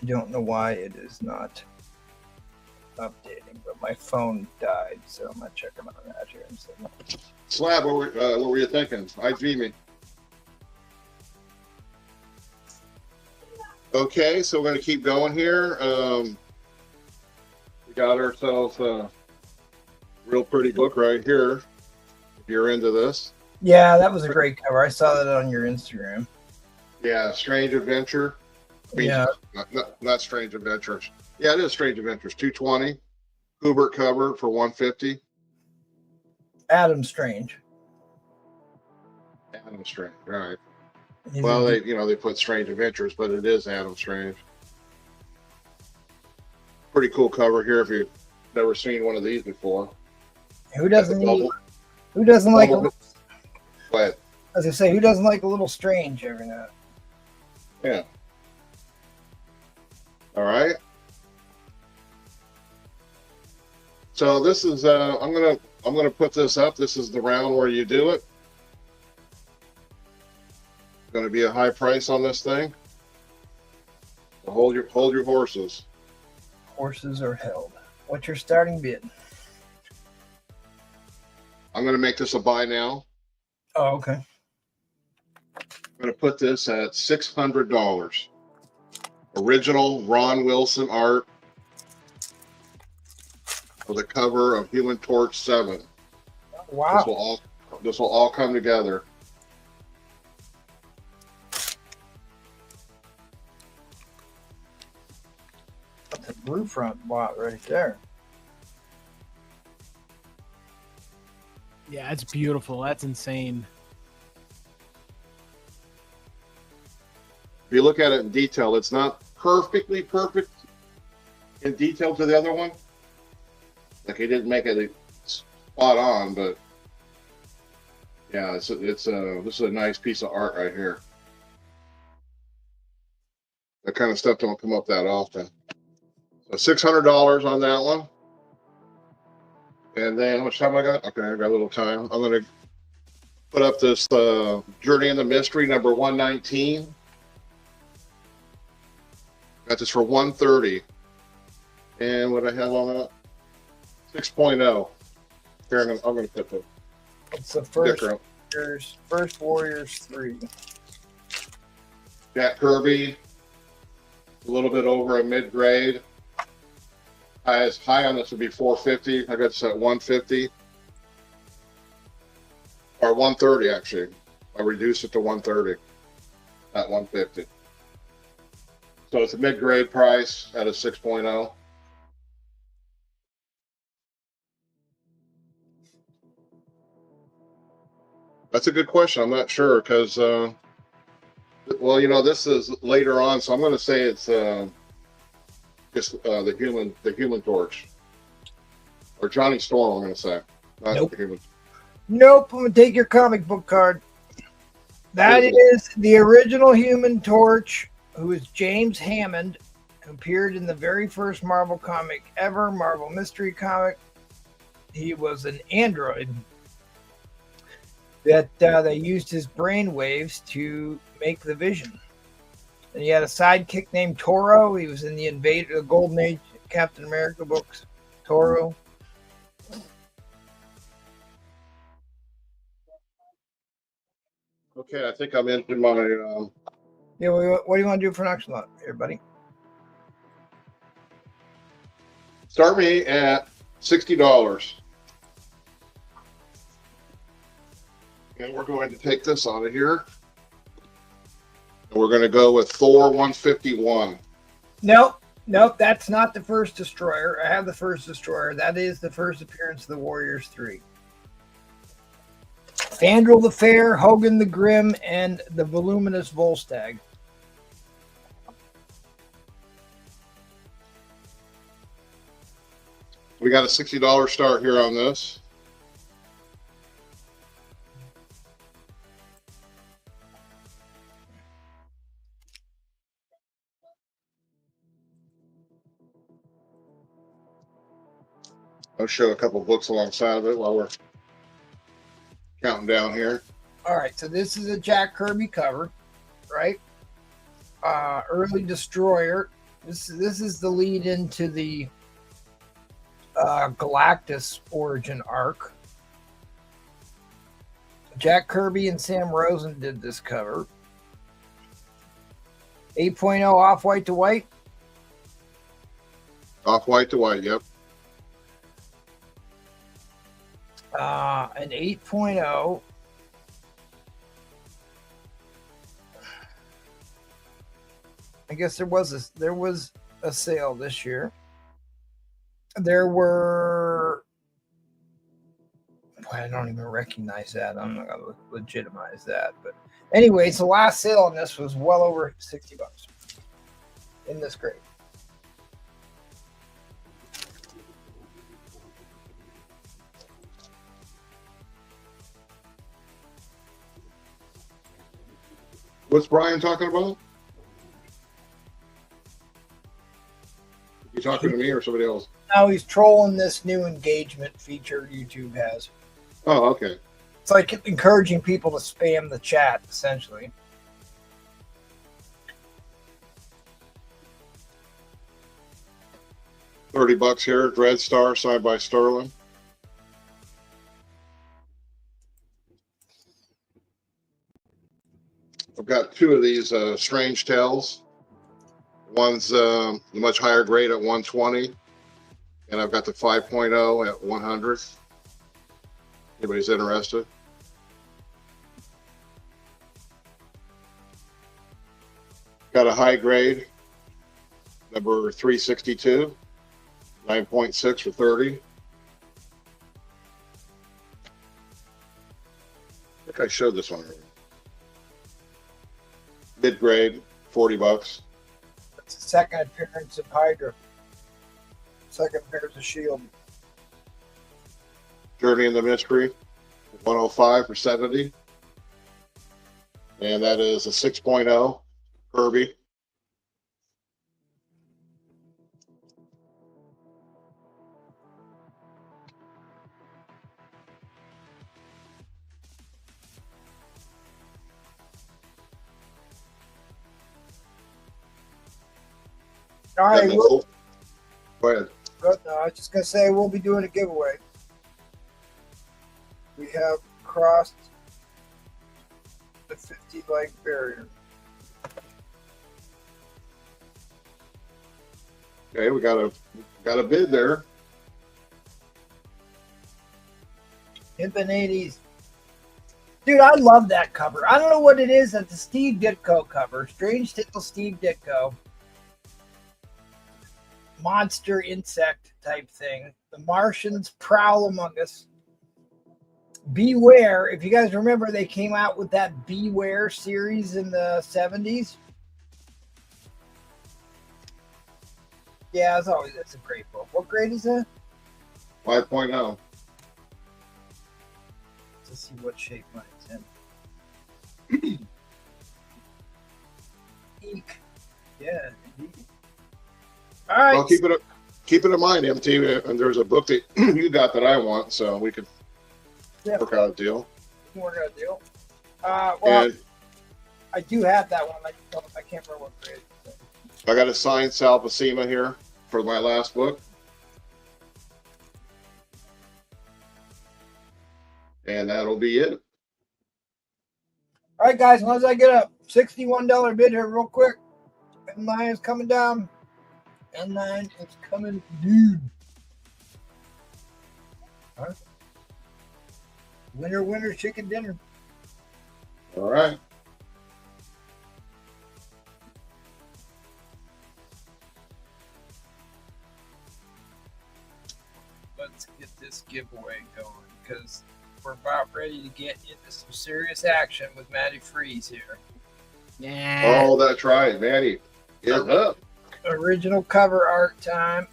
I don't know why it is not updating, but my phone died, so I'm gonna check on that here in a second. Slab, what were you thinking? IG me. Okay, so we're going to keep going here. We got ourselves a real pretty book right here, if you're into this. Yeah, that was a great cover. I saw that on your Instagram. Yeah, Strange Adventure. I mean, Yeah. Not Strange Adventures. Yeah, it is Strange Adventures. 220. Hubert cover for 150. Adam Strange. Adam Strange, right. He's Well, a- they put Strange Adventures, but it is Adam Strange. Pretty cool cover here if you've never seen one of these before. who doesn't Bubble- need, who doesn't like a, Bubble- But as I say, who doesn't like a little strange every now? yeah. All right. So this is I'm gonna put this up. This is the round where you do it. Going to be a high price on this thing. So hold your horses. Horses are held. What's your starting bid? I'm going to make this a buy now. Oh, okay. I'm going to put this at $600. Original Ron Wilson art for the cover of Human Torch 7. Wow. This will all come together. That's a blue front bot right there. Yeah, it's beautiful. That's insane. If you look at it in detail, it's not perfectly perfect in detail to the other one. Like he didn't make it spot on, but yeah, this is a nice piece of art right here. That kind of stuff don't come up that often. So $600 on that one. And then how much time I got? Okay, I got a little time. I'm gonna put up this Journey in the Mystery number 119. Got this for 130. And what I have on that? 6.0. Here, I'm gonna put the It's the first sticker up. Warriors 3. Jack Kirby, a little bit over a mid-grade. High on this would be 450. I got this at 150. Or 130, actually. I reduced it to 130 at 150. So it's a mid-grade price at a 6.0. That's a good question. I'm not sure because, well, you know, this is later on, so I'm going to say it's just the Human Torch, or Johnny Storm. I'm going to say, not Nope. the Human. Nope, I'm gonna take your comic book card. That is the original Human Torch, who is James Hammond, who appeared in the very first Marvel comic ever, Marvel Mystery Comic. He was an android that they used his brain waves to make the Vision. And he had a sidekick named Toro. He was in the Golden Age Captain America books. Toro. Okay, I think I'm into my. Yeah, what do you want to do for next month, everybody? Start me at $60. And we're going to take this out of here. And we're going to go with Thor 151. Nope, that's not the first Destroyer. I have the first Destroyer. That is the first appearance of the Warriors 3. Fandral the Fair, Hogan the Grim, and the voluminous Volstagg. We got a $60 start here on this. I'll show a couple books alongside of it while we're counting down here. All right, so this is a Jack Kirby cover, right? Early Destroyer. This is the lead into the Galactus origin arc. Jack Kirby and Sam Rosen did this cover. 8.0 off-white to white. Off-white to white, yep. An 8.0. I guess there was a sale this year. There were. Boy, I don't even recognize that. I'm not gonna legitimize that, but anyways, the last sale on this was well over $60 in this grade. What's Brian talking about? You talking to me or somebody else? Now he's trolling this new engagement feature YouTube has. Oh, okay. It's like encouraging people to spam the chat, essentially. $30 here. Dread Star signed by Sterling. I've got two of these Strange Tales. One's a much higher grade at 120, and I've got the 5.0 at 100. Anybody's interested? Got a high grade, number 362, 9.6 for 30. think I showed this one earlier. Mid-grade, $40. It's the second appearance of Hydra. Second appearance of Shield. Journey in the Mystery, 105 for 70. And that is a 6.0 Kirby. All right, And the- we'll, Go ahead. no, I was just gonna say we'll be doing a giveaway. We have crossed the 50 like barrier. Okay, we got a bid there. Pimpin' 80s. Dude, I love that cover. I don't know what it is at the Steve Ditko cover. Strange Tale Steve Ditko. Monster insect type thing. The Martians prowl among us. Beware. If you guys remember, they came out with that Beware series in the 70s. Yeah, it's a great book. What grade is that? 5.0. Let's see what shape mine's in. Eek. Yeah, indeed. All right. Well, keep it in mind, MT. And there's a book that you got that I want, so we could work out a deal. Work out a deal. Well, And I do have that one. I can't remember what grade. I got a signed Sal Buscema here for my last book. And that'll be it. All right, guys. Once I get a $61 bid here, real quick, M9 is coming down. M9 is coming, dude. All right. Winner, chicken dinner. All right. Let's get this giveaway going because we're about ready to get into some serious action with Matty Freeze here. Yeah. Oh, that's right, Manny. Get up. Original cover art time.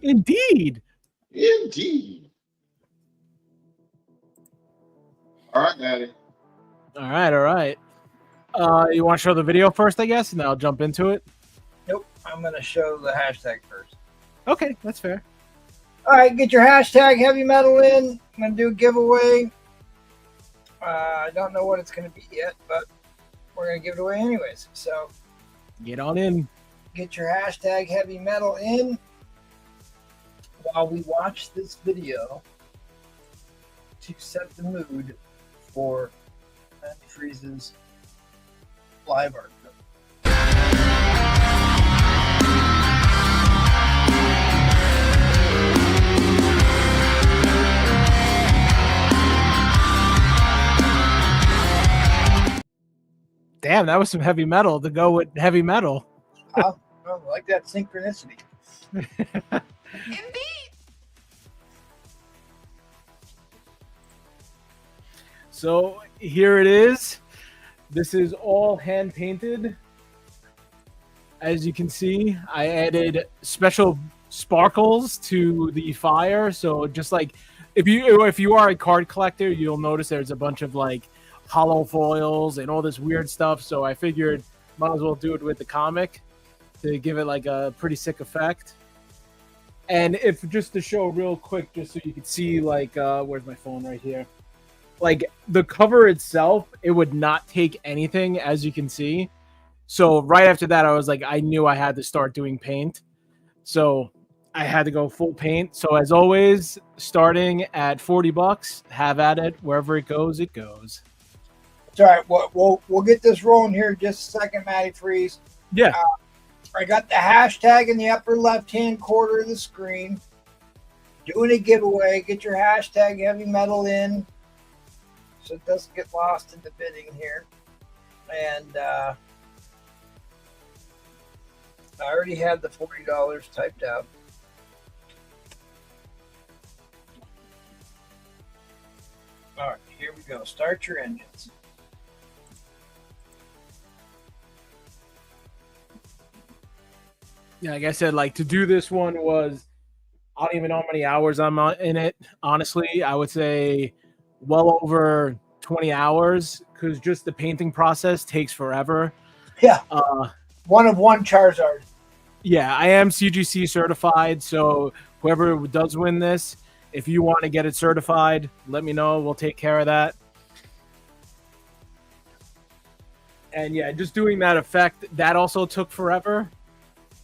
Indeed. Indeed. All right, Manny. All right. You want to show the video first, I guess, and then I'll jump into it? Nope, I'm going to show the hashtag first. Okay, that's fair. All right, get your hashtag heavy metal in. I'm going to do a giveaway. I don't know what it's going to be yet, but we're going to give it away anyways. So Get on in. get your hashtag heavy metal in while we watch this video to set the mood for Matty Freeze's live art. Damn, that was some heavy metal to go with heavy metal. I like that synchronicity. So here it is. This is all hand painted. As you can see, I added special sparkles to the fire. So just like if you are a card collector, you'll notice there's a bunch of like hollow foils and all this weird stuff. So I figured might as well do it with the comic to give it like a pretty sick effect. And if just to show real quick, just so you can see like where's my phone right here. Like the cover itself, it would not take anything, as you can see. So right after that, I was like, I knew I had to start doing paint. So I had to go full paint. So as always, starting at $40, have at it. Wherever it goes, it goes. It's all right. We'll get this rolling here in just a second, Matty Freeze. Yeah. I got the hashtag in the upper left-hand corner of the screen. Doing a giveaway. Get your hashtag heavy metal in so it doesn't get lost in the bidding here. And I already had the $40 typed out. All right, here we go. Start your engines. Yeah, like I said, like to do this one was, I don't even know how many hours I'm in it. Honestly, I would say well over 20 hours because just the painting process takes forever. Yeah. Uh, One of one Charizard. yeah, I am CGC certified, so whoever does win this, if you want to get it certified, let me know. We'll take care of that. And yeah, just doing that effect, that also took forever.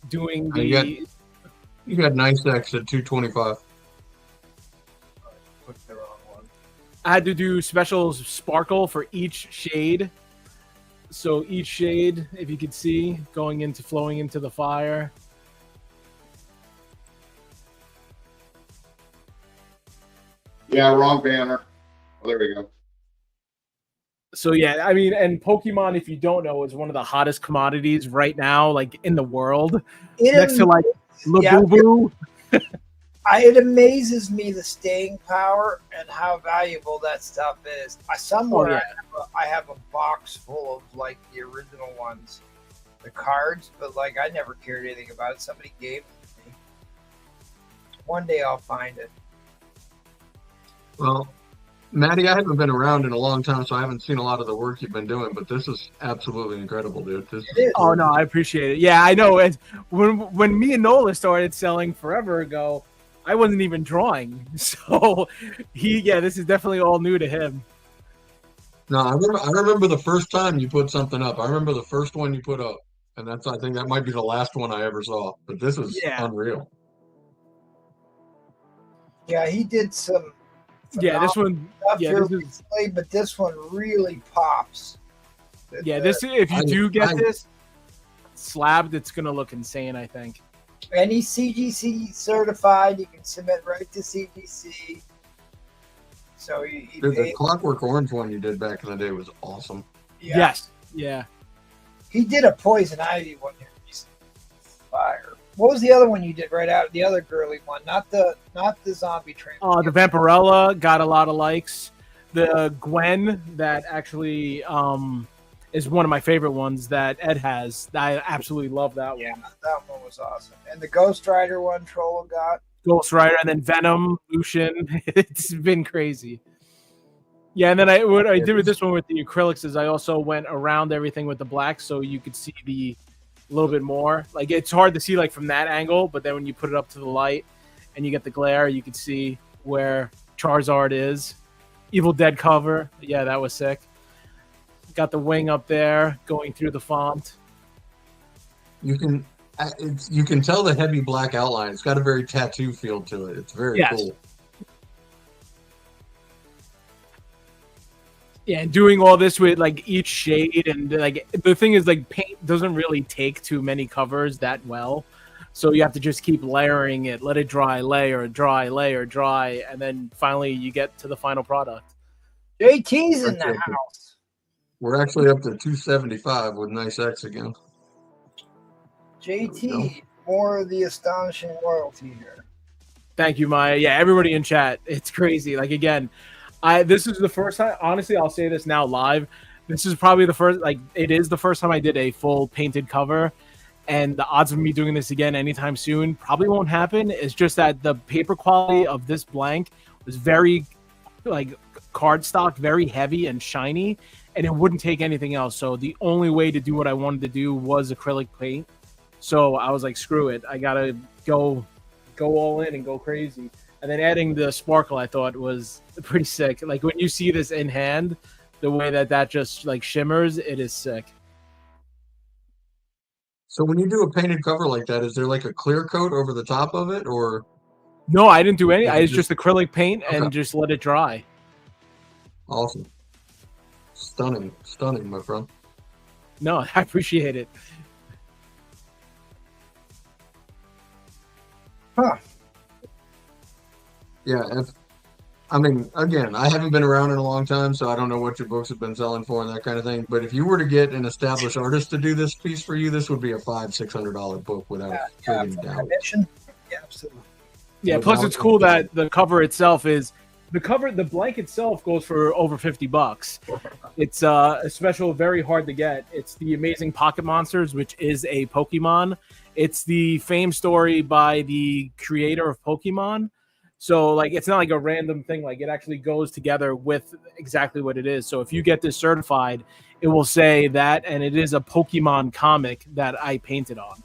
Doing the... You got Nice X at 225. Put the wrong one. I had to do special sparkle for each shade. So each shade, if you could see, flowing into the fire. Yeah, wrong banner. Oh, there we go. So yeah, I mean, and Pokemon, if you don't know, is one of the hottest commodities right now, like in the world, next to like Labubu. It amazes me the staying power and how valuable that stuff is. I have a box full of like the original ones, the cards, but like I never cared anything about it. Somebody gave it to me. One day I'll find it. Well, Maddie, I haven't been around in a long time, so I haven't seen a lot of the work you've been doing, but this is absolutely incredible, dude. This is Oh no, I appreciate it. Yeah, I know. And when me and Nola started selling forever ago, I wasn't even drawing. So this is definitely all new to him. No, I remember the first time you put something up. I remember the first one you put up, and I think that might be the last one I ever saw. But this is unreal. Yeah, he did some. Yeah, this one. Yeah, this is. Recently, but this one really pops. Yeah, this if you do get this slabbed, it's gonna look insane. I think. Any CGC certified, you can submit right to CGC. So the Clockwork Orange one you did back in the day was awesome. Yeah. Yes. Yeah. He did a Poison Ivy one here recently. Fire. What was the other one you did right out? The other girly one, not the zombie train. The Vampirella got a lot of likes. The Gwen that actually is one of my favorite ones that Ed has. I absolutely love that one. Yeah, that one was awesome. And the Ghost Rider one Troll got. Ghost Rider, and then Venom, Lucian. It's been crazy. Yeah, and then what I did with this one with the acrylics is I also went around everything with the black so you could see a little bit more. Like it's hard to see like from that angle, but then when you put it up to the light and you get the glare, you can see where Charizard is. Evil Dead cover. Yeah, that was sick. Got the wing up there going through the font. You can tell the heavy black outline. It's got a very tattoo feel to it. It's very cool. Yeah, and doing all this with like each shade and like the thing is like paint doesn't really take too many covers that well. So you have to just keep layering it, let it dry, layer, dry, layer, dry, and then finally you get to the final product. JT's in the house. We're actually up to 275 with Nice X again. JT, more of the astonishing royalty here. Thank you, Maya. Yeah, everybody in chat. It's crazy. Like again, this is the first time, honestly, I'll say this now live. This is probably the first, it is the first time I did a full painted cover. And the odds of me doing this again anytime soon probably won't happen. It's just that the paper quality of this blank was very, cardstock, very heavy and shiny. And it wouldn't take anything else. So the only way to do what I wanted to do was acrylic paint. So I was like, screw it. I got to go all in and go crazy. And then adding the sparkle, I thought was pretty sick. Like when you see this in hand, the way that just shimmers, it is sick. So when you do a painted cover like that, is there like a clear coat over the top of it, or? No, I didn't do any. It's just acrylic paint and just let it dry. Awesome. Stunning, my friend. No, I appreciate it. Huh. Yeah, I mean, again, I haven't been around in a long time, so I don't know what your books have been selling for and that kind of thing. But if you were to get an established artist to do this piece for you, this would be a $500-600 book without a friggin' doubt. Commission? Yeah, absolutely. Yeah, plus it's cool that the cover itself is the blank itself goes for over $50. It's a special, very hard to get. It's the Amazing Pocket Monsters, which is a Pokemon. It's the fame story by the creator of Pokemon. So like it's not like a random thing, like it actually goes together with exactly what it is. So if you get this certified, it will say that, and it is a Pokemon comic that I painted on.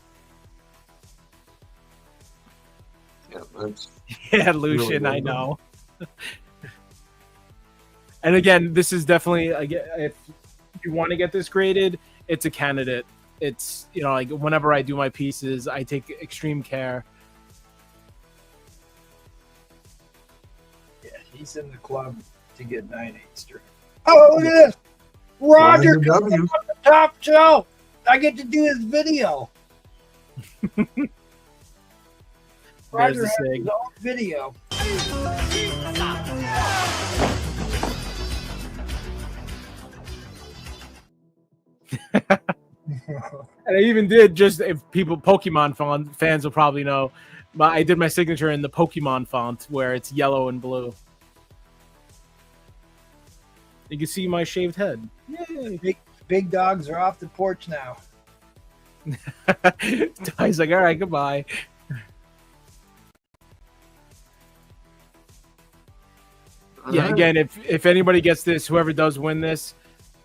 Yeah, that's Yeah, Lucian, really I know. And again, this is definitely, if you want to get this graded, it's a candidate. It's, you know, like whenever I do my pieces, I take extreme care. Yeah, he's in the club to get 9/8 straight. Oh, look at this. Roger Roger comes W. up on the top shelf. I get to do his video. Roger the has sig. his own video. And I even did, just if people, Pokemon fans will probably know, but I did my signature in the Pokemon font where it's yellow and blue. You can see my shaved head. Yay. Big dogs are off the porch now. He's like, all right, goodbye. Yeah, again, if anybody gets this, whoever does win this,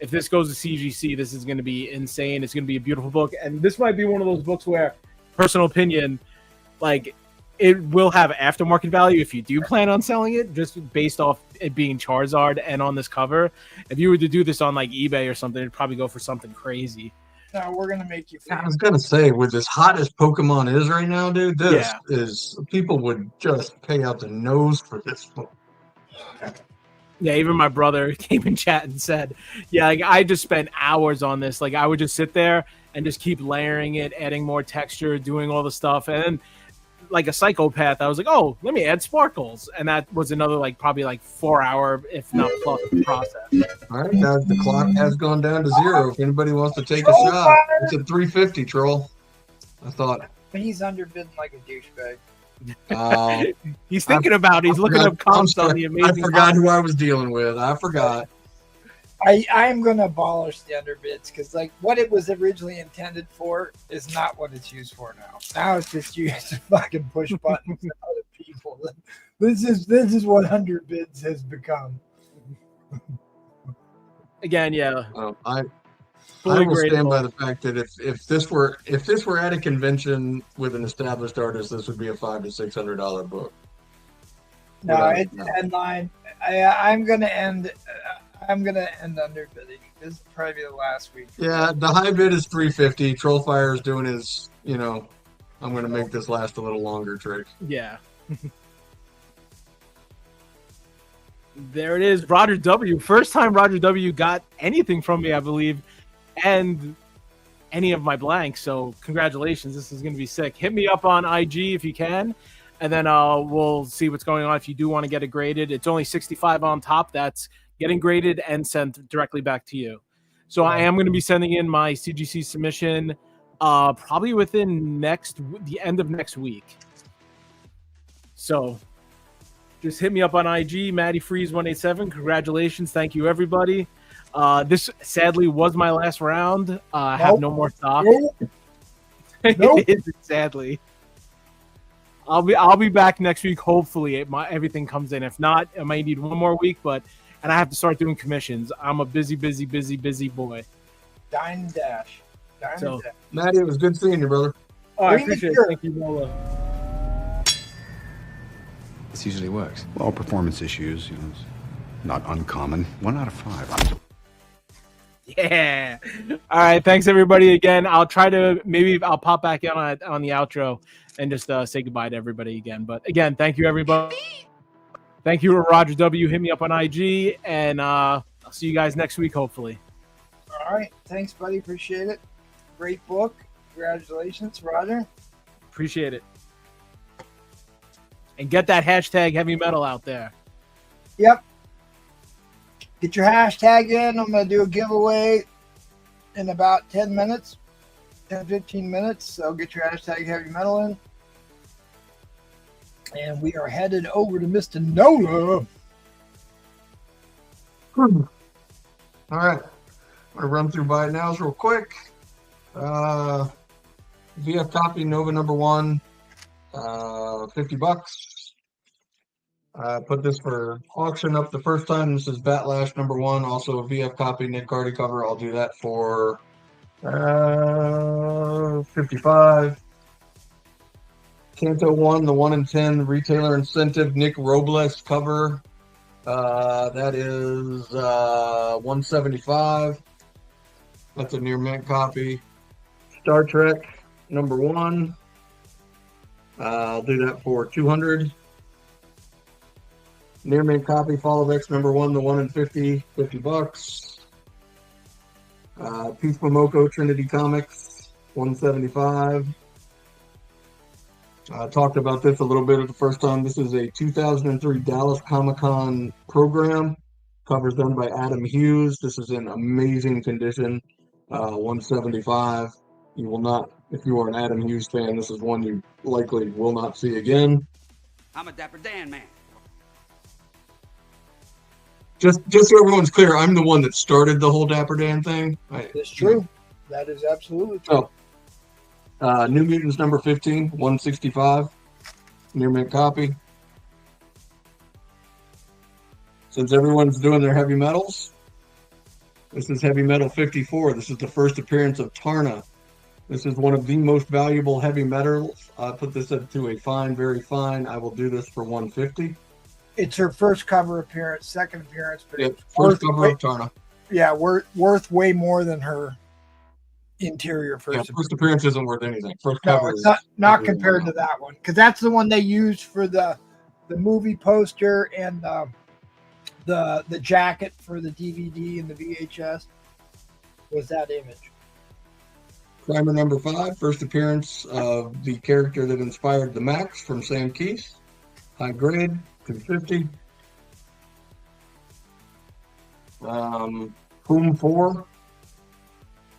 if this goes to CGC, this is going to be insane. It's going to be a beautiful book. And this might be one of those books where, personal opinion, like, it will have aftermarket value if you do plan on selling it, just based off it being Charizard and on this cover. If you were to do this on, like, eBay or something, it'd probably go for something crazy. No, we're going to make you I was gonna say, with as hot as Pokemon is right now, dude, this Yeah. is, people would just pay out the nose for this book. Yeah, even my brother came in chat and said, yeah, like I just spent hours on this. Like I would just sit there and just keep layering it, adding more texture, doing all the stuff. And then like a psychopath, I was like, oh, let me add sparkles. And that was another like probably like 4 hour, if not plus, process. All right, now the clock has gone down to 0. If anybody wants to take a shot, it's at 350, troll. I thought. He's underbidding like a douchebag. He's thinking about it. He's looking up comps on the Amazing. I forgot who I was dealing with. I forgot. I'm going to abolish the underbids because, like, what it was originally intended for is not what it's used for now. Now it's just used to fucking push buttons to other people. This is what underbids has become. Again, yeah. I will stand by the fact that if this were at a convention with an established artist, this would be a $500 to $600 book. No, it's headline. I'm gonna end underbidding. This is probably the last week. Yeah, the high bid is 350. Trollfire is doing his, I'm gonna make this last a little longer trick. Yeah. There it is, Roger W. First time Roger W. got anything from me, I believe, and any of my blanks. So congratulations, this is going to be sick. Hit me up on IG if you can, and then we'll see what's going on. If you do want to get it graded, it's only $65 on top. That's getting graded and sent directly back to you. So I am going to be sending in my CGC submission probably within the end of next week. So just hit me up on IG, Matty Freeze 187. Congratulations. Thank you, everybody. This sadly was my last round. I have no more stock. Nope. It is, sadly. I'll be back next week. Hopefully, everything comes in. If not, I might need one more week. And I have to start doing commissions. I'm a busy boy. Dine and dash. Matty, it was good seeing you, brother. Oh, I appreciate it. Thank you, Lola. This usually works. Well, performance issues, it's not uncommon. 1 out of 5. Yeah. All right. Thanks, everybody. Again, I'll try to I'll pop back in on the outro and just say goodbye to everybody again. But again, thank you, everybody. Thank you, Roger W. Hit me up on IG, and I'll see you guys next week, hopefully. All right. Thanks, buddy. Appreciate it. Great book. Congratulations, Roger. Appreciate it. And get that hashtag heavy metal out there. Yep. Get your hashtag in. I'm going to do a giveaway in about 10 minutes, 10, 15 minutes. So get your hashtag heavy metal in. And we are headed over to Mr. Nola. All right. I'm going to run through buy it nows real quick. VF copy Nova number 1, $50. I put this for auction up the first time. This is Batlash number 1, also a VF copy Nick Cardy cover. I'll do that for 55. Canto 1, the 1 in 10 retailer incentive Nick Robles cover. That is 175. That's a near mint copy. Star Trek number 1. I'll do that for 200. Near mint copy Fall of X number 1, the 1 in 50, $50. Peace Momoko Trinity Comics, 175. I talked about this a little bit at the first time. This is a 2003 Dallas Comic-Con program. Covers done by Adam Hughes. This is in amazing condition. 175. You will not, if you are an Adam Hughes fan, this is one you likely will not see again. I'm a Dapper Dan man. Just so everyone's clear, I'm the one that started the whole Dapper Dan thing. That's true. That is absolutely true. Oh, New Mutants number 15, 165. Near mint copy. Since everyone's doing their heavy metals, this is Heavy Metal 54. This is the first appearance of Tarna. This is one of the most valuable heavy metals. I put this up to a fine, very fine. I will do this for 150. It's her first cover appearance, second appearance, but Yep, first cover of Tarna. Yeah, worth way more than her interior first. First appearance isn't worth anything. First No, cover it's is not compared to that one, because that's the one they used for the movie poster and the jacket for the DVD and the VHS. Was that image? Primer number 5, first appearance of the character that inspired the Max from Sam Keith. High grade, 250. Whom 4.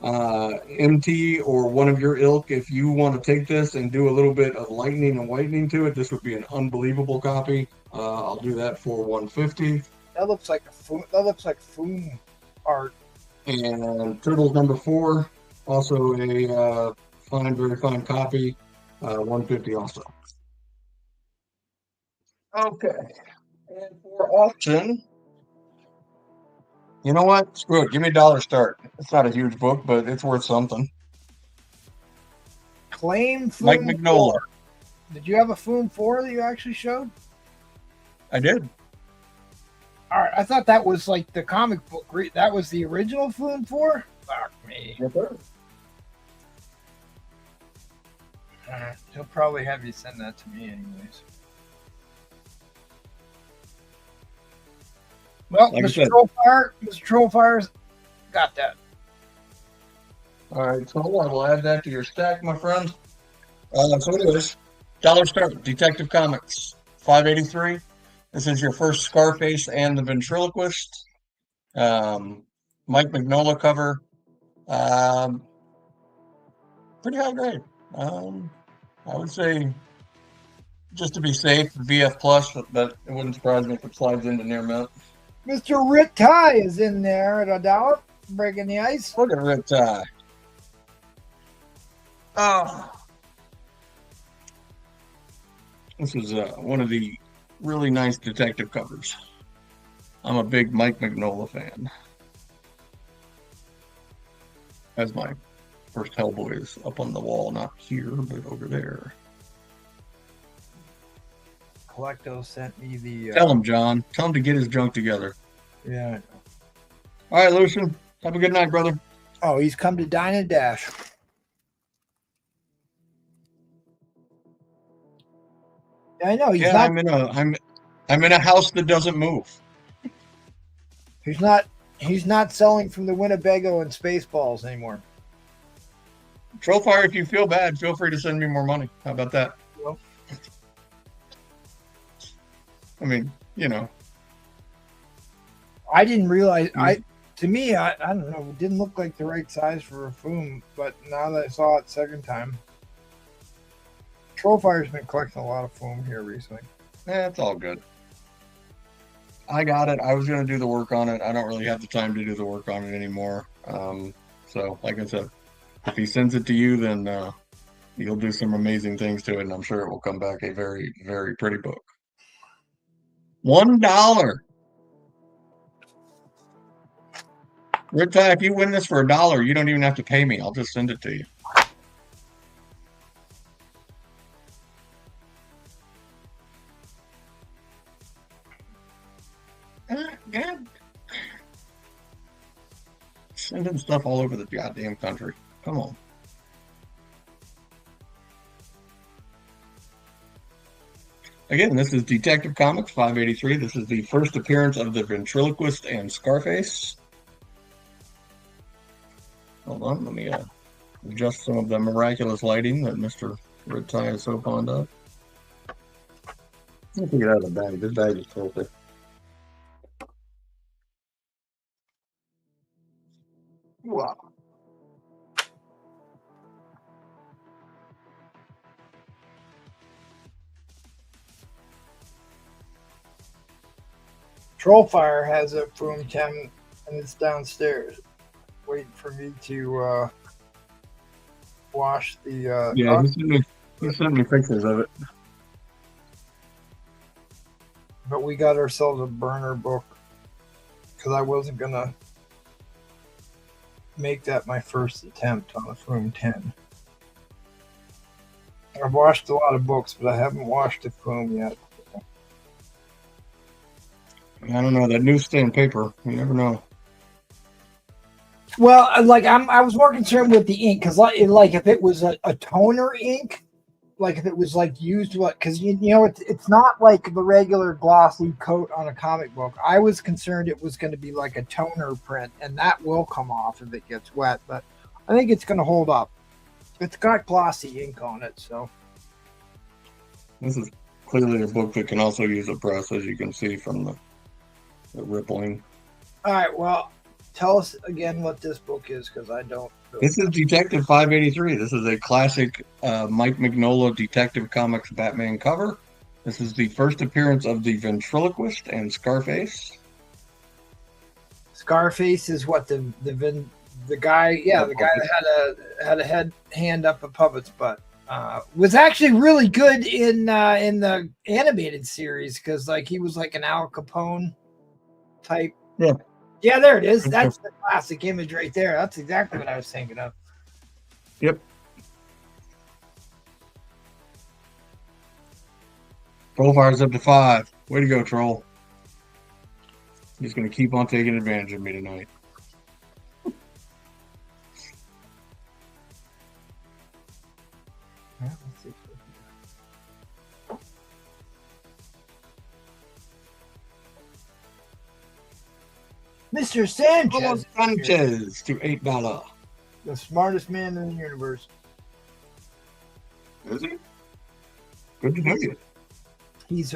MT or one of your ilk, if you want to take this and do a little bit of lightening and whitening to it, this would be an unbelievable copy. I'll do that for 150. That looks like Foom art. And Turtles number 4, also a fine, very fine copy, 150 also. Okay, and for auction, you know what? Screw it. Give me $1 start. It's not a huge book, but it's worth something. Claim Foom Mike Mignola. 4. Did you have a Foom 4 that you actually showed? I did. All right, I thought that was like the comic book. That was the original Foom 4? Fuck me. Yes, sir. He'll probably have you send that to me anyways. Well, Like I Mr. said. Trollfire's got that. All right, so I will add that to your stack, my friend. So anyways, $1 start. Detective Comics, $5.83. This is your first Scarface and the Ventriloquist. Mike Mignola cover. Pretty high grade. I would say, just to be safe, VF plus, but it wouldn't surprise me if it slides into near mint. Mr. Rit Ty is in there at a dollar, breaking the ice. Look at Rit Ty. Oh. This is one of the really nice detective covers. I'm a big Mike Mignola fan. As my first Hellboy is up on the wall, not here, but over there. Collecto sent me the... Tell him, John. Tell him to get his junk together. Yeah. All right, Lucian. Have a good night, brother. Oh, he's come to Dine and Dash. I know. He's not, I'm in a house that doesn't move. He's not selling from the Winnebago and Spaceballs anymore. Trollfire, if you feel bad, feel free to send me more money. How about that? Well, I mean, you know. I didn't realize. To me, I don't know. It didn't look like the right size for a Foom, but now that I saw it second time, Trollfire's been collecting a lot of Foom here recently. Yeah, it's all good. I got it. I was going to do the work on it. I don't really have the time to do the work on it anymore. So, like I said, if he sends it to you, then you'll do some amazing things to it, and I'm sure it will come back a very, very pretty book. $1. Rita, if you win this for $1, you don't even have to pay me. I'll just send it to you. God. Sending stuff all over the goddamn country. Come on. Again, this is Detective Comics 583. This is the first appearance of the Ventriloquist and Scarface. Hold on, let me adjust some of the miraculous lighting that Mr. Red Tie is so fond of. Let me get out of the bag. This bag is filthy. Wow. Trollfire has a Foom 10 and it's downstairs, waiting for me to wash the. Yeah, he sent me pictures of it. But we got ourselves a burner book because I wasn't gonna make that my first attempt on a Foom 10. I've washed a lot of books, but I haven't washed a Foom yet. I don't know, that newsstand paper, you never know. Well, I was more concerned with the ink because, like if it was a toner ink, like if it was like used because you know it's not like the regular glossy coat on a comic book. I was concerned it was going to be like a toner print, and that will come off if it gets wet. But I think it's going to hold up. It's got glossy ink on it, so This is clearly a book that can also use a press, as you can see from the rippling. All right. Well, tell us again what this book is because I don't. This is Detective 583. This is a classic Mike Mignola Detective Comics Batman cover. This is the first appearance of the Ventriloquist and Scarface. Scarface is what the guy, the guy that had a hand up a puppet's butt. Was actually really good in the animated series because like he was like an Al Capone type. Yeah, there it is. That's the classic image right there. That's exactly what I was thinking of. Yep. Troll fires up to 5. Way to go, Troll. He's going to keep on taking advantage of me tonight. Mr. Sanchez. Sanchez to $8. The smartest man in the universe. Is he? Good to know you. He's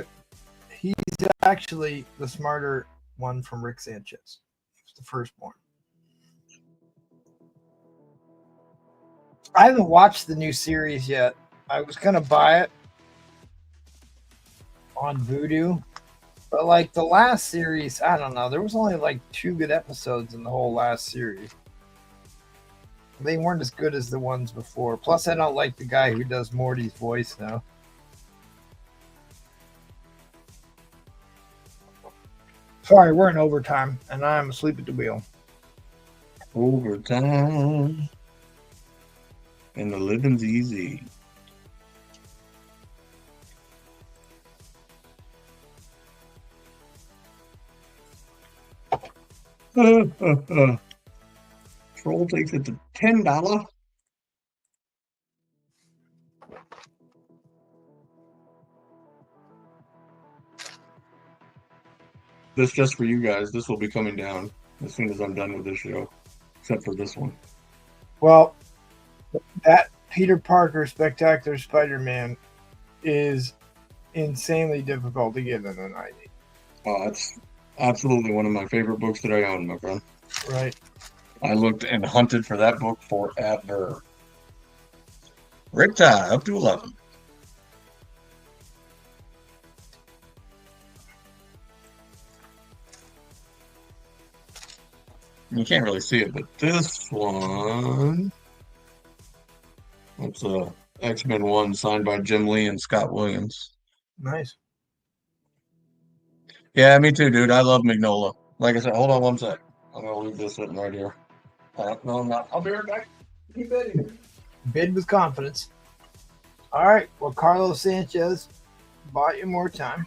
actually the smarter one from Rick Sanchez. He's the firstborn. I haven't watched the new series yet. I was gonna buy it on Vudu, but like the last series, I don't know. There was only like 2 good episodes in the whole last series. They weren't as good as the ones before. Plus, I don't like the guy who does Morty's voice now. Sorry, we're in overtime, and I'm asleep at the wheel. Overtime. And the living's easy. Troll takes it to $10. This just for you guys. This will be coming down as soon as I'm done with this show, except for this one. Well, that Peter Parker Spectacular Spider-Man is insanely difficult to get in a 90. Oh, Absolutely one of my favorite books that I own, my friend. Right. I looked and hunted for that book forever. Riptide up to 11. You can't really see it, but this one, it's a X-Men 1 signed by Jim Lee and Scott Williams. Nice. Yeah, me too, dude. I love Magnola. Like I said, hold on one sec. I'm gonna leave this sitting right here. No, I'm not. I'll be right back. Keep bidding. Bid with confidence. All right. Well, Carlos Sanchez bought you more time.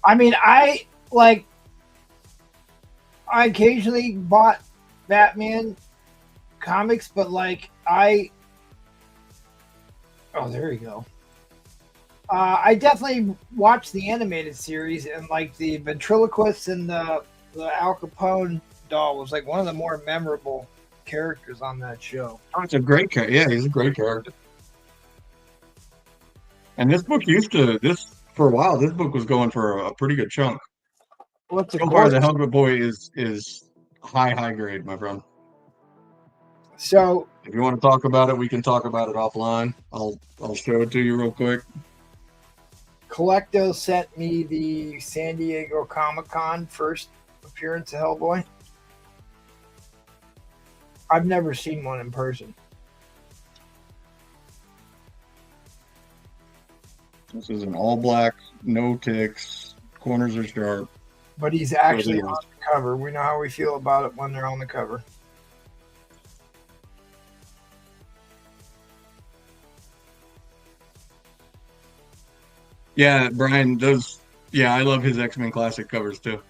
I mean, I occasionally bought Batman comics, but oh, there you go. I definitely watched the animated series, and the ventriloquist and the Al Capone doll was one of the more memorable characters on that show. Oh, it's a great character. Yeah, he's a great character. And this book for a while, this book was going for a pretty good chunk. What's So far, the Hellboy Boy is high grade, my friend. So if you want to talk about it, we can talk about it offline. I'll show it to you real quick. Collecto sent me the San Diego Comic-Con first appearance of Hellboy. I've never seen one in person. This is an all black, no ticks, corners are sharp. But he's actually on the cover. We know how we feel about it when they're on the cover. Yeah, Brian, I love his X-Men Classic covers too.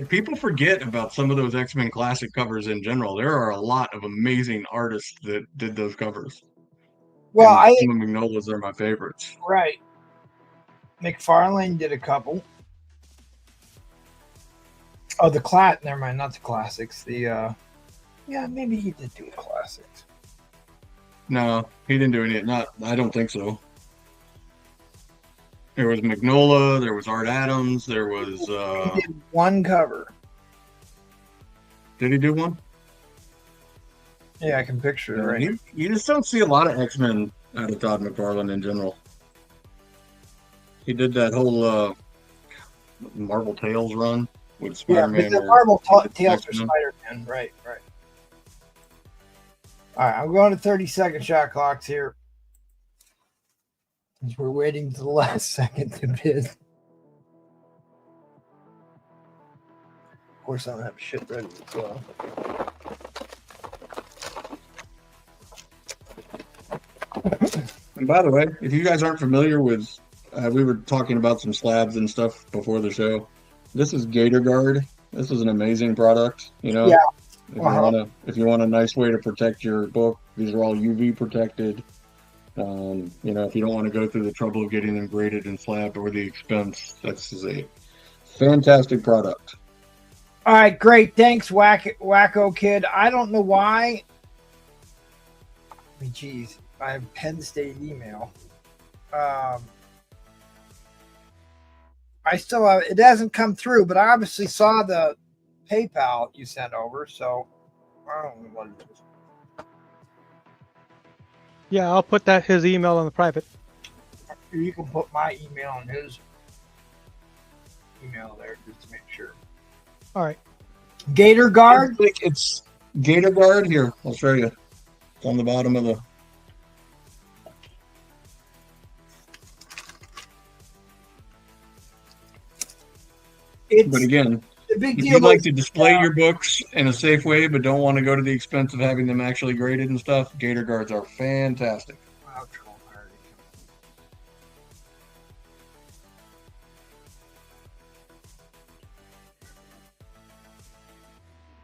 People forget about some of those X-Men Classic covers in general. There are a lot of amazing artists that did those covers. Well, I think Magnola's are my favorites. Right. McFarlane did a couple. Oh, never mind, not the classics. Yeah, maybe he did do classics. No, he didn't do any. I don't think so. There was Magnola, there was Art Adams, there was He did one cover. Did he do one? Yeah, I can picture it right. You just don't see a lot of X-Men out of Todd McFarlane in general. He did that whole Marvel Tales run with Spider-Man. Yeah, the Marvel Tales for Spider-Man. Right. All right, I'm going to 30-second shot clocks here. We're waiting to the last second to bid. Of course, I don't have shit ready as well. And by the way, if you guys aren't familiar with, we were talking about some slabs and stuff before the show. This is Gator Guard. This is an amazing product. Yeah. If you want a nice way to protect your book, these are all UV protected. If you don't want to go through the trouble of getting them graded and slabbed or the expense, this is a fantastic product. All right, great. Thanks, Wacko Kid. I don't know why. Geez, I have Penn State email. I still have it. Hasn't come through, but I obviously saw the PayPal you sent over, so I don't know what it is. Yeah, I'll put his email on the private. You can put my email on his email there just to make sure. All right. Gator Guard? It's Gator Guard. Here, I'll show you. It's on the bottom of the... But again, if you'd like to display your books in a safe way, but don't want to go to the expense of having them actually graded and stuff, Gator Guards are fantastic.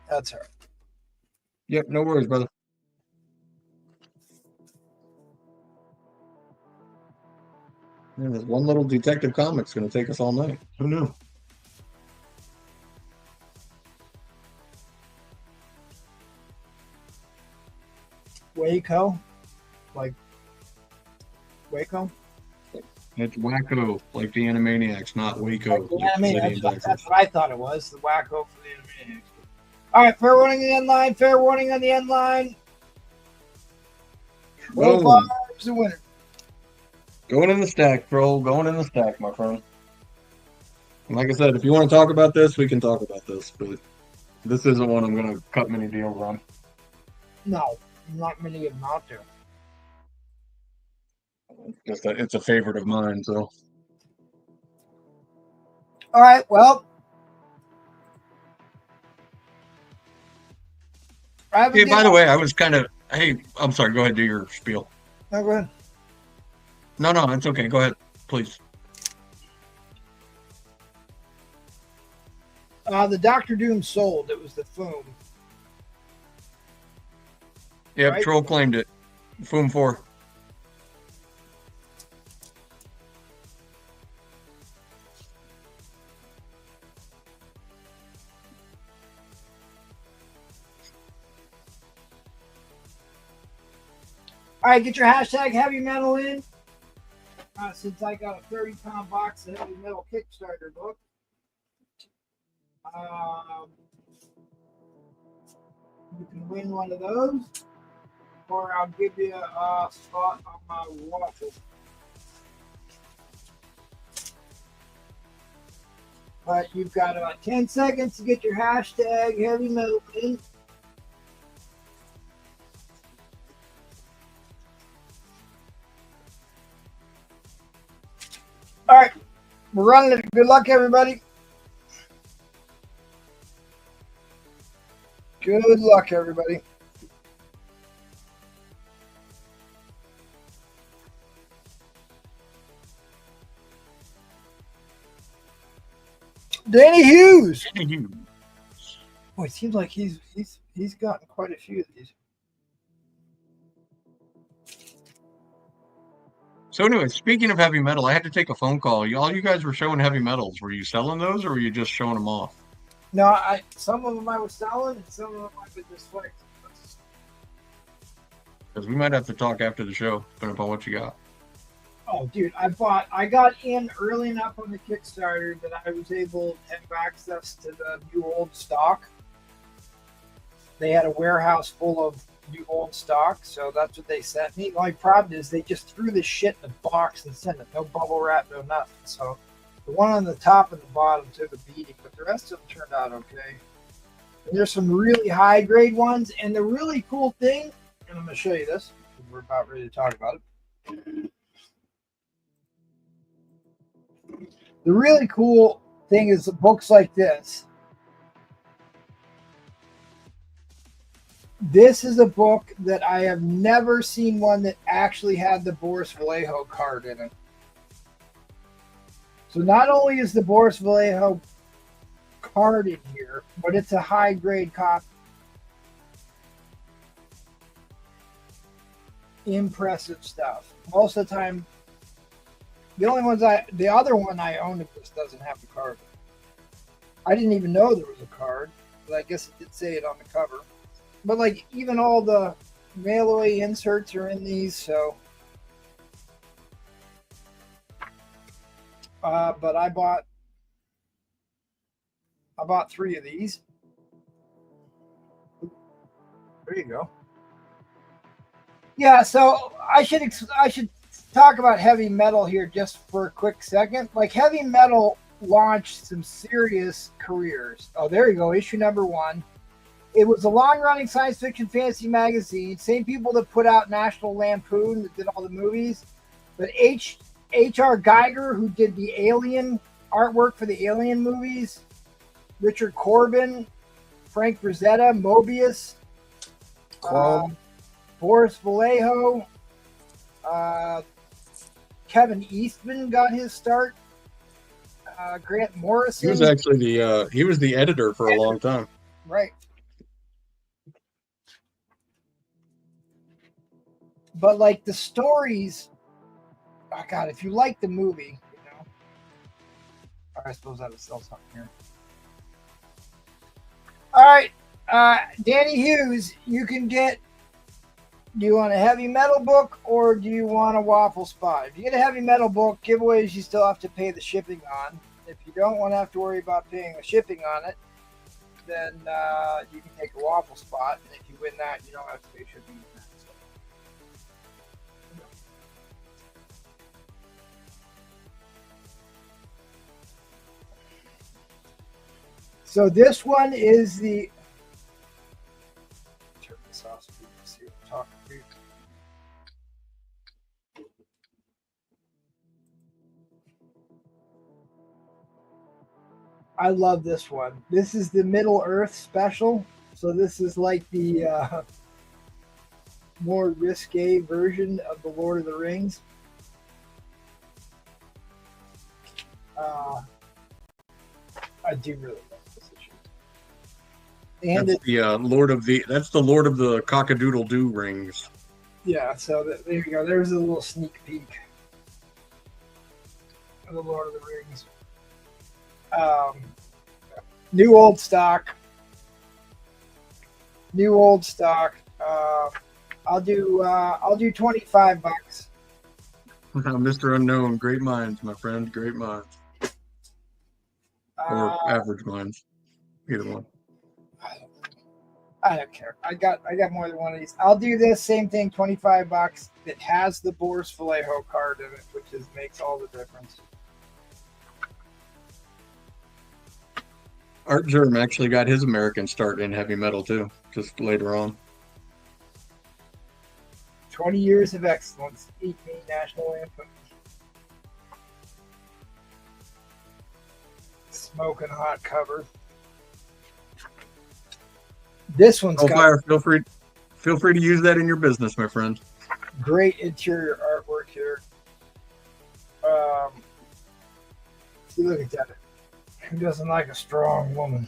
That's her. Yep, no worries, brother. Man, this one little Detective Comic's going to take us all night. Who knew? Waco? Like Waco? It's Wacko, like the Animaniacs, not Waco. Like the like the city in Animaniacs, that's Texas. what I thought it was. The wacko for the Animaniacs. All right, fair warning on the end line. Fair warning on the end line. Boom. Bob's the winner. Going in the stack, Troll. Going in the stack, my friend. And like I said, if you want to talk about this, we can talk about this. But this isn't one I'm going to cut many deals on. No, not many of them out there. It's a favorite of mine, so. All right, well. Hey, by the way, I was kind of. Hey, I'm sorry. Go ahead, do your spiel. No, go ahead. No, it's okay. Go ahead, please. The Dr. Doom sold. It was the Foom. Yep, Right? Troll claimed it. Foom 4. All right, get your hashtag heavy metal in. Since I got a 30-pound box of heavy metal Kickstarter book. You can win one of those, or I'll give you a spot on my waffle. But you've got about 10 seconds to get your hashtag heavy metal in. All right, we're running it. Good luck, everybody. Good luck, everybody. Danny Hughes. Boy, it seems like he's gotten quite a few of these. So anyway, speaking of heavy metal, I had to take a phone call. All you guys were showing heavy metals. Were you selling those, or were you just showing them off? No, some of them I was selling, and some of them I've been displaying. Because we might have to talk after the show, depending upon what you got. Oh, dude, I got in early enough on the Kickstarter that I was able to have access to the new old stock. They had a warehouse full of new old stock, so that's what they sent me. The only problem is they just threw this shit in a box and sent it. No bubble wrap, no nothing. So the one on the top and the bottom took a beating, but the rest of them turned out okay. And there's some really high grade ones, and the really cool thing, and I'm going to show you this, because we're about ready to talk about it. The really cool thing is the books like this. This is a book that I have never seen one that actually had the Boris Vallejo card in it. So not only is the Boris Vallejo card in here, but it's a high grade copy. Impressive stuff. Most of the time, the other one I own just doesn't have the card. I didn't even know there was a card, but I guess it did say it on the cover. But like even all the mail away inserts are in these, so. But I bought 3 of these. There you go. Yeah, so I should talk about heavy metal here just for a quick second. Like heavy metal launched some serious careers. Oh, there you go. Issue number 1. It was a long-running science fiction fantasy magazine. Same people that put out National Lampoon that did all the movies. But H.R. Geiger, who did the Alien artwork for the Alien movies, Richard Corbin, Frank Frazetta, Mobius, Boris Vallejo, Kevin Eastman got his start. Grant Morrison. He was actually the editor for a long time. Right. But like the stories, oh God, if you like the movie, you know. I suppose I would sell something here. All right, Danny Hughes, you can get Do you want a heavy metal book or do you want a waffle spot? If you get a heavy metal book, giveaways you still have to pay the shipping on. If you don't want to have to worry about paying the shipping on it, then you can take a waffle spot. And if you win that, you don't have to pay shipping on that. So this one is the. Turn this off so you can see what I'm talking to. I love this one. This is the Middle Earth special. So this is like the more risque version of the Lord of the Rings. I do really love this issue. And That's the Lord of the Cockadoodle-Doo rings. yeah, so there you go. There's a little sneak peek of the Lord of the Rings. New old stock. New old stock. I'll do $25. Mr. Unknown, great minds, my friend, great minds. Or average minds. Either one. I don't care. I got more than one of these. I'll do this same thing, $25. It has the Boris Vallejo card in it, which makes all the difference. Art Germ actually got his American start in heavy metal too, just later on. 20 years of excellence, 18 national anthem. Smoking hot cover. This one's got fire. Feel free to use that in your business, my friend. great interior artwork here. See, look at that. Who doesn't like a strong woman?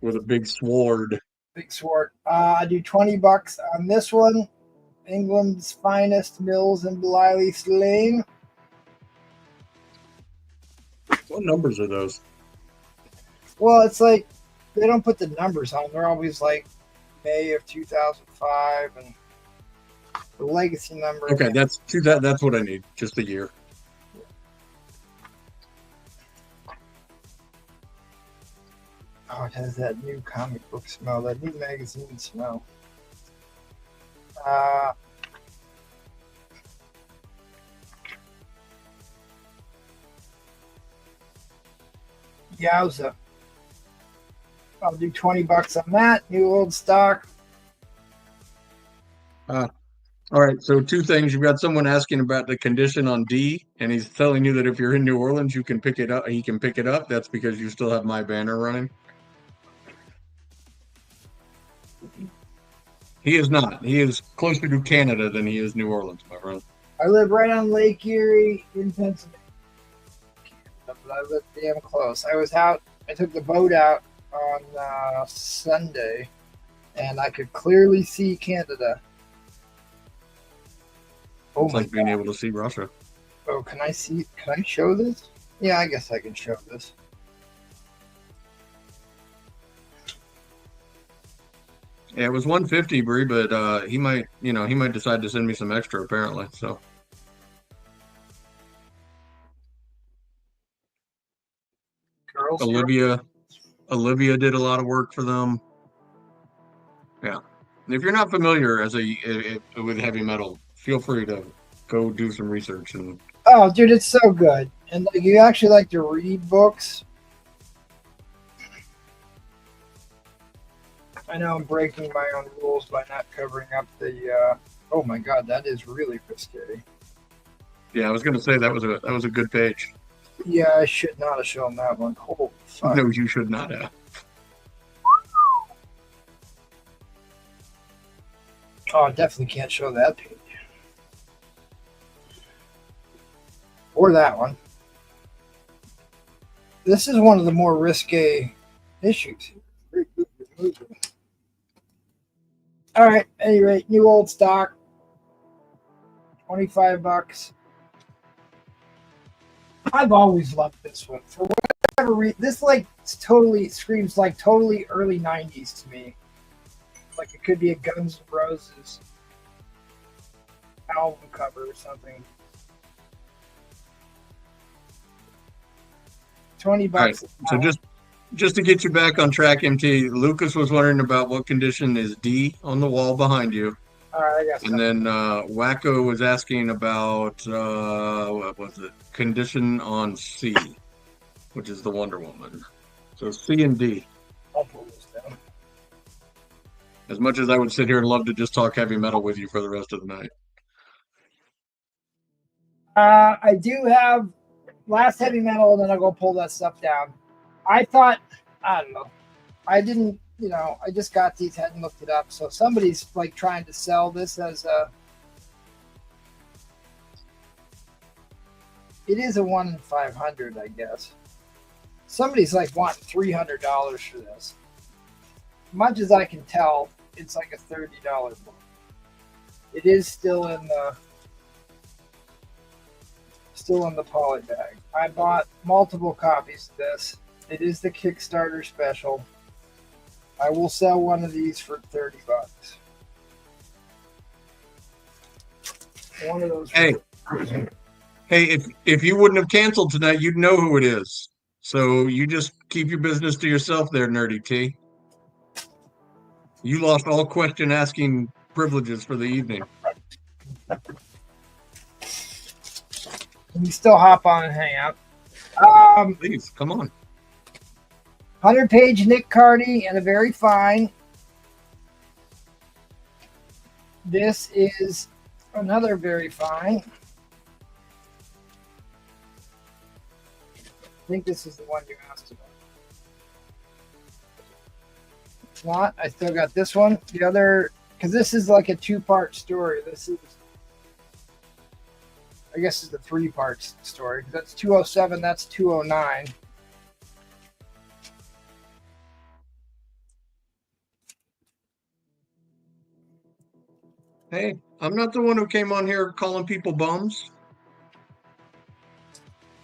With a big sword. Big sword. I do $20 on this one. England's finest Mills and Blythe Lane. What numbers are those? Well, it's like they don't put the numbers on. They're always like May of 2005 and the legacy number. Okay, that's what I need. Just a year. Oh, it has that new comic book smell, that new magazine smell. Yowza. I'll do $20 on that. New old stock. All right, so two things. You've got someone asking about the condition on D, and he's telling you that if you're in New Orleans, you can pick it up. He can pick it up. That's because you still have my banner running. He is not. He is closer to Canada than he is New Orleans, my friend. I live right on Lake Erie in Pennsylvania. But I live damn close. I was out. I took the boat out on Sunday, and I could clearly see Canada. Oh, it's like being able to see Russia. Oh, can I see? Can I show this? Yeah, I guess I can show this. Yeah, it was 150, Bree, but he might decide to send me some extra apparently. So Girls, Olivia did a lot of work for them. Yeah, and if you're not familiar with heavy metal, feel free to go do some research. And oh, dude, it's so good. And like, you actually like to read books. I know I'm breaking my own rules by not covering up the. Oh my God, that is really risque. Yeah, I was gonna say that was a good page. Yeah, I should not have shown that one. Holy fuck. No, you should not have. Oh, I definitely can't show that page. Or that one. This is one of the more risque issues. All right, at any rate, new old stock, $25. I've always loved this one for whatever reason. This like totally screams like totally early '90s to me. Like it could be a Guns N' Roses album cover or something. $20. All right. So just to get you back on track, MT, Lucas was wondering about what condition is D on the wall behind you. All right, I got And then Wacko was asking about what was it? Condition on C, which is the Wonder Woman. So C and D. I'll pull this down. As much as I would sit here and love to just talk heavy metal with you for the rest of the night. I do have last heavy metal, and then I'll go pull that stuff down. I thought, I don't know. I didn't, I just got these, hadn't looked it up. So somebody's like trying to sell this as a, it is a 1 in 500, I guess. Somebody's like wanting $300 for this. Much as I can tell, it's like a $30 book. It is still in the poly bag. I bought multiple copies of this. It is the Kickstarter special. I will sell one of these for $30. One of those. Hey, if you wouldn't have canceled tonight, you'd know who it is. So you just keep your business to yourself there, Nerdy T. You lost all question asking privileges for the evening. Can you still hop on and hang out? Please, come on. 100-page Nick Cardy and a very fine. This is another very fine. I think this is the one you asked about. If not, I still got this one. The other, because this is like a 2-part story. This is, I guess, is the 3-part story. That's 207. That's 209. Hey, I'm not the one who came on here calling people bums.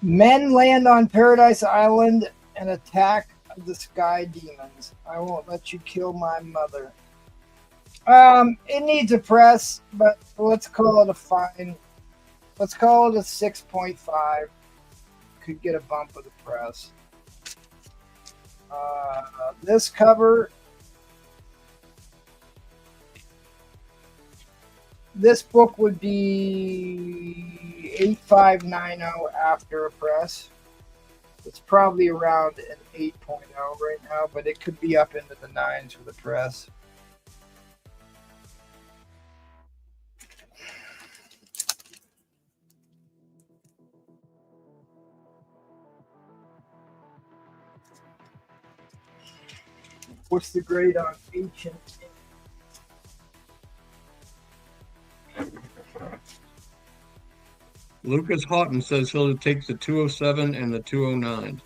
Men land on Paradise Island and attack the sky demons. I won't let you kill my mother. It needs a press, but let's call it a fine. Let's call it a 6.5. Could get a bump with the press. This cover. This book would be 8590 after a press. It's probably around an 8.0 right now, but it could be up into the 9s with a press. What's the grade on Ancient? Lucas Houghton says he'll take the 207 and the 209.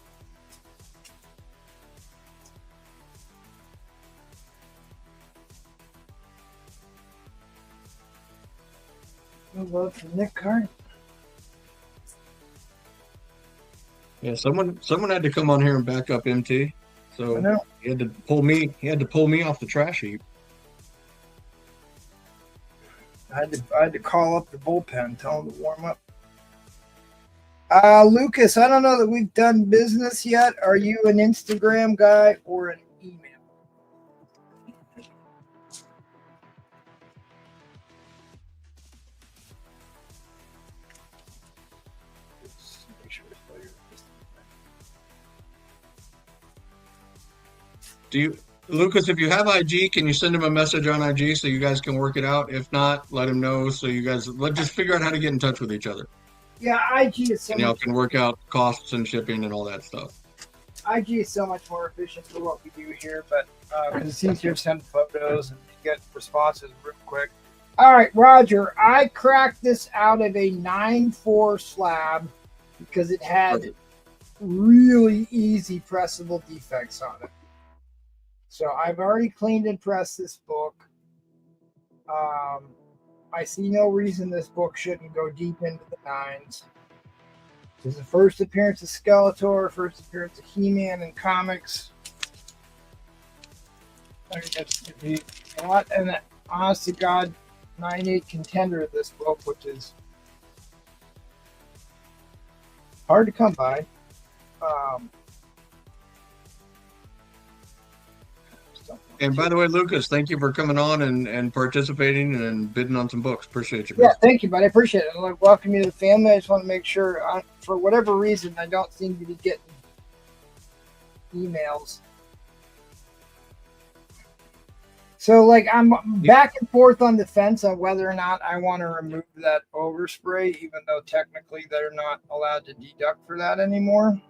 No love from Nick Carney. Yeah, someone had to come on here and back up MT. So he had to pull me off the trash heap. I had to call up the bullpen, tell them to warm up. Lucas, I don't know that we've done business yet. Are you an Instagram guy or an email? Do you, Lucas, if you have IG, can you send him a message on IG so you guys can work it out? If not, let him know so you guys let's just figure out how to get in touch with each other. Yeah, IG is so and y'all can work out costs and shipping and all that stuff. IG is so much more efficient for what we do here, but because it's easier to send photos and get responses real quick. All right, Roger, I cracked this out of a 9.4 slab because it had really easy pressable defects on it. So I've already cleaned and pressed this book. I see no reason this book shouldn't go deep into the 9s. This is the first appearance of Skeletor, first appearance of He-Man in comics. I guess to be not an honest to God 9/8 contender of this book, which is hard to come by. And by the way, Lucas, thank you for coming on and participating and bidding on some books. Appreciate you. Yeah, Man. thank you, buddy. I appreciate it. Like, welcome you to the family. I just want to make sure, for whatever reason, I don't seem to be getting emails. So, like, I'm back and forth on the fence on whether or not I want to remove that overspray, even though technically they're not allowed to deduct for that anymore.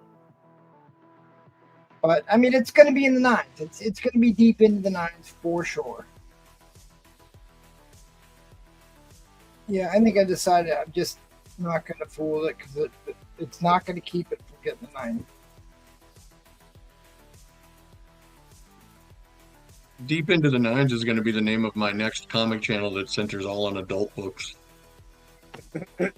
But I mean, it's going to be in the nines. It's going to be deep into the nines for sure. Yeah, I think I decided I'm just not going to fool it because it's not going to keep it from getting the 90. Deep into the nines is going to be the name of my next comic channel that centers all on adult books. I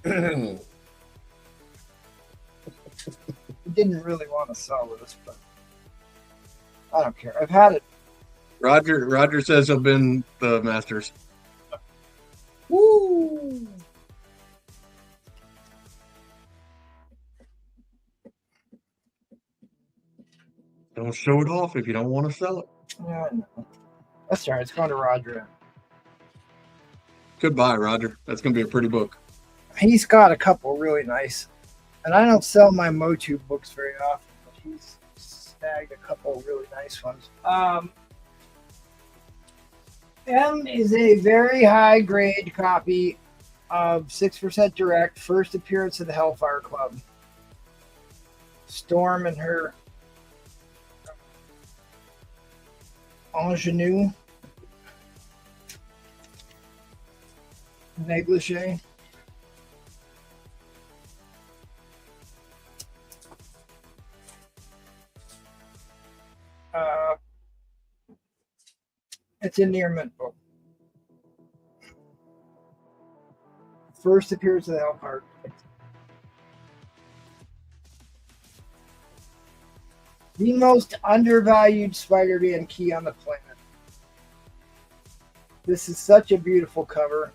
didn't really want to sell this, but I don't care. I've had it. Roger says he'll bin the Masters. Woo! Don't show it off if you don't want to sell it. Yeah, I know. That's all right. It's going to Roger. Goodbye, Roger. That's going to be a pretty book. He's got a couple really nice, and I don't sell my Motu books very often, but he's snagged a couple really nice ones. M is a very high grade copy of 6% Direct, first appearance of the Hellfire Club. Storm and her ingenue negligee. It's a near mint book. First appearance of the Hellfire. The most undervalued Spider-Man key on the planet. This is such a beautiful cover.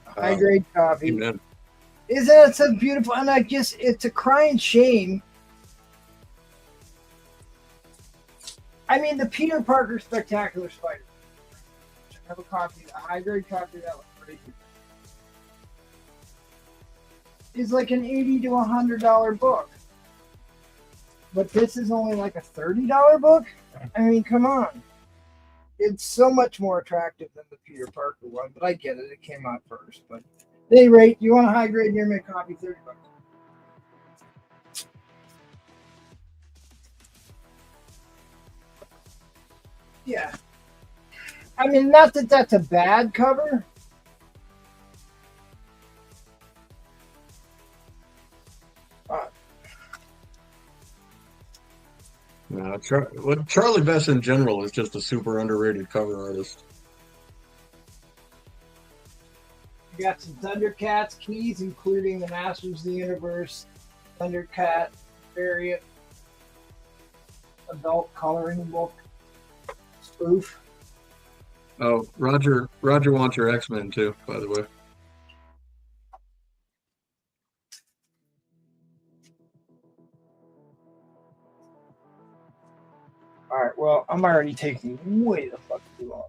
High grade copy. Amen. Isn't it so beautiful? And it's a crying shame. I mean, the Peter Parker Spectacular Spider. I have a copy, a high grade copy of that one. Is like an $80 to $100 book. But this is only like a $30 book? I mean, come on. It's so much more attractive than the Peter Parker one, but I get it. It came out first. But at any rate, you want a high grade near mint copy, $30. Yeah. I mean, not that that's a bad cover. No, Charlie Best in general is just a super underrated cover artist. You got some Thundercats keys, including the Masters of the Universe Thundercat variant adult coloring book spoof. Oh, Roger wants your X-Men too, by the way. All right, well, I'm already taking way the fuck too long.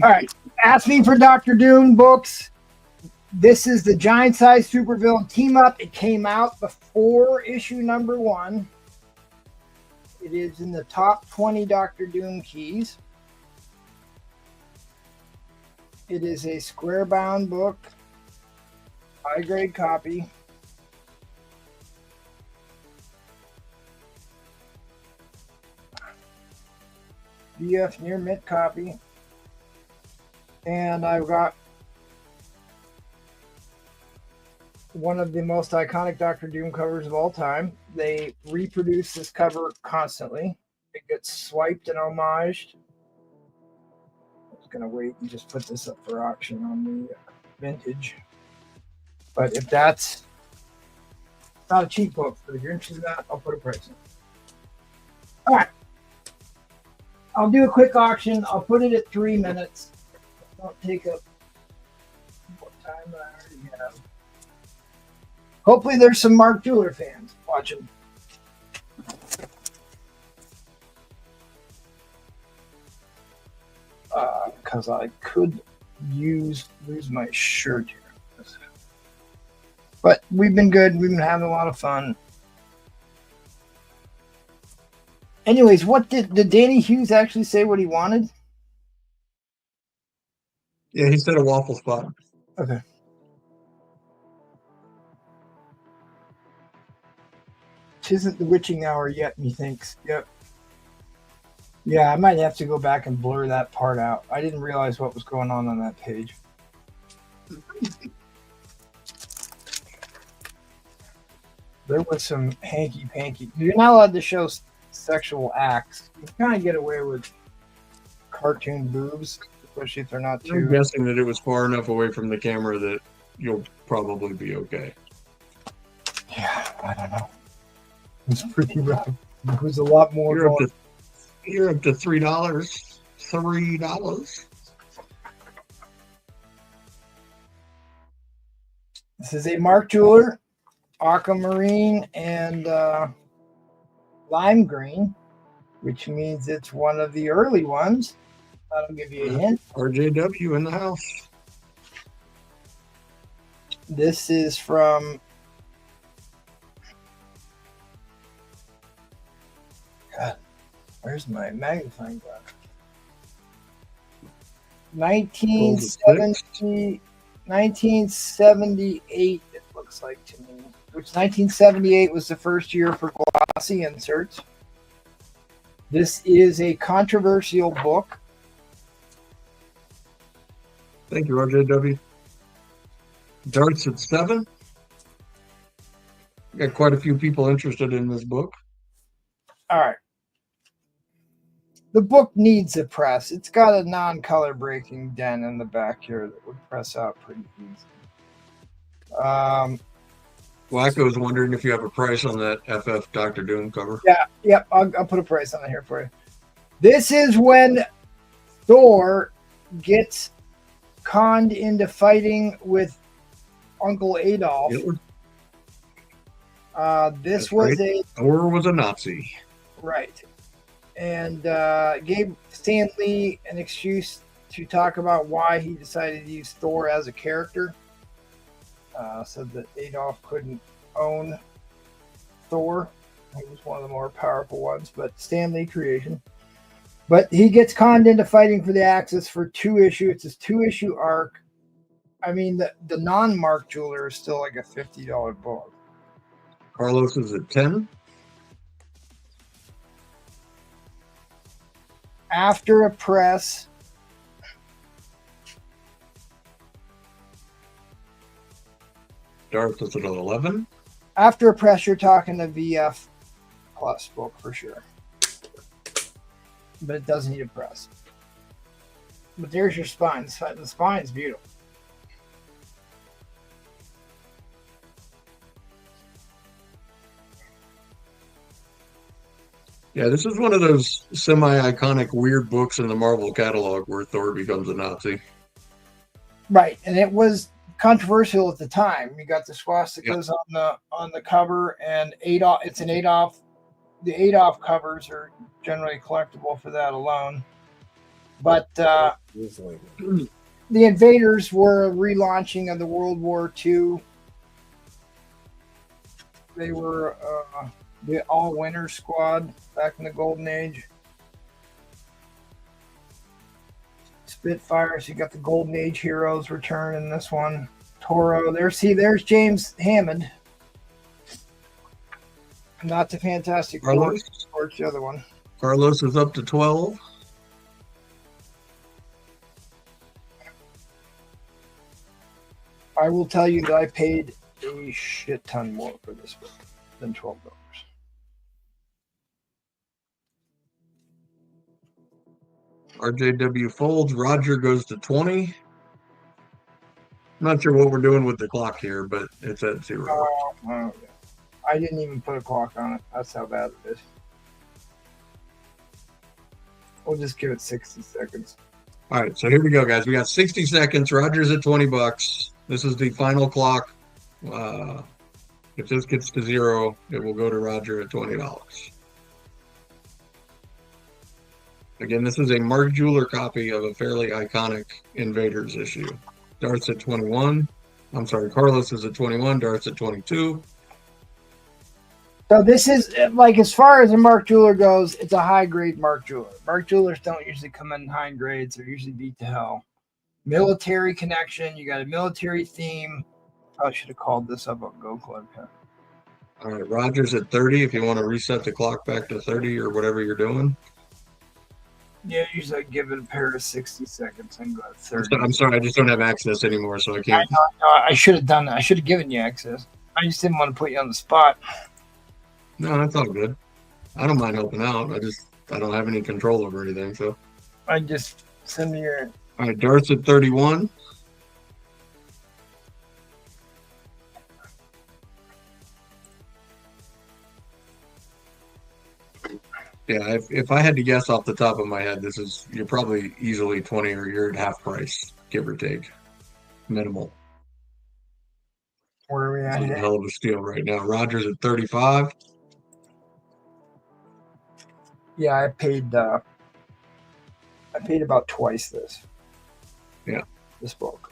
All right, ask me for Dr. Doom books. This is the giant size supervillain team up. It came out before issue number 1. It is in the top 20 Dr. Doom keys. It is a square bound book, high grade copy. BF near mint copy. And I've got one of the most iconic Dr. Doom covers of all time. They reproduce this cover constantly. It gets swiped and homaged. I'm just going to wait and just put this up for auction on the vintage. But if that's not a cheap book, but if you're interested in that, I'll put a price in. All right. I'll do a quick auction. I'll put it at 3 minutes. Don't take up what time I already have. Hopefully there's some Mark Jeweler fans watching. Because I could lose my shirt here. But we've been good. We've been having a lot of fun. Anyways, what did Danny Hughes actually say what he wanted? Yeah, he said a waffle spot. Okay. Tisn't the witching hour yet, methinks. Yep. Yeah, I might have to go back and blur that part out. I didn't realize what was going on that page. There was some hanky-panky. You're not allowed to show sexual acts. You kind of get away with cartoon boobs, especially if they're not too... I'm guessing that it was far enough away from the camera that you'll probably be okay. Yeah, I don't know. It was pretty rough. It was a lot more... You're up to $3. $3. This is a Mark Jeweler, aquamarine, and lime green, which means it's one of the early ones. That'll give you a hint. RJW in the house. This is from... God, where's my magnifying glass? 1978, it looks like to me. Which 1978 was the first year for glossy inserts. This is a controversial book. Thank you, RJW. Darts at 7. Got quite a few people interested in this book. All right. The book needs a press. It's got a non-color breaking dent in the back here that would press out pretty easy. Wacko's wondering if you have a price on that FF Dr. Doom cover. Yeah, yep. I'll put a price on it here for you. This is when Thor gets conned into fighting with Uncle Adolf. This was right. Thor was a Nazi. Right. And gave Stan Lee an excuse to talk about why he decided to use Thor as a character. Said that Adolf couldn't own Thor. He was one of the more powerful ones, but Stan Lee creation. But he gets conned into fighting for the Axis for 2 issues. It's a 2-issue arc. I mean, the non-Mark Jeweler is still like a $50 book. Carlos is at 10. After a press, Darth is at 11. After a press, you're talking a VF plus book for sure. But it does need a press. But there's your spine. The spine's beautiful. Yeah, this is one of those semi-iconic weird books in the Marvel catalog where Thor becomes a Nazi. Right, and it was controversial at the time. You got the swastikas on the cover, and Adolf. It's an Adolf. The Adolf covers are generally collectible for that alone. But the Invaders were a relaunching of the World War II. They were the all-winter squad back in the Golden Age. Spitfires, you got the Golden Age heroes return in this one. Toro, there's James Hammond. Not the Fantastic Four, or the other one. Carlos is up to 12. I will tell you that I paid a shit ton more for this book than $12. RJW folds. Roger goes to 20. I'm not sure what we're doing with the clock here, but it's at 0. I didn't even put a clock on it. That's how bad it is. We'll just give it 60 seconds. All right, so here we go, guys. We got 60 seconds. Roger's at $20. This is the final clock. If this gets to 0, it will go to Roger at $20. Again, this is a Mark Jeweler copy of a fairly iconic Invaders issue. Dart's at 21. I'm sorry, Carlos is at 21. Dart's at 22. So this is, like, as far as a Mark Jeweler goes, it's a high-grade Mark Jeweler. Mark Jewelers don't usually come in high grades. They're usually beat to hell. Military connection. You got a military theme. I should have called this up on Go Club. All right, Roger's at 30. If you want to reset the clock back to 30 or whatever you're doing. Yeah, usually I give it a pair of 60 seconds and go at 30. I'm sorry, I just don't have access anymore, so I I can't. know, I should have done that. I should have given you access. I just didn't want to put you on the spot. No, that's all good. I don't mind helping out. I don't have any control over anything, so. I just send me your. All right, Dart's at 31. Yeah, if I had to guess off the top of my head, you're probably easily 20 or you're at half price, give or take. Minimal. Where are we at? It's a hell of a steal right now. Roger's at 35. Yeah, I paid about twice this. Yeah. This book.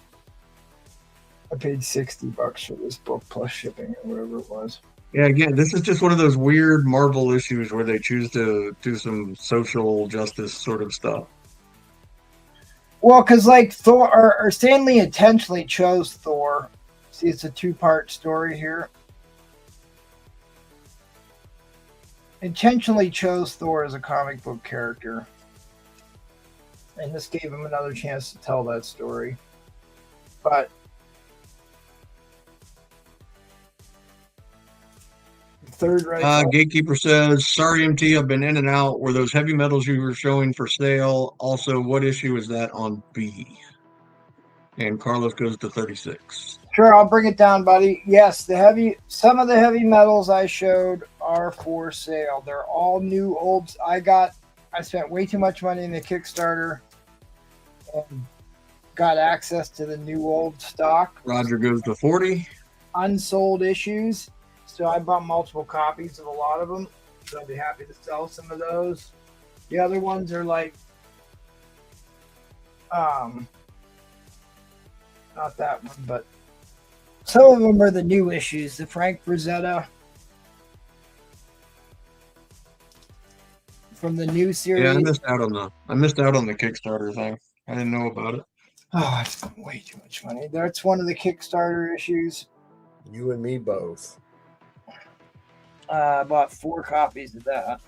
I paid $60 for this book plus shipping or whatever it was. Yeah, again, this is just one of those weird Marvel issues where they choose to do some social justice sort of stuff. Well, because like Thor or Stanley intentionally chose Thor. See, it's a 2-part story here. Intentionally chose Thor as a comic book character. And this gave him another chance to tell that story. But third right. Gatekeeper says, sorry, MT, I've been in and out. Were those heavy metals you were showing for sale? Also, what issue is that on B? And Carlos goes to 36. Sure, I'll bring it down, buddy. Yes, some of the heavy metals I showed are for sale. They're all new olds. I spent way too much money in the Kickstarter and got access to the new old stock. Roger goes to 40. Unsold issues. So I bought multiple copies of a lot of them. So I'd be happy to sell some of those. The other ones are like, not that one, but some of them are the new issues. The Frank Frazetta from the new series. Yeah, I missed out on the Kickstarter thing. I didn't know about it. Oh, I spent way too much money. That's one of the Kickstarter issues. You and me both. I bought 4 copies of that.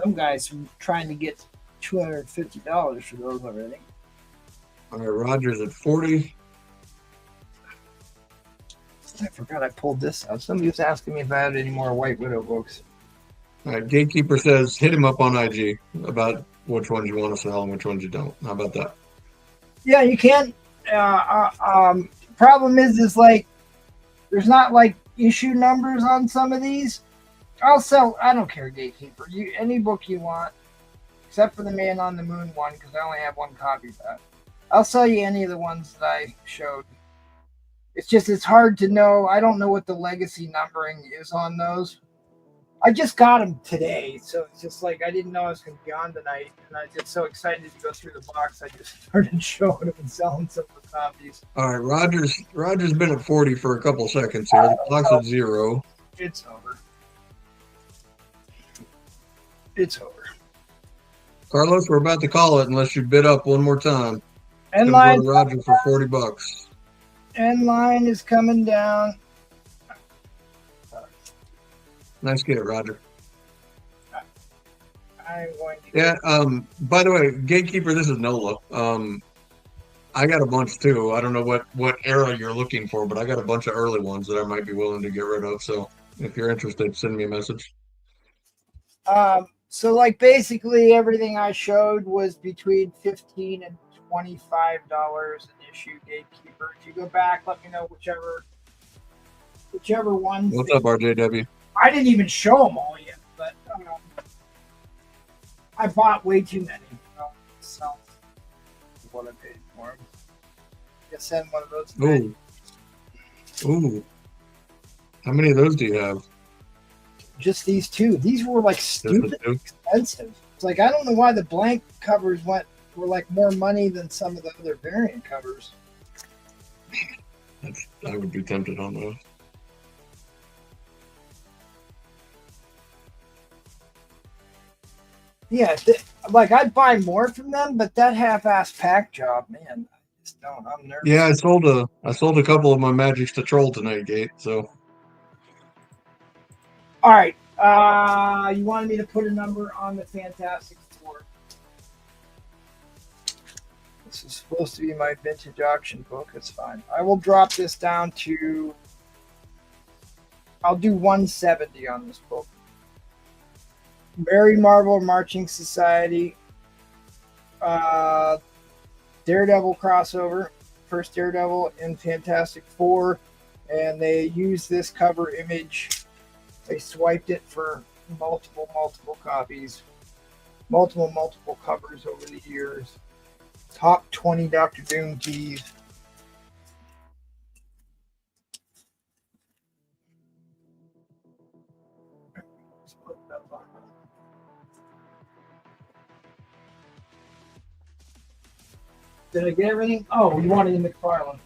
Some guys are trying to get $250 for those already. All right, Roger's at 40. I forgot I pulled this out. Somebody was asking me if I had any more White Widow books. All right, Gatekeeper says, hit him up on IG about which ones you want to sell and which ones you don't. How about that? Yeah, you can. Problem is like, there's not like issue numbers on some of these. I'll sell. I don't care, Gatekeeper. Any book you want, except for the Man on the Moon one, because I only have 1 copy of that. I'll sell you any of the ones that I showed. It's hard to know. I don't know what the legacy numbering is on those. I just got them today, so it's just like I didn't know I was going to be on tonight, and I get so excited to go through the box. I just started showing them and selling some of the copies. All right, Roger's been at 40 for a couple seconds here. The clock's at 0. It's over. It's over. Carlos, we're about to call it unless you bid up one more time. End Line line. Roger for $40. End line is coming down. Nice get, Roger. I'm going to. Yeah. By the way, Gatekeeper, this is Nola. I got a bunch too. I don't know what era you're looking for, but I got a bunch of early ones that I might be willing to get rid of. So if you're interested, send me a message. So like basically everything I showed was between $15 and $25 an issue, Gatekeeper. If you go back, let me know whichever one. What's up, RJW? I didn't even show them all yet, but I bought way too many. myself for what I paid for them. I send one of those. Ooh. Ooh. How many of those do you have? Just these two. These were like stupid expensive. It's like I don't know why the blank covers were like more money than some of the other variant covers. I would be tempted on those. Yeah, like I'd buy more from them, but that half-ass pack job, man, I just don't. I'm nervous. Yeah, I sold a couple of my magics to troll tonight, Gate. So. All right. You wanted me to put a number on the Fantastic Four. This is supposed to be my vintage auction book. It's fine. I will drop this down to. I'll do 170 on this book. Mary Marvel Marching Society. Daredevil crossover. First Daredevil in Fantastic Four. And they used this cover image. They swiped it for multiple copies. Multiple covers over the years. Top 20 Doctor Doom tees. Did I get everything? Oh, you wanted the McFarlane.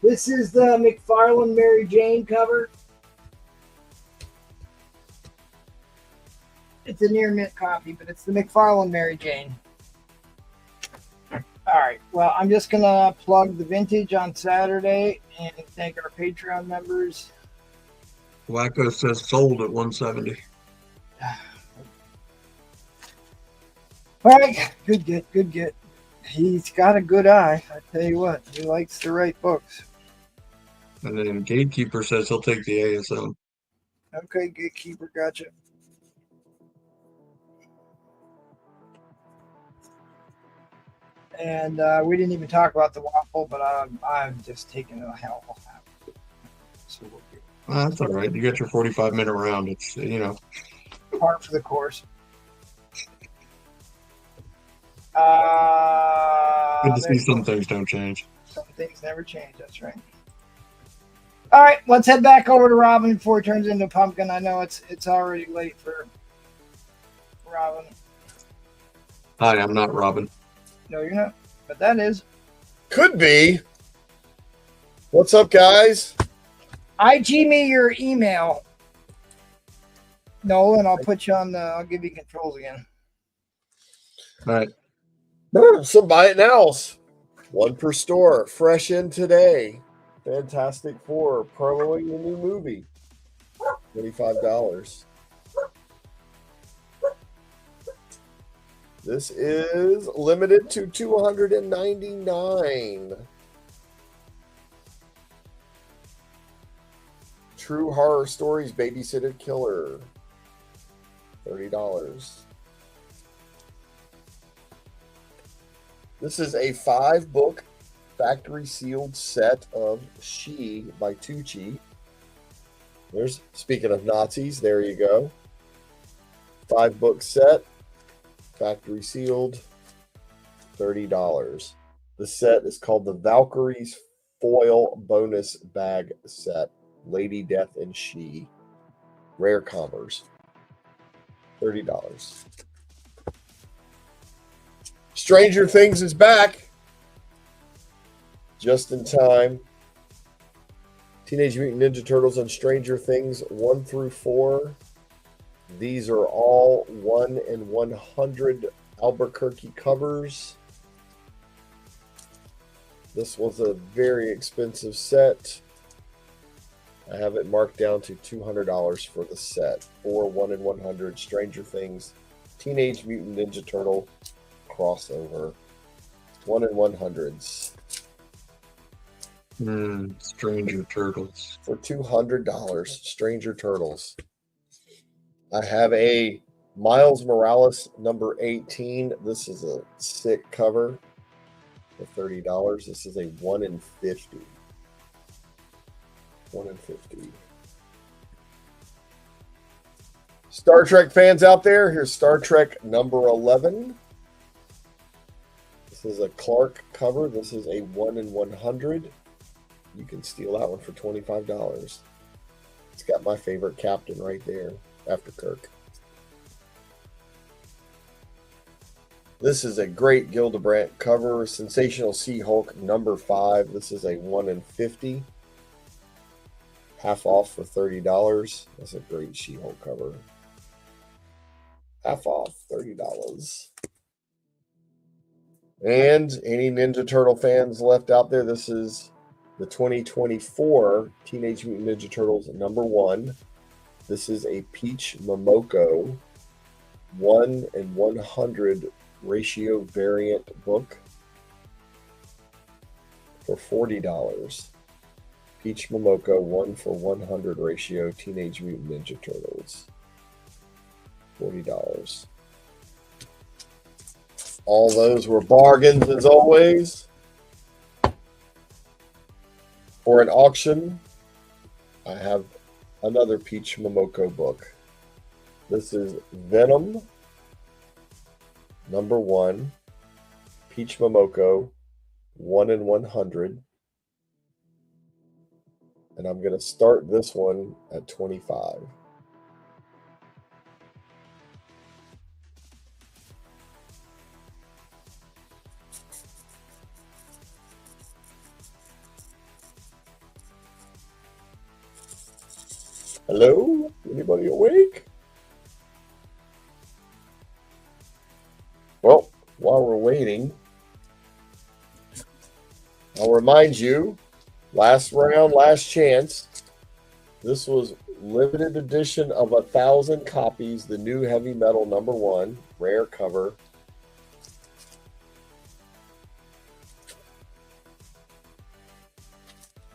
This is the McFarlane Mary Jane cover. It's a near mint copy, but it's the McFarlane Mary Jane. All right. Well, I'm just going to plug the vintage on Saturday and thank our Patreon members. Wacko says sold at 170. All right. Good get. He's got a good eye. I tell you what, he likes to write books. And then Gatekeeper says he'll take the ASM. Okay, Gatekeeper, gotcha. And we didn't even talk about the waffle, but I'm just taking a hell of a half. So we'll get That's all right. You got your 45-minute round. It's, par for the course. Good to see some things don't change. Some things never change. That's right. All right, let's head back over to Robin before he turns into a pumpkin. I know it's already late for Robin. Hi, I'm not Robin. No, you're not. But that is. Could be. What's up, guys? IG me your email, Nolan. I'll put you on the. I'll give you controls again. All right. Some buy it nows. One per store. Fresh in today. Fantastic Four promoing the new movie. $25. This is limited to 299. True Horror Stories Babysitter Killer. $30. This is a 5-book factory sealed set of She by Tucci. There's, speaking of Nazis, there you go. 5-book set, factory sealed, $30. The set is called the Valkyries Foil Bonus Bag Set. Lady Death and She. Rare Commerce. $30. Stranger Things is back. Just in time. Teenage Mutant Ninja Turtles and Stranger Things 1 through 4. These are all 1 in 100 Albuquerque covers. This was a very expensive set. I have it marked down to $200 for the set. 4 1 in 100 Stranger Things Teenage Mutant Ninja Turtle crossover. 1 in 100s. Stranger Turtles. For $200. Stranger Turtles. I have a Miles Morales number 18. This is a sick cover for $30. This is a 1 in 50. 1 in 50. Star Trek fans out there, here's Star Trek number 11. This is a Clark cover. This is a 1 in 100. You can steal that one for $25. It's got my favorite captain right there after Kirk. This is a great Gildebrandt cover. Sensational She-Hulk number 5. This is a 1 in 50. Half off for $30. That's a great She-Hulk cover. Half off, $30. And any Ninja Turtle fans left out there, this is the 2024 Teenage Mutant Ninja Turtles number 1. This is a Peach Momoko 1 in 100 ratio variant book for $40. Peach Momoko 1 for 100 ratio Teenage Mutant Ninja Turtles. $40. All those were bargains as always. For an auction, I have another Peach Momoko book. This is Venom number 1, Peach Momoko 1 in 100. And I'm going to start this one at $25. Hello? Anybody awake? Well, while we're waiting, I'll remind you, last round, last chance. This was limited edition of 1,000 copies, the new Heavy Metal number 1, rare cover.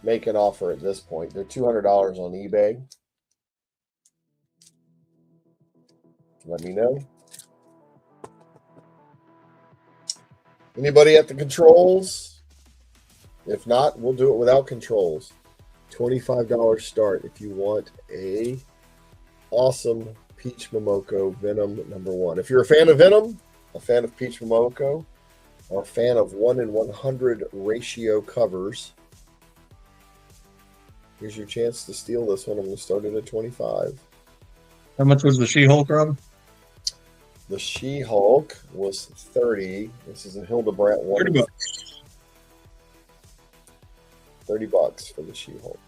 Make an offer at this point. They're $200 on eBay. Let me know. Anybody at the controls? If not, we'll do it without controls. $25 start if you want a awesome Peach Momoko Venom number 1. If you're a fan of Venom, a fan of Peach Momoko, or a fan of 1 in 100 ratio covers, here's your chance to steal this one. I'm going to start it at $25. How much was the She-Hulk, Rob? The She-Hulk was $30. This is a Hildebrandt one. $30. $30 for the She-Hulk.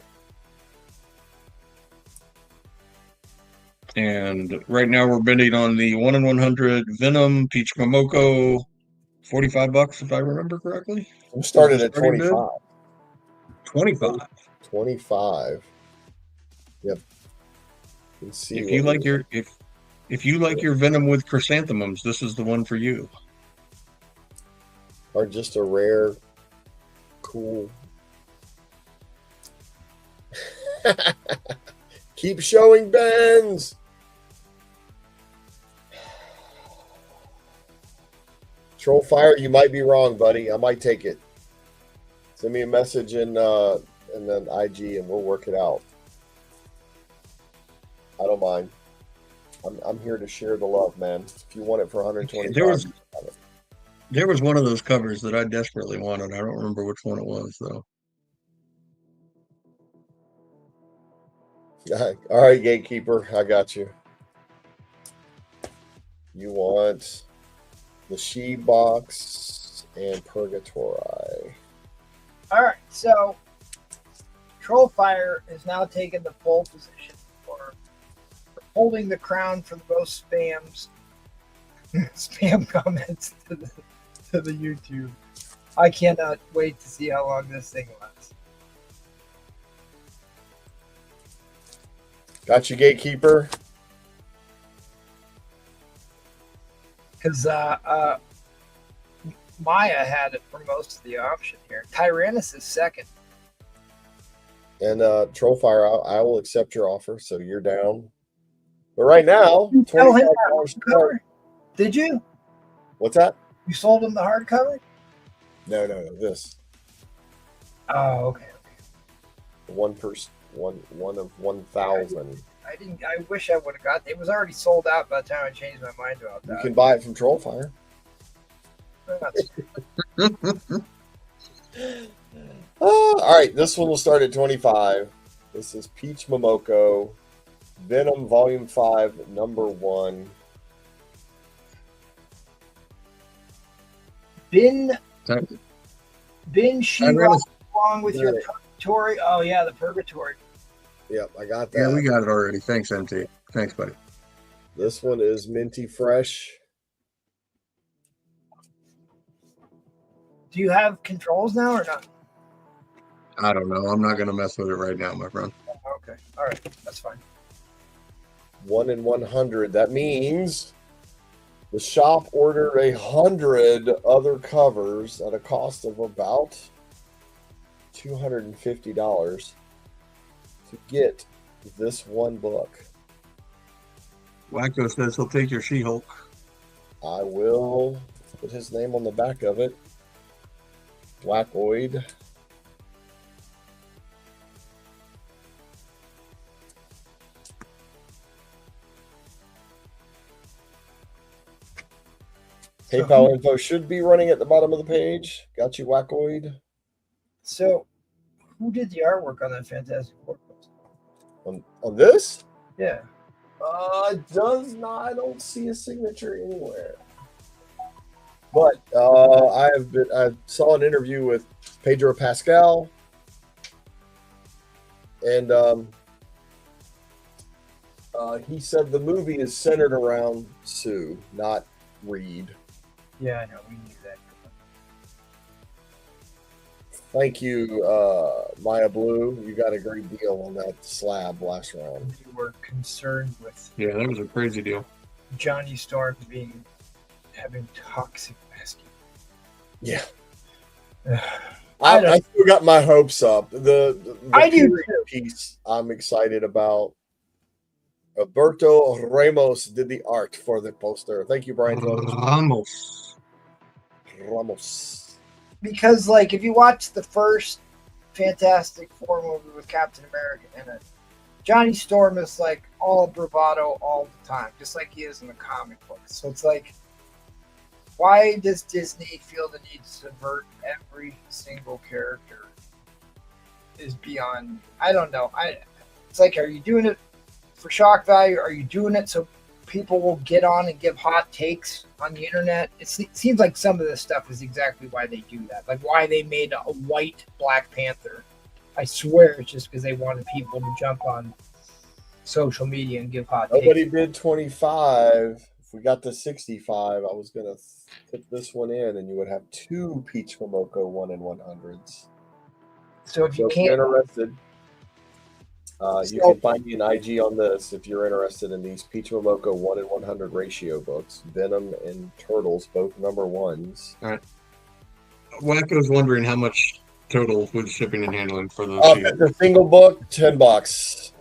And right now we're bidding on the 1 in 100 Venom Peach Momoko, $45 if I remember correctly. We started at 25. 25. 25. Yep. You can see If you like your if you like your Venom with chrysanthemums, this is the one for you. Or just a rare, cool. Keep showing Benz. Trollfire, you might be wrong, buddy. I might take it. Send me a message and then IG, and we'll work it out. I don't mind. I'm here to share the love, man. If you want it for $125, there was one of those covers that I desperately wanted. I don't remember which one it was though. All right, Gatekeeper, I got you. You want the She box and Purgatory. All right, so Trollfire is now taking the pole position for holding the crown for the most spam comments to the YouTube. I cannot wait to see how long this thing lasts. Got you, Gatekeeper. Because Maya had it for most of the auction here. Tyrannus is second. And Trollfire, I will accept your offer, so you're down. But right now, Tell him $25 that hardcover. Did you? What's that? You sold him the hardcover? No, this. Oh, okay. One of 1,000. I wish I would have got. It was already sold out by the time I changed my mind about You that. can buy it from Trollfire. All right, this one will start at 25. This is Peach Momoko, Venom Volume 5, Number 1. Bin Thank you. She-Ra along with your Purgatory. Oh yeah, the Purgatory. Yep, I got that. Yeah, we got it already. Thanks, MT. Thanks, buddy. This one is Minty Fresh. Do you have controls now or not? I don't know. I'm not going to mess with it right now, my friend. Okay, all right, that's fine. 1 in 100. That means the shop ordered 100 other covers at a cost of about $250 to get this one book. Wacko says he'll take your She-Hulk. I will put his name on the back of it. Blackoid. PayPal info should be running at the bottom of the page. Got you, Wackoid. So, who did the artwork on that Fantastic Four poster? On this? Yeah. Does not. I don't see a signature anywhere. But I saw an interview with Pedro Pascal, and he said the movie is centered around Sue, not Reed. Yeah, I know. We knew that. Thank you, Maya Blue. You got a great deal on that slab last round. You were concerned with Yeah, that was a crazy deal. Johnny Storm having toxic masculinity. Yeah. I still got my hopes up. The I do period too. piece I'm excited about. Roberto Ramos did the art for the poster. Thank you, Brian. Ramos. Because, like, if you watch the first Fantastic Four movie with Captain America in it, Johnny Storm is, like, all bravado all the time, just like he is in the comic books. So it's like, why does Disney feel the need to subvert every single character is beyond me. I don't know. It's like, are you doing it for shock value? Are you doing it so people will get on and give hot takes on the internet? It seems like some of this stuff is exactly why they do that. Like why they made a white Black Panther. I swear it's just because they wanted people to jump on social media and give hot takes. Nobody bid 25. If we got to 65, I was going to put this one in, and you would have two Peach Momoko 1 in 100s. So if you If can't, you're interested, you can find me an IG on this if you're interested in these Peach Momoko 1 in 100 ratio books. Venom and Turtles, both number ones. All right. Wacko's wondering how much total with shipping and handling for those. The single book, $10.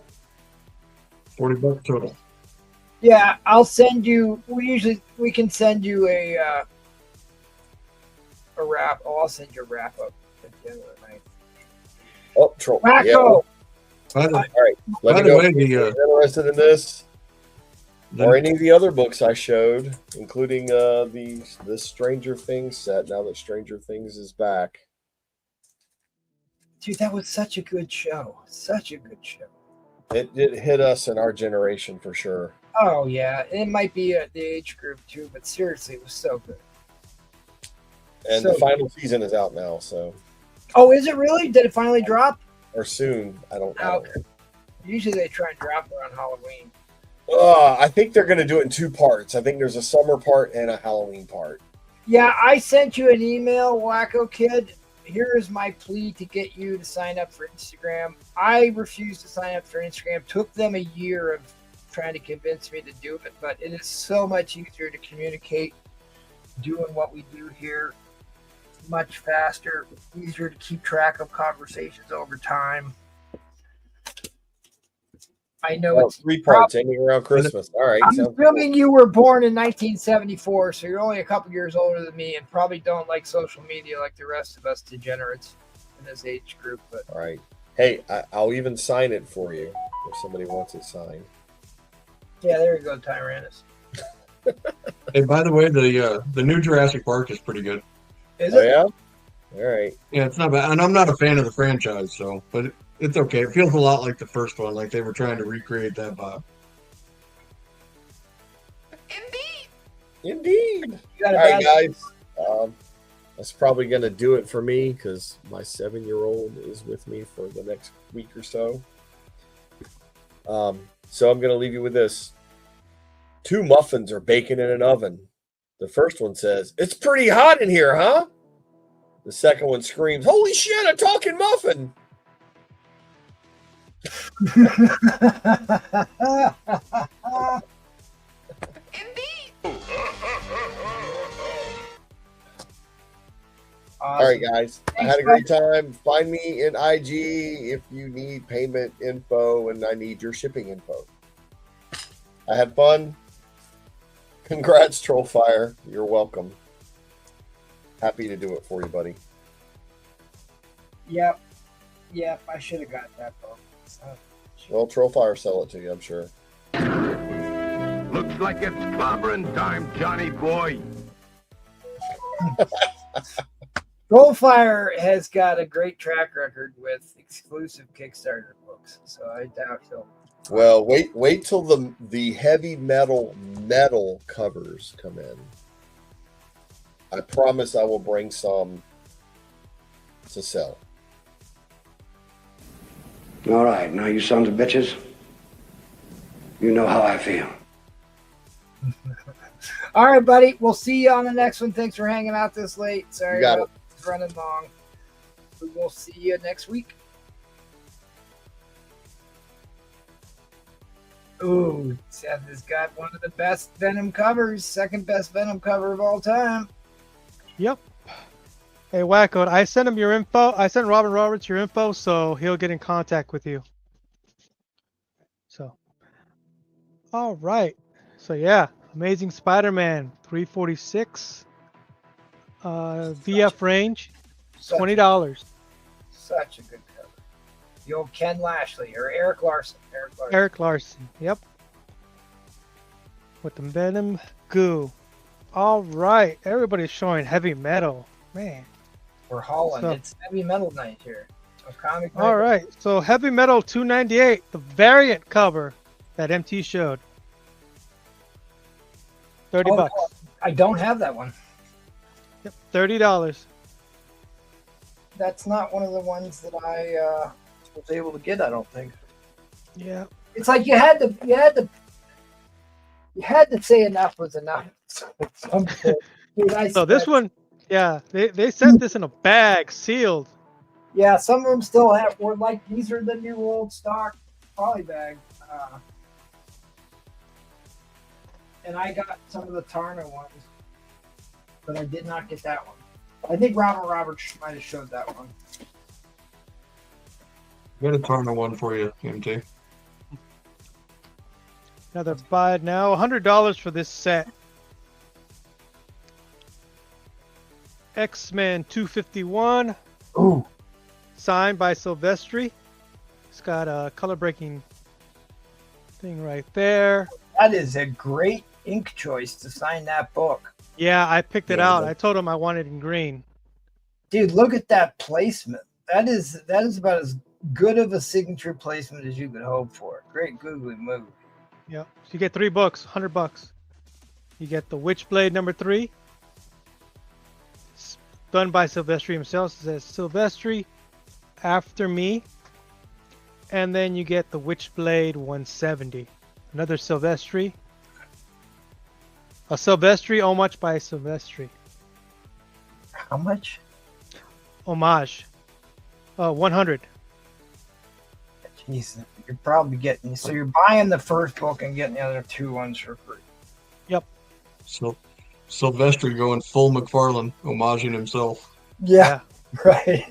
$40 total. yeah, I'll send you. We can send you a wrap. Oh, I'll send you a wrap up at the end of the night. Oh, troll. Wacko. Yeah. All right. Let By me the know way, if you're interested in this or any of the other books I showed, including the Stranger Things set. Now that Stranger Things is back, Dude, that was such a good show. Such a good show. it hit us in our generation for sure. Oh yeah, it might be the age group too, but seriously, it was so good. And So the final season is out now, so Oh, is it really? Did it finally drop? or soon. I don't Oh, know. okay. Usually they try and drop it on Halloween. I think they're going to do it in two parts. I think there's a summer part and a Halloween part. Yeah, I sent you an email, Wacko Kid. Here is my plea to get you to sign up for Instagram. I refused to sign up for Instagram. Took them a year of trying to convince me to do it, but it is so much easier to communicate doing what we do here. Much faster, easier to keep track of conversations over time. I know it's 3 parts ending around Christmas. All right. I'm sounds assuming you were born in 1974, so you're only a couple years older than me and probably don't like social media like the rest of us degenerates in this age group. But All right. Hey, I'll even sign it for you if somebody wants it signed. Yeah, there you go, Tyrannus. Hey, by the way, the new Jurassic Park is pretty good. Is Oh it? yeah. All right. Yeah, it's not bad, and I'm not a fan of the franchise, so it's okay. It feels a lot like the first one, like they were trying to recreate that vibe. Indeed. You got All a right, bad- guys. That's probably going to do it for me because my 7-year-old is with me for the next week or so. So I'm going to leave you with this. 2 muffins are baking in an oven. The first one says, "It's pretty hot in here, huh?" The second one screams, "Holy shit, a talking muffin!" All right, guys. I had a great time. Find me in IG if you need payment info and I need your shipping info. I had fun. Congrats, Trollfire. You're welcome. Happy to do it for you, buddy. Yep. I should have got that book. So, Well, Trollfire sell it to you, I'm sure. Looks like it's clobbering time, Johnny boy. Goldfire has got a great track record with exclusive Kickstarter books, so I doubt he'll. Well, wait till the heavy metal covers come in. I promise I will bring some to sell. All right, now you sons of bitches, you know how I feel. All right, buddy. We'll see you on the next one. Thanks for hanging out this late. Sorry You got about running long. We will see you next week. Ooh, Seth has got one of the best Venom covers, second best Venom cover of all time. Yep. Hey, Wacko, I sent him your info. I sent Robin Roberts your info, so he'll get in contact with you. So, all right. So, yeah, Amazing Spider-Man 346, VF range, $20. Such a good cover. The old Ken Lashley or Eric Larson. Eric Larson, yep. With the Venom goo. All right, everybody's showing heavy metal, man. We're hauling. So- It's heavy metal night here. A comic night. All right, so heavy metal 298, the variant cover that MT showed. 30 bucks. I don't have that one. Yep, $30. That's not one of the ones that I was able to get. I don't think. Yeah. It's like you had to say enough was enough. Dude, So this one, yeah, they sent this in a bag, sealed. Yeah, some of them still have. Or like these are the new old stock poly bag. And I got some of the Tarna ones, but I did not get that one. I think Robert Roberts might have showed that one. Got a Tarna one for you, MT. Another buy it now. $100 for this set. X-Men 251. Ooh. Signed by Silvestri. It's got a color breaking thing right there. That is a great ink choice to sign that book. Yeah, I picked it out. I told him I wanted it in green. Dude, look at that placement. That is about as good of a signature placement as you could hope for. Great googly move. Yep. So you get 3 books, $100. You get the Witchblade number 3. It's done by Silvestri himself. It says Silvestri after me. And then you get the Witchblade 170. Another Silvestri. A Silvestri homage by Silvestri. How much? Homage. 100. Jeez, you're probably getting. So you're buying the first book and getting the other 2 ones for free. Yep. So Sylvester going full McFarlane, homaging himself. Yeah. Right.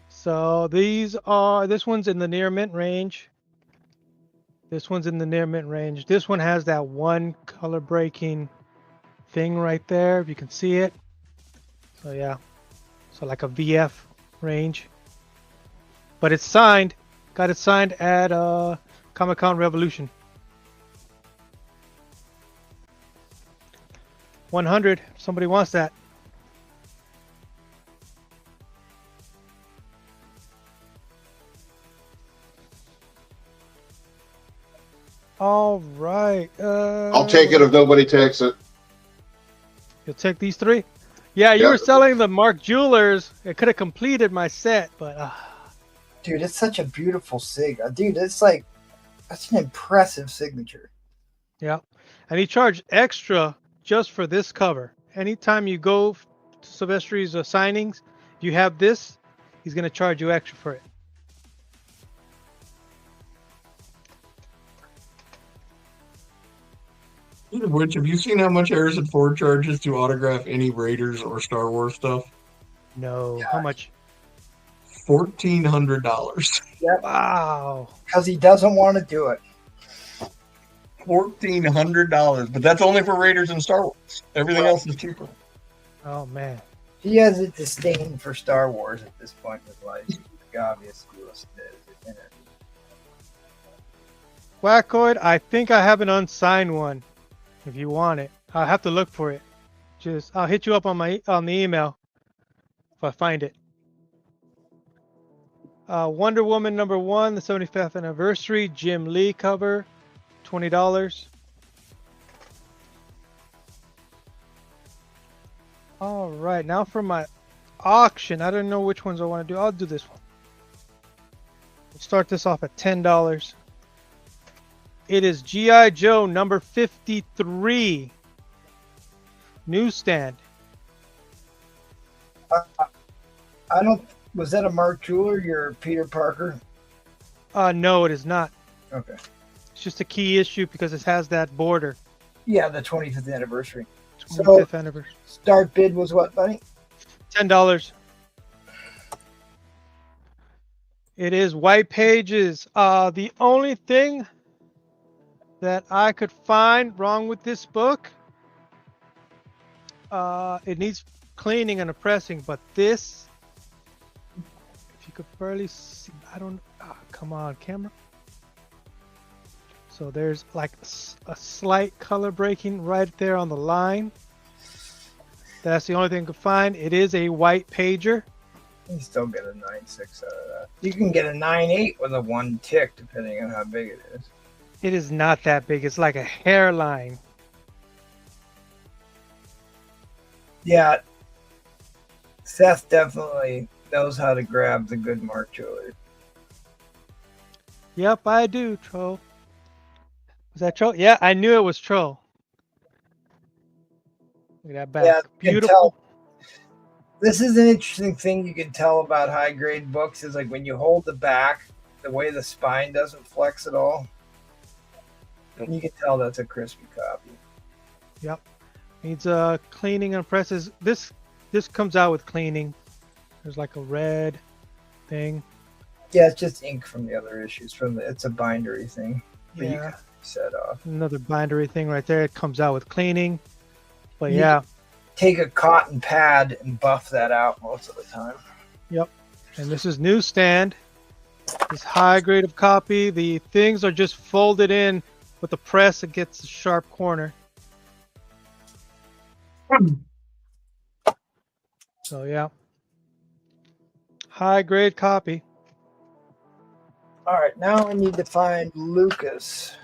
So this one's in the near mint range. This one's in the near mint range. This one has that one color breaking thing right there, if you can see it. So yeah. So like a VF range. But it's signed. Got it signed at Comic-Con Revolution. 100. Somebody wants that. All right. I'll take it if nobody takes it. You'll take these 3? Yeah, you Yep. were selling the Mark Jewelers. It could have completed my set, but Dude, it's such a beautiful sig. Dude, it's like, that's an impressive signature. yeah. And he charged extra just for this cover. Anytime you go to Silvestri's signings, you have this, he's going to charge you extra for it. Speaking of which, have you seen how much Harrison Ford charges to autograph any Raiders or Star Wars stuff? No. How much? $1,400. Yep. Wow. Because he doesn't want to do it. $1,400, but that's only for Raiders and Star Wars. Everything else is cheaper. Oh, man. He has a disdain for Star Wars at this point in his life. Obviously, listed in it. Wackoid, I think I have an unsigned one. If you want it, I'll have to look for it. I'll hit you up on the email if I find it. Wonder Woman #1, the 75th anniversary, Jim Lee cover, $20. All right, now for my auction. I don't know which ones I want to do. I'll do this one. We'll start this off at $10. It is G.I. Joe number 53. Newsstand. I don't. Was that a Mark Jeweler? Your Peter Parker? No, it is not. Okay. It's just a key issue because it has that border. Yeah, the 25th anniversary. 25th anniversary. Start bid was what, buddy? $10. It is White Pages. The only thing that I could find wrong with this book, it needs cleaning and a pressing, but this, if you could barely see, I don't, come on, camera. So there's like a slight color breaking right there on the line. That's the only thing I could find. It is a white pager. You still get a 9.6 out of that. You can get a 9.8 with a 1 tick, depending on how big it is. It is not that big. It's like a hairline. Yeah. Seth definitely knows how to grab the good Mark Jewelry. Yep, I do, Troll. Was that Troll? Yeah, I knew it was Troll. Look at that back. Yeah, beautiful. This is an interesting thing you can tell about high grade books is like when you hold the back, the way the spine doesn't flex at all. And you can tell that's a crispy copy. Yep. Needs cleaning and presses. This comes out with cleaning. There's like a red thing. Yeah, it's just ink from the other issues. It's a bindery thing. But you Yeah. can set off. Another bindery thing right there. It comes out with cleaning. But yeah. Take a cotton pad and buff that out most of the time. Yep. And this is Newsstand. This high grade of copy. The things are just folded in with the press. It gets a sharp corner. So yeah. High grade copy. All right, now I need to find Lucas.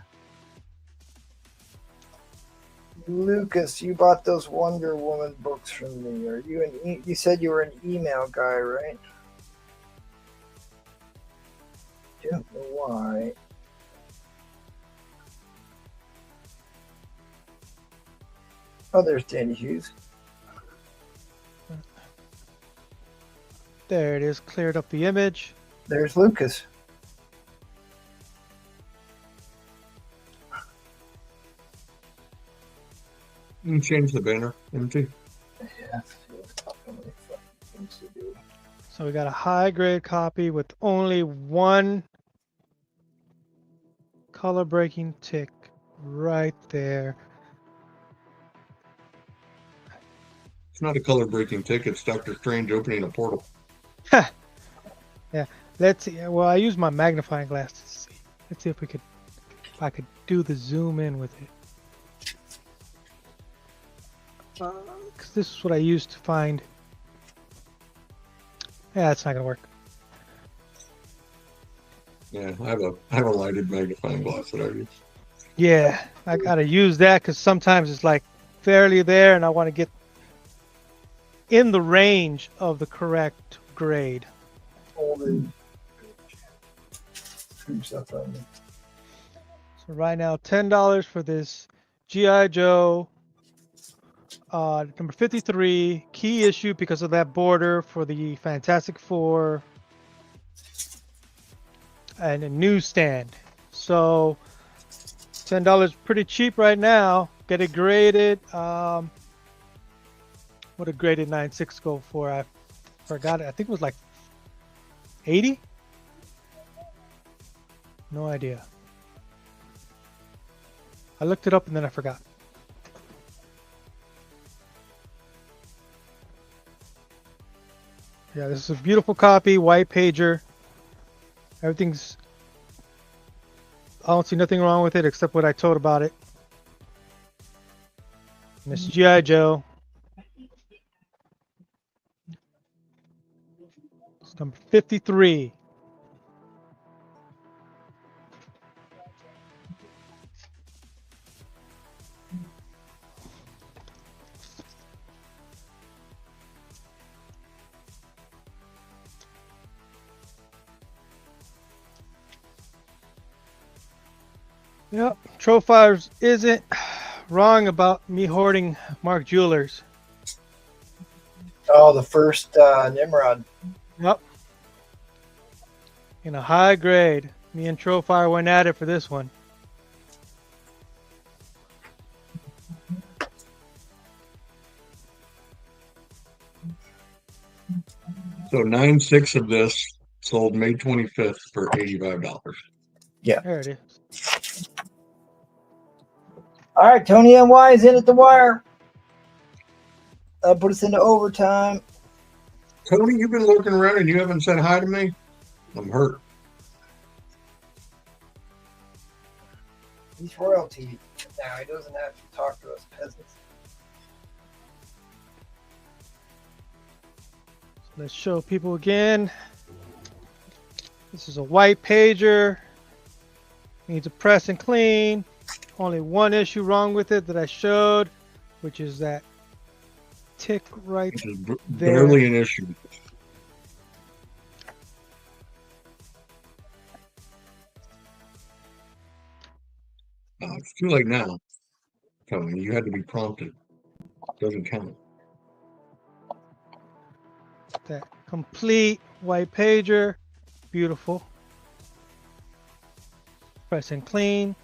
Lucas, you bought those Wonder Woman books from me. Are you you said you were an email guy, right? Don't know why. Oh, there's Danny Hughes. There it is. Cleared up the image. There's Lucas. You can change the banner, empty. Yeah. So we got a high grade copy with only one color breaking tick right there. It's not a color breaking tick, it's Doctor Strange opening a portal. Yeah. Let's see. Well, I use my magnifying glass to see. Let's see if we could If I could do the zoom in with it. Because this is what I used to find. Yeah, it's not gonna work. Yeah, I have a lighted magnifying glass that I use. Yeah, I gotta use that because sometimes it's like fairly there, and I want to get in the range of the correct grade. So right now, $10 for this G.I. Joe number 53 key issue because of that border for the Fantastic Four and a newsstand. So $10 pretty cheap right now. Get it graded. What a graded 9.6 go for? I forgot it. I think it was like 80. No idea. I looked it up and then I forgot. Yeah, this is a beautiful copy, white pager. Everything's... I don't see nothing wrong with it except what I told about it. And this G.I. Joe. It's number 53. Yep, Trofires isn't wrong about me hoarding Mark Jewelers. Oh, the first Nimrod. Yep. In a high grade. Me and Trofire went at it for this one. So 9.6 of this sold May 25th for $85. Yeah. There it is. All right, Tony NY is in at the wire. Put us into overtime. Tony, you've been looking around and you haven't said hi to me? I'm hurt. He's royalty now. He doesn't have to talk to us peasants. Let's show people again. This is a white pager. Needs a press and clean. Only one issue wrong with it that I showed, which is that tick right Which is there. barely an issue. It's too late now, Tony. You had to be prompted. Doesn't count. That complete white pager. Beautiful. Press and clean.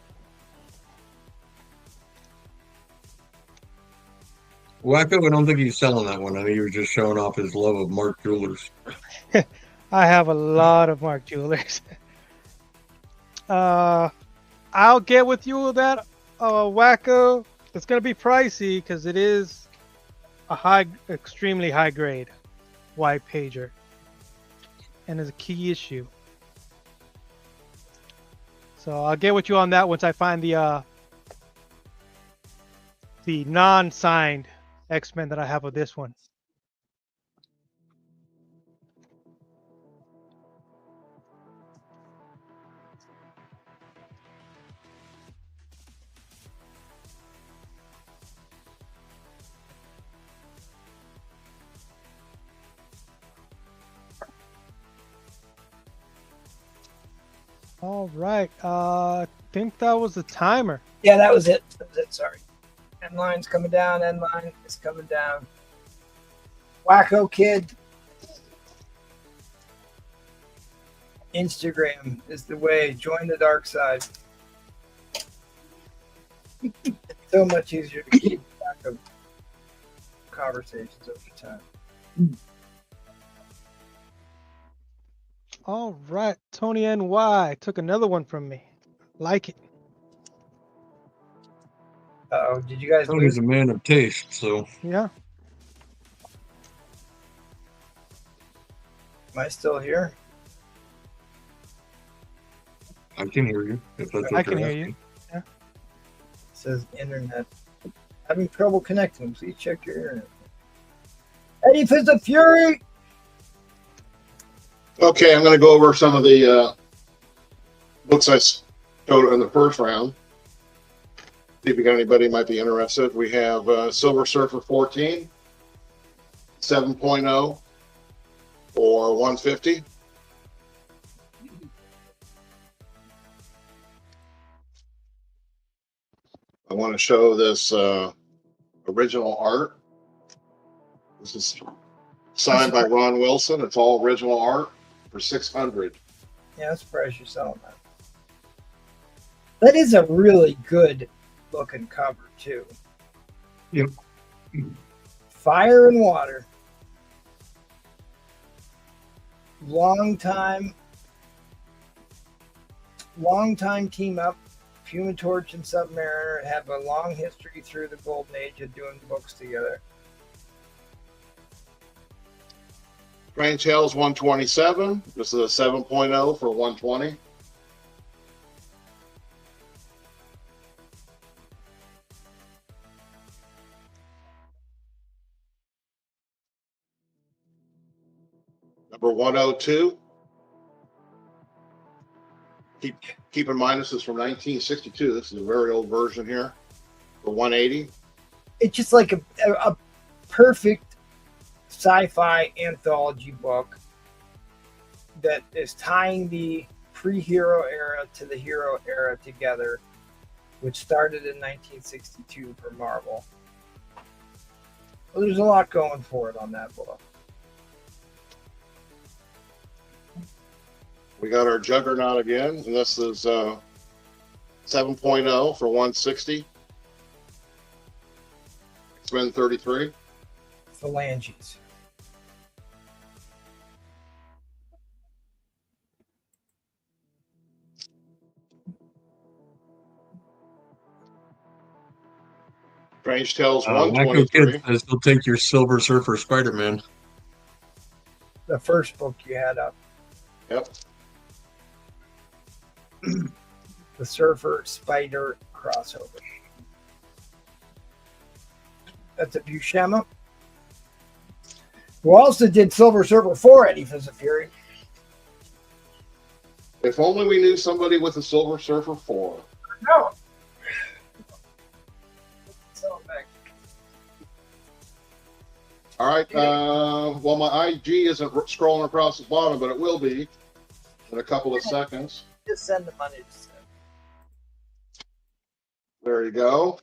Wacko, I don't think he's selling that one. I think he was just showing off his love of Mark Jewelers. I have a lot of Mark Jewelers. I'll get with you with that, Wacko. It's gonna be pricey because it is a extremely high grade white pager, and is a key issue. So I'll get with you on that once I find the non-signed X-Men that I have with this one. All right. I think that was the timer. Yeah, that was it. That was it. Sorry. End line's coming down. End line is coming down. Wacko Kid. Instagram is the way. Join the dark side. It's so much easier to keep track of conversations over time. All right. Tony NY took another one from me. Like it. Uh-oh. Did you guys Tony's lose? a man of taste, so Yeah. Am I still here? I can hear you. If that's what I can you're hear you. asking. says internet. Having trouble connecting. Please check your internet. Eddie Fist of Fury. Okay, I'm going to go over some of the books I showed in the first round. See if we got anybody who might be interested. We have Silver Surfer 14, 7.0 for 150. I want to show this original art. This is signed by Ron Wilson. It's all original art for 600. Yeah, I'm surprised you're selling that. That is a really good looking cover too. Yep. Fire and Water. Long time team up. Human Torch and Submariner have a long history through the golden age of doing books together. Strange Tales 127. This is a 7.0 for 120. Number 102. Keep in mind this is from 1962. This is a very old version here for 180. It's just like a perfect sci-fi anthology book that is tying the pre-hero era to the hero era together, which started in 1962 for Marvel. Well, there's a lot going for it on that book. We got our Juggernaut again, and this is 7.0 for 160. X-Men 33. Phalanges. Strange Tales Wacko 123. Kid says he'll take your Silver Surfer Spider-Man. The first book you had up. Yep. The Surfer Spider crossover. That's a Buscema. Who also did Silver Surfer 4, Eddie Fist of Fury. If only we knew somebody with a Silver Surfer 4. No. All right. Well, my IG isn't scrolling across the bottom, but it will be in a couple of seconds. Just send the money. There you go.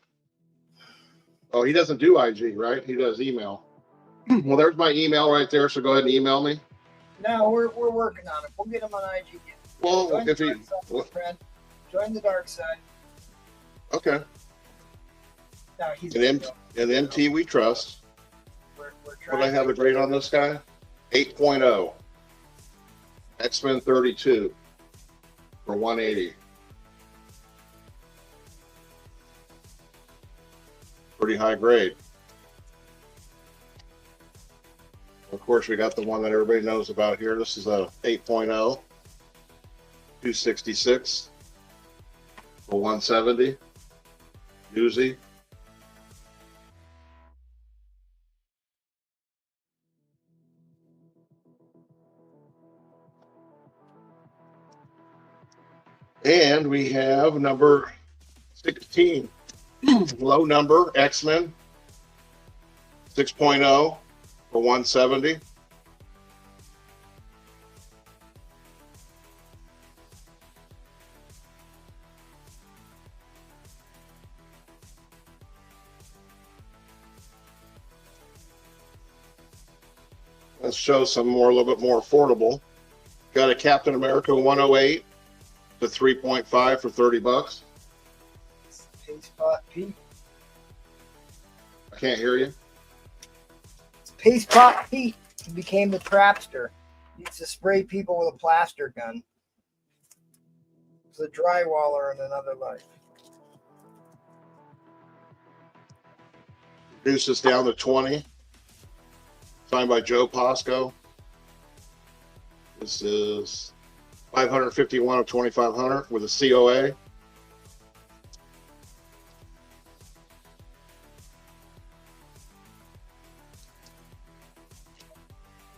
Oh, he doesn't do IG, right? He does email. Well, there's my email right there, so go ahead and email me. No, we're working on it. We'll get him on IG. Well, Join if the he... dark side, friend. Join the dark side. Okay. No, he's An MT we trust. we're What trying I have a grade on this guy? 8.0. X-Men 32 for 180. Pretty high grade. Of course, we got the one that everybody knows about here. This is a 8.0, 266 for 170. Uzi. And we have number 16, low number, X-Men, 6.0 for 170. Let's show some more, a little bit more affordable. Got a Captain America 108 to 3.5 for 30 bucks. Paste Pot Pete. I can't hear you. It's Paste Pot Pete. He became the trapster. He used to spray people with a plaster gun. He was a drywaller in another life. Reduced this down to 20. Signed by Joe Posco. This is 551 of 2,500 with a COA.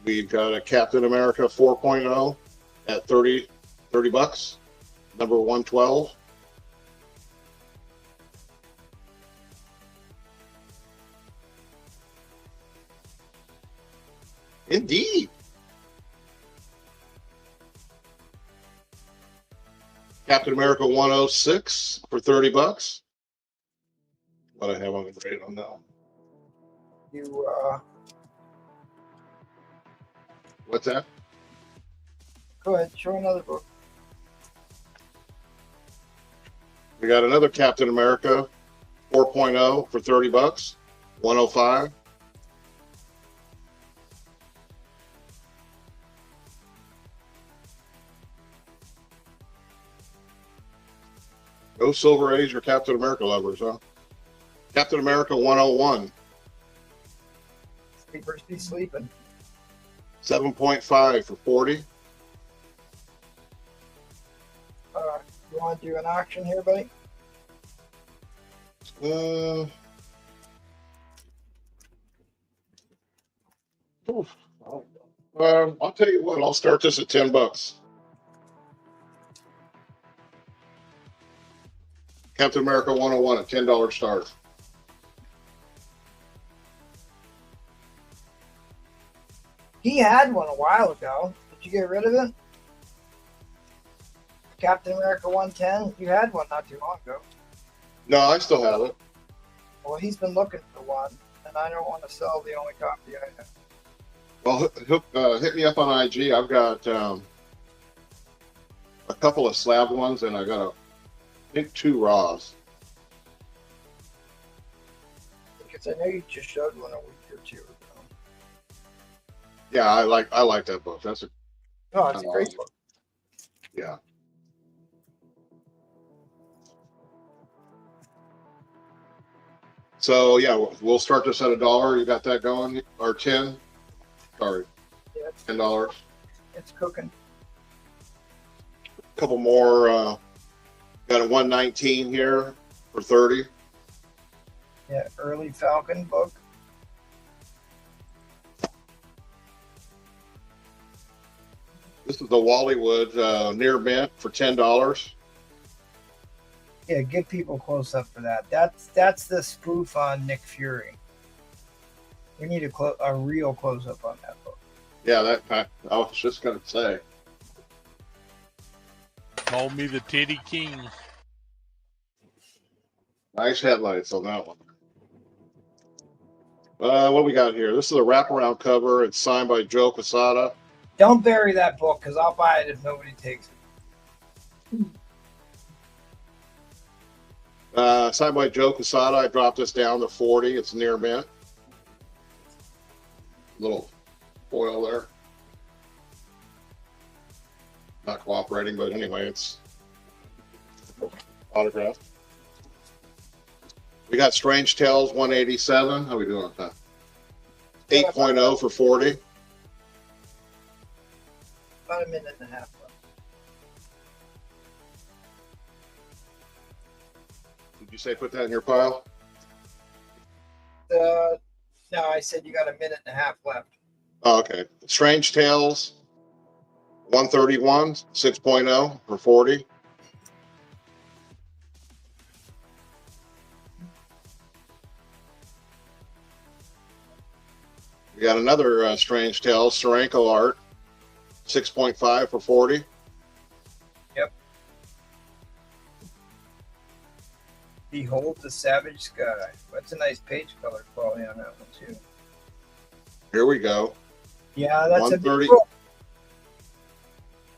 We've got a Captain America 4.0 at 30 bucks. Number 112. Indeed. Captain America 106 for 30 bucks. What I have on the grade on that one. You What's that? go ahead, show another book. We got another Captain America 4.0 for 30 bucks. 105. No Silver Age or Captain America lovers, huh? Captain America 101. Sleepers be sleeping. 7.5 for 40. You want to do an auction here, buddy? I'll tell you what, I'll start this at 10 bucks. Captain America 101 at $10 start. He had one a while ago. Did you get rid of it? Captain America 110? You had one not too long ago. No, I still have it. Well, he's been looking for one, and I don't want to sell the only copy I have. Well, hit me up on IG. I've got a couple of slab ones, and I got I think 2 raws. Because I know you just showed one a week or 2 ago. Yeah, I like that book. That's a Oh, it's a great book. yeah. So yeah, we'll start this at $1. You got that going, or 10? Sorry, Yeah, $10. it's cooking. A couple more. Got a 119 here for 30. Yeah, early Falcon book. This is the Wallywood near mint for $10. Yeah, give people close up for that. That's the spoof on Nick Fury. We need a real close up on that book. Yeah, I was just gonna say. Call me the Titty King. Nice headlights on that one. What we got here? This is a wraparound cover. It's signed by Joe Quesada. Don't bury that book because I'll buy it if nobody takes it. Signed by Joe Quesada. I dropped this down to 40. It's near mint. Little foil there. Not cooperating, but anyway, it's autographed. We got Strange Tales 187. How we doing with that? 8.0 for 40. About a minute and a half left. Did you say put that in your pile? No, I said you got a minute and a half left. Oh, okay. Strange Tales 131, 6.0 for 40. We got another Strange Tales, Serenco art, 6.5 for 40. Yep. Behold the Savage Sky. That's a nice page color quality on that one too. Here we go. Yeah, that's a big 130. book.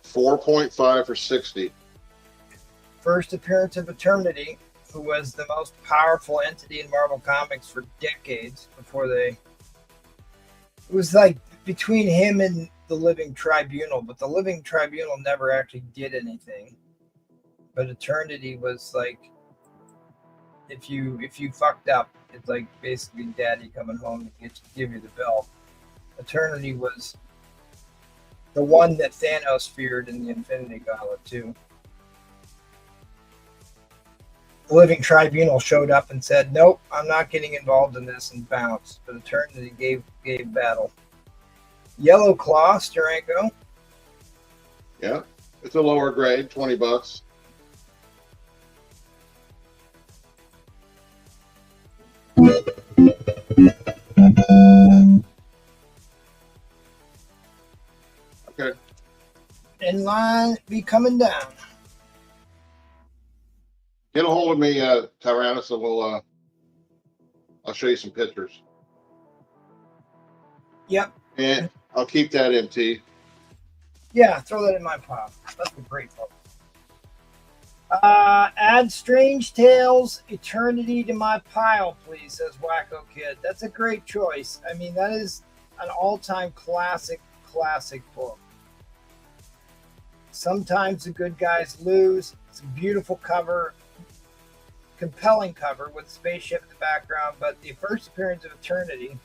4.5 for 60. First appearance of Eternity, who was the most powerful entity in Marvel Comics for decades before they. It was like between him and the Living Tribunal, but the Living Tribunal never actually did anything. But Eternity was like, if you fucked up, it's like basically Daddy coming home to give you the belt. Eternity was the one that Thanos feared in the Infinity Gauntlet too. The Living Tribunal showed up and said, "Nope, I'm not getting involved in this," and bounced. But Eternity gave battle. Yellow Claw, Steranko. Yeah, it's a lower grade, $20. Okay. In line, be coming down. Get a hold of me, Tyrannus, and I'll show you some pictures. Yep. And I'll keep that MT. Yeah, throw that in my pile. That's a great book. Add Strange Tales Eternity to my pile, please, says Wacko Kid. That's a great choice. I mean, that is an all-time classic book. Sometimes the good guys lose. It's a beautiful cover, compelling cover with a spaceship in the background, but the first appearance of Eternity,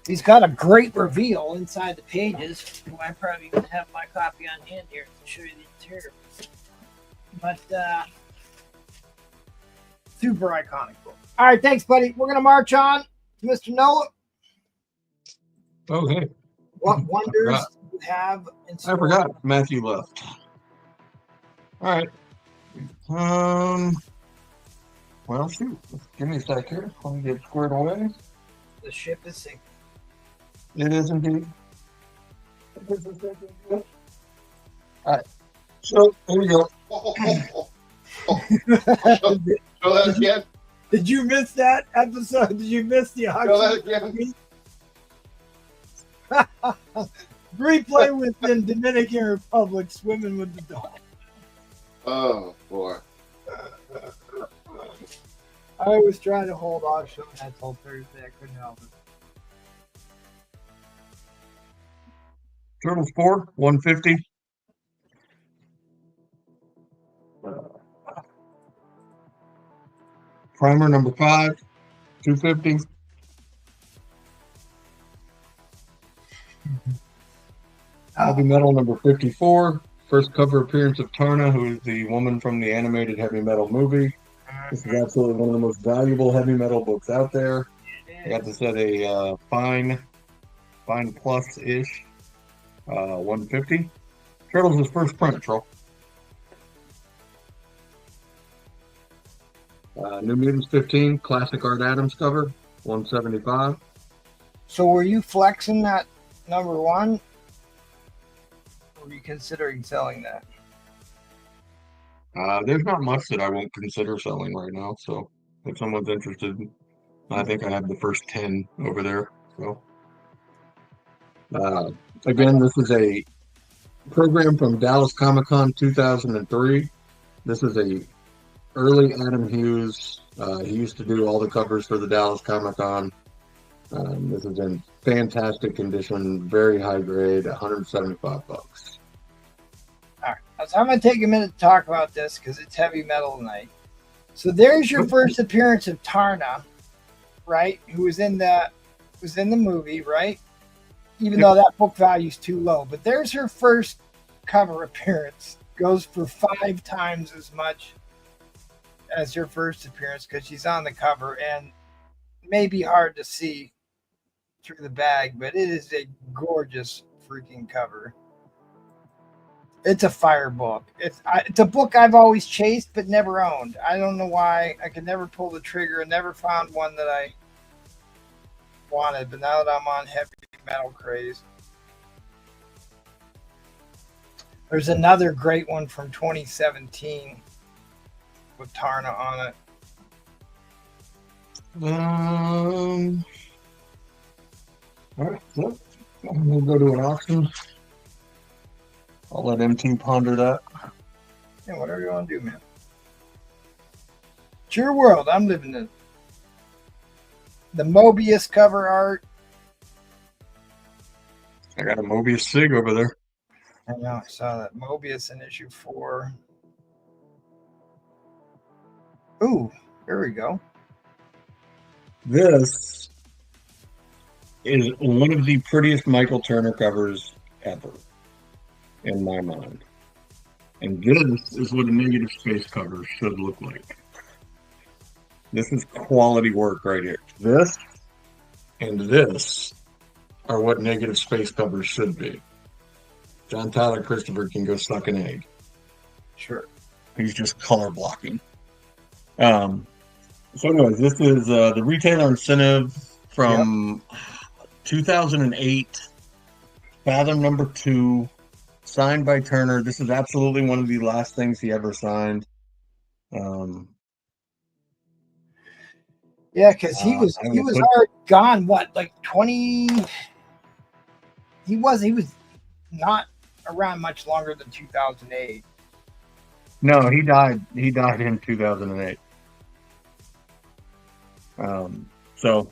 he's got a great reveal inside the pages. Well, I probably even have my copy on hand here to show you the interior. But super iconic book. All right, thanks, buddy. We're gonna march on to Mr. Noah. Oh, hey. What wonders do you have in store? I forgot Matthew left. All right. Well, shoot. Give me a sec here. Let me get squared away. The ship is sinking. It is indeed. All right. So, here we go. Show that again. Did you miss that episode? Did you miss the Show that again. Replay within Dominican Republic swimming with the dog. Oh, boy. I was trying to hold off showing that till Thursday. I couldn't help it. Turtles 4, 150. Primer number 5, 250. Heavy Metal number 54. First cover appearance of Tarna, who is the woman from the animated Heavy Metal movie. This is absolutely one of the most valuable heavy metal books out there. I got this at a fine plus-ish, 150. Turtles' first print, Troll. New Mutants 15, classic Art Adams cover, 175. So were you flexing that number 1? Or were you considering selling that? There's not much that I won't consider selling right now, so if someone's interested, I think I have the first 10 over there. So again, this is a program from Dallas Comic-Con 2003. This is a early Adam Hughes. He used to do all the covers for the Dallas Comic-Con. This is in fantastic condition, very high grade, $175. All right, so I'm going to take a minute to talk about this because it's heavy metal tonight. So there's your first appearance of Tarna, right? Who was in the movie, right? Even though that book value is too low, but there's her first cover appearance. Goes for 5 times as much as her first appearance because she's on the cover and may be hard to see through the bag, but it is a gorgeous freaking cover. It's a fire book. It's a book I've always chased but never owned. I don't know why. I could never pull the trigger and never found one that I wanted, but now that I'm on heavy metal craze. There's another great one from 2017 with Tarna on it. All right, so we'll go to an auction. I'll let MT ponder that. Yeah, whatever you want to do, man. It's your world. I'm living in it. The Mobius cover art. I got a Mobius Sig over there. I know, I saw that. Mobius in issue 4. Ooh, there we go. This is one of the prettiest Michael Turner covers ever, in my mind. And this is what a negative space cover should look like. This is quality work right here. This and this are what negative space covers should be. John Tyler Christopher can go suck an egg. Sure. He's just color blocking. So anyways, this is the retailer incentive from 2008, Fathom number 2, signed by Turner. This is absolutely one of the last things he ever signed. Yeah, because he was already gone. What, like 20? He was not around much longer than 2008. No, he died. He died in 2008. So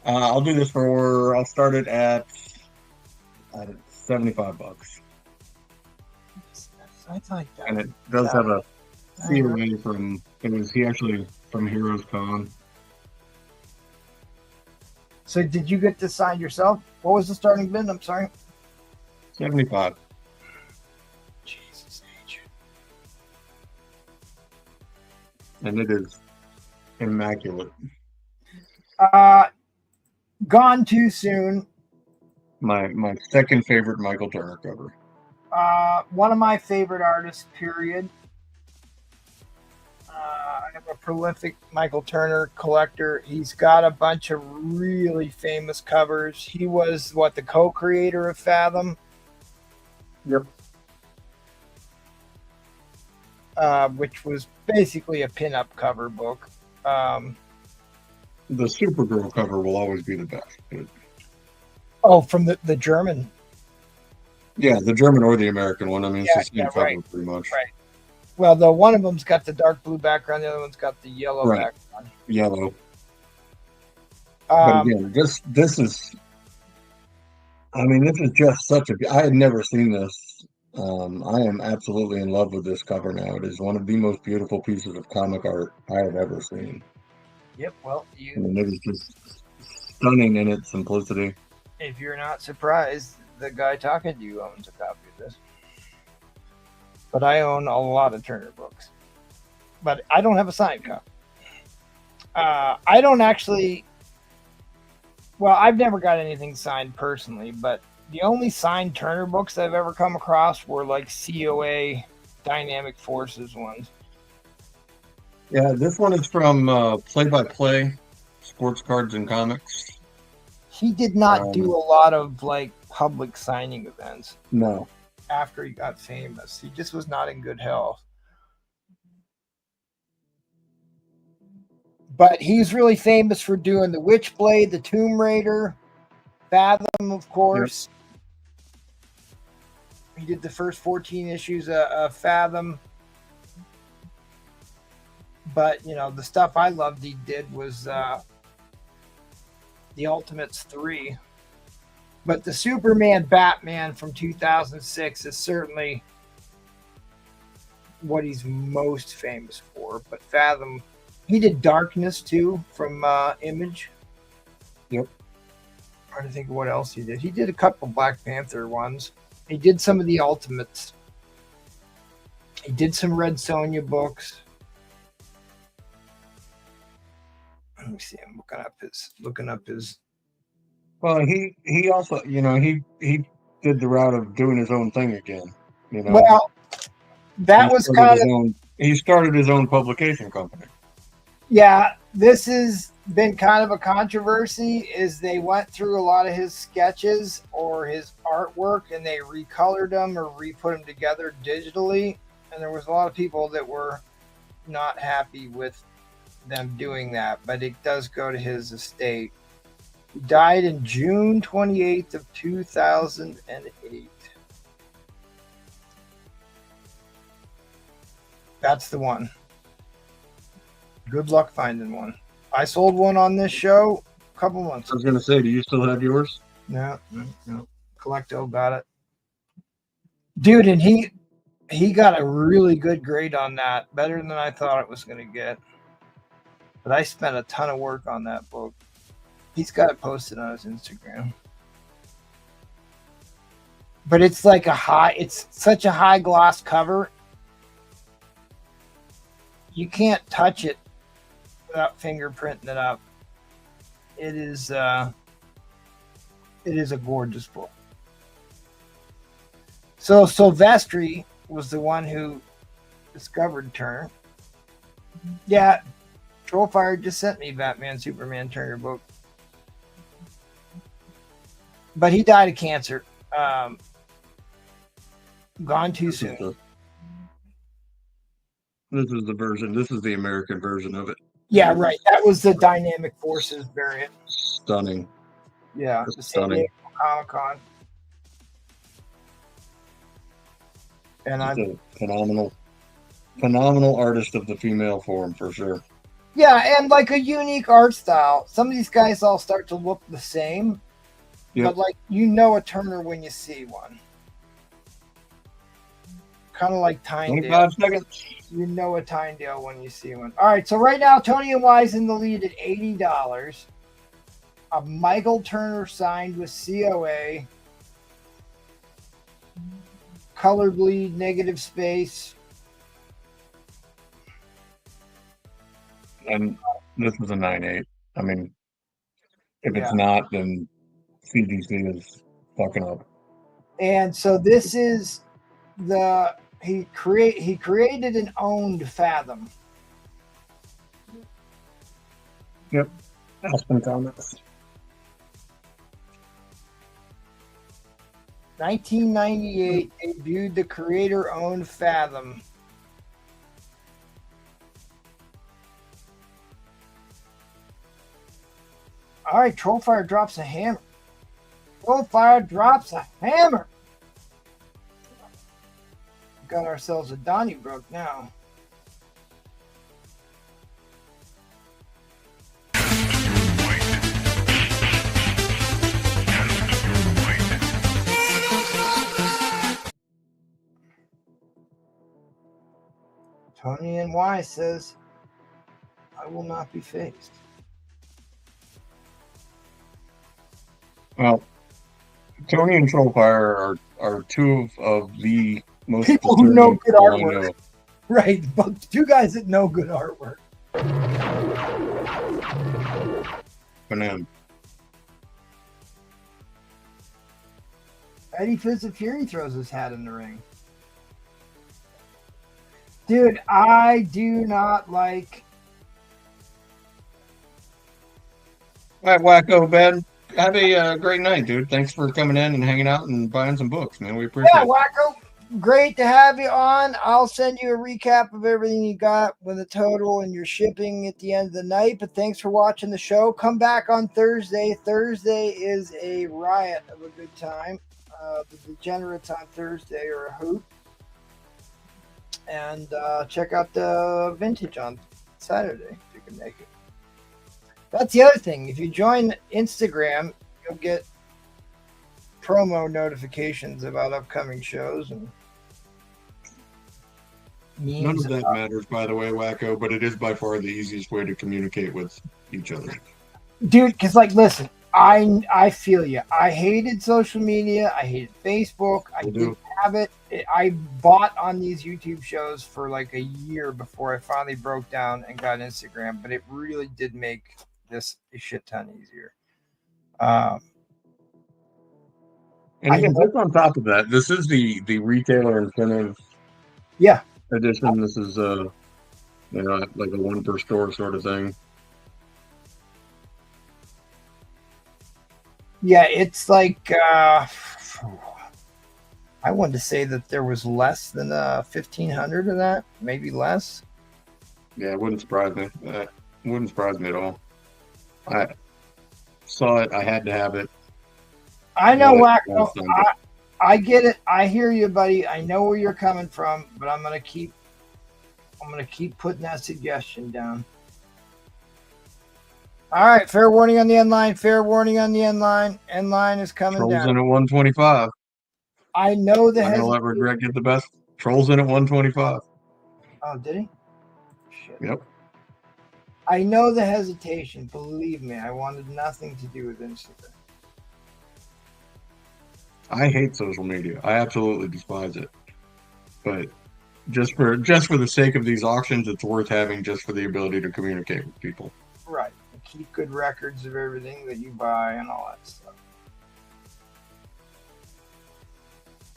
I'll do this I'll start it at $75. I like that. And it does have a COA from Heroes Con. So did you get this signed yourself? What was the starting bid? I'm sorry. 75. Jesus H. And it is immaculate. Gone too soon. My second favorite Michael Turner cover. One of my favorite artists, period. I'm a prolific Michael Turner collector. He's got a bunch of really famous covers. He was, the co-creator of Fathom? Yep. Which was basically a pinup cover book. The Supergirl cover will always be the best. From the German. Yeah, the German or the American one. I mean, it's the same cover pretty much. Right. Well, one of them's got the dark blue background, the other one's got the yellow background. Yellow. But again, this is just such a. I had never seen this. I am absolutely in love with this cover now. It is one of the most beautiful pieces of comic art I have ever seen. Yep. Well, it is just stunning in its simplicity. If you're not surprised, the guy talking to you owns a copy of this. But I own a lot of Turner books. But I don't have a signed copy. I don't actually... Well, I've never got anything signed personally, but the only signed Turner books I've ever come across were like COA Dynamic Forces ones. Yeah, this one is from Play by Play, Sports Cards and Comics. He did not do a lot of public signing events. No. After he got famous, he just was not in good health. But he's really famous for doing the Witchblade, the Tomb Raider, Fathom, of course. Yep. He did the first 14 issues of Fathom. But, the stuff I loved he did was the Ultimates 3. But the Superman Batman from 2006 is certainly what he's most famous for. But Fathom, he did Darkness too from Image. Yep. I'm trying to think of what else he did. He did a couple Black Panther ones. He did some of the Ultimates. He did some Red Sonja books. Let me see. I'm looking up his. Well, he also, he did the route of doing his own thing again. Well, that was kind of. He started his own publication company. Yeah, this has been kind of a controversy. Is they went through a lot of his sketches or his artwork and they recolored them or re-put them together digitally, and there was a lot of people that were not happy with them doing that. But it does go to his estate. He died in June 28th of 2008. That's the one. Good luck finding one. I sold one on this show a couple months ago. I was going to say, do you still have yours? No. Collecto got it. Dude, and he got a really good grade on that. Better than I thought it was going to get. But I spent a ton of work on that book. He's got it posted on his Instagram. But it's it's such a high gloss cover. You can't touch it without fingerprinting it up. It is It is a gorgeous book. So Silvestri was the one who discovered Turner. Yeah, Trollfire just sent me Batman Superman Turner book. But he died of cancer. Gone too soon. This is the version. This is the American version of it. Yeah, right. That was the Dynamic Forces variant. Stunning. Yeah, Just the San stunning. Diego Comic-Con. And Just I'm a phenomenal artist of the female form for sure. yeah, and like a unique art style. Some of these guys all start to look the same, Yep. but like you know a Turner when you see one. Kind of like Tyndale. 25 seconds. You know a Tyndale when you see one. All right, so right now Tony and Wise in the lead at $80. A Michael Turner signed with COA. Color bleed, negative space. And this is a 9.8. I mean, if Yeah. it's not, then CGC is fucking up. And so this is he created and owned Fathom. Yep. Aspen Comics. 1998 debuted the creator-owned Fathom. All right, Trollfire drops a hammer. Trollfire drops a hammer. Got ourselves a Donnybrook now. Tony and Y says, I will not be phased. Well, Tony and Trollfire are two of the most People who know good I artwork. know. Right, but two guys that know good artwork. Banana. Eddie Fizz of Fury throws his hat in the ring. Dude, I do not like. All right, Wacko Ben. Have a great night, dude. Thanks for coming in and hanging out and buying some books, man. We appreciate Yeah, it. Wacko, great to have you on. I'll send you a recap of everything you got with a total and your shipping at the end of the night. But thanks for watching the show. Come back on Thursday. Thursday is a riot of a good time. The Degenerates on Thursday are a hoot. And check out the Vintage on Saturday if you can make it. That's the other thing. If you join Instagram, you'll get promo notifications about upcoming shows and memes. None of that matters, by the way, Wacko, but it is by far the easiest way to communicate with each other. Dude, because like, listen, I feel you. I hated social media. I hated Facebook. I didn't have it. I bought on these YouTube shows for like a year before I finally broke down and got Instagram, but it really did make this a shit ton easier. And again, just on top of that, this is the retailer incentive edition. This is like a one per store sort of thing. Yeah, it's like I wanted to say that there was less than 1,500 of that, maybe less. Yeah, it wouldn't surprise me. It wouldn't surprise me at all. I saw it. I had to have it. I know, Wacko. I get it. I hear you, buddy. I know where you're coming from, but I'm gonna keep putting that suggestion down. All right, fair warning on the end line. Fair warning on the end line. End line is coming Trolls down. in at 125. I know the I'm gonna let Regret get the best. Trolls in at 125. Oh, did he? Shit. Yep. I know the hesitation. Believe me, I wanted nothing to do with Instagram. I hate social media. I absolutely despise it. But just for the sake of these auctions, it's worth having just for the ability to communicate with people. Right. And keep good records of everything that you buy and all that stuff.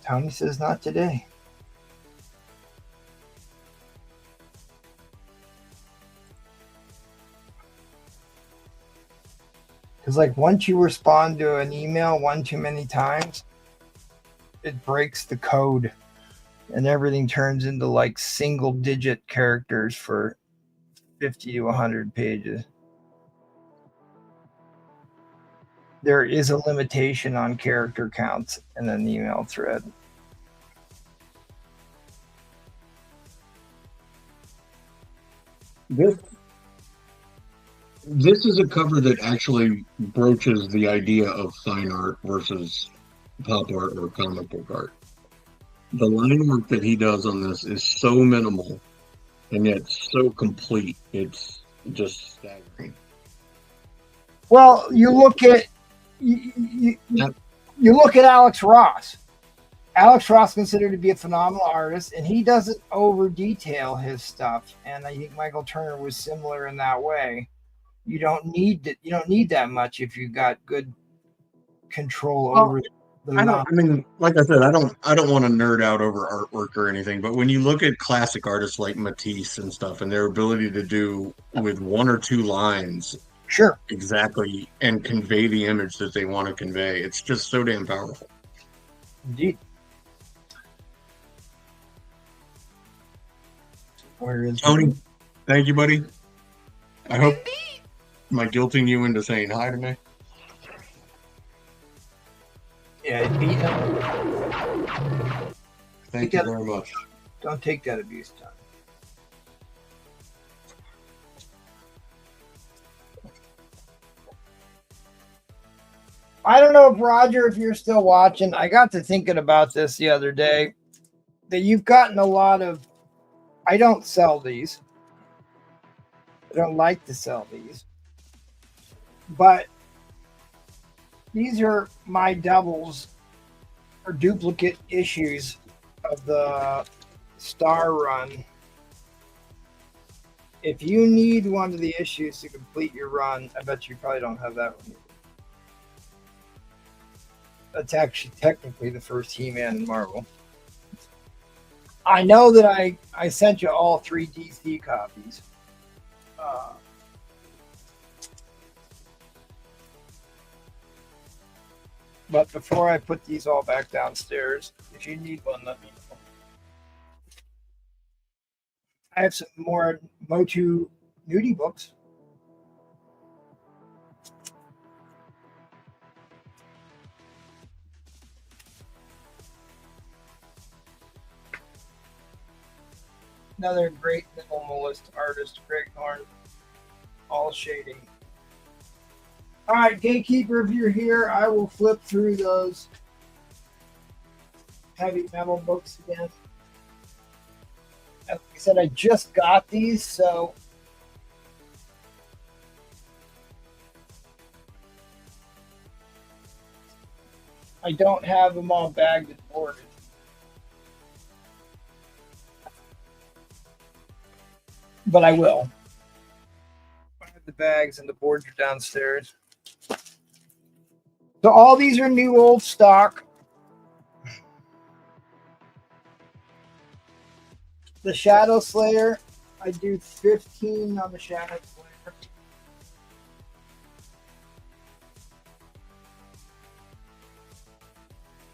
Tony says not today. Because like once you respond to an email one too many times, it breaks the code and everything turns into like single digit characters for 50 to 100 pages. There is a limitation on character counts in an email thread. This is a cover that actually broaches the idea of fine art versus pop art or comic book art. The line work that he does on this is so minimal and yet so complete. It's just staggering. Well, you look at you look at Alex Ross. Alex Ross considered to be a phenomenal artist, and he doesn't over detail his stuff. And I think Michael Turner was similar in that way. You don't need that much if you got good control over the like I said, I don't want to nerd out over artwork or anything, but when you look at classic artists like Matisse and stuff and their ability to do with one or two lines sure exactly and convey the image that they want to convey, it's just so damn powerful. Indeed. Where is Tony? Thank you, buddy. I hope am I guilting you into saying hi to me? Yeah, beat him. Thank you very much. Don't take that abuse, Tom. I don't know if Roger, if you're still watching, I got to thinking about this the other day, that you've gotten a lot of, I don't sell these. I don't like to sell these. But these are my doubles or duplicate issues of the Star Run. If you need one of the issues to complete your run, I bet you probably don't have that one. That's actually technically the first He-Man in Marvel. I know that I sent you all 3 DC copies. But before I put these all back downstairs, if you need one, let me know. I have some more Motu nudie books. Another great minimalist artist, Greg Horn, all shading. All right, Gatekeeper, if you're here, I will flip through those heavy metal books again. Like I said, I just got these, so I don't have them all bagged and boarded. But I will. I have the bags and the boards are downstairs. So all these are new old stock. The Shadow Slayer, I do 15 on the Shadow Slayer.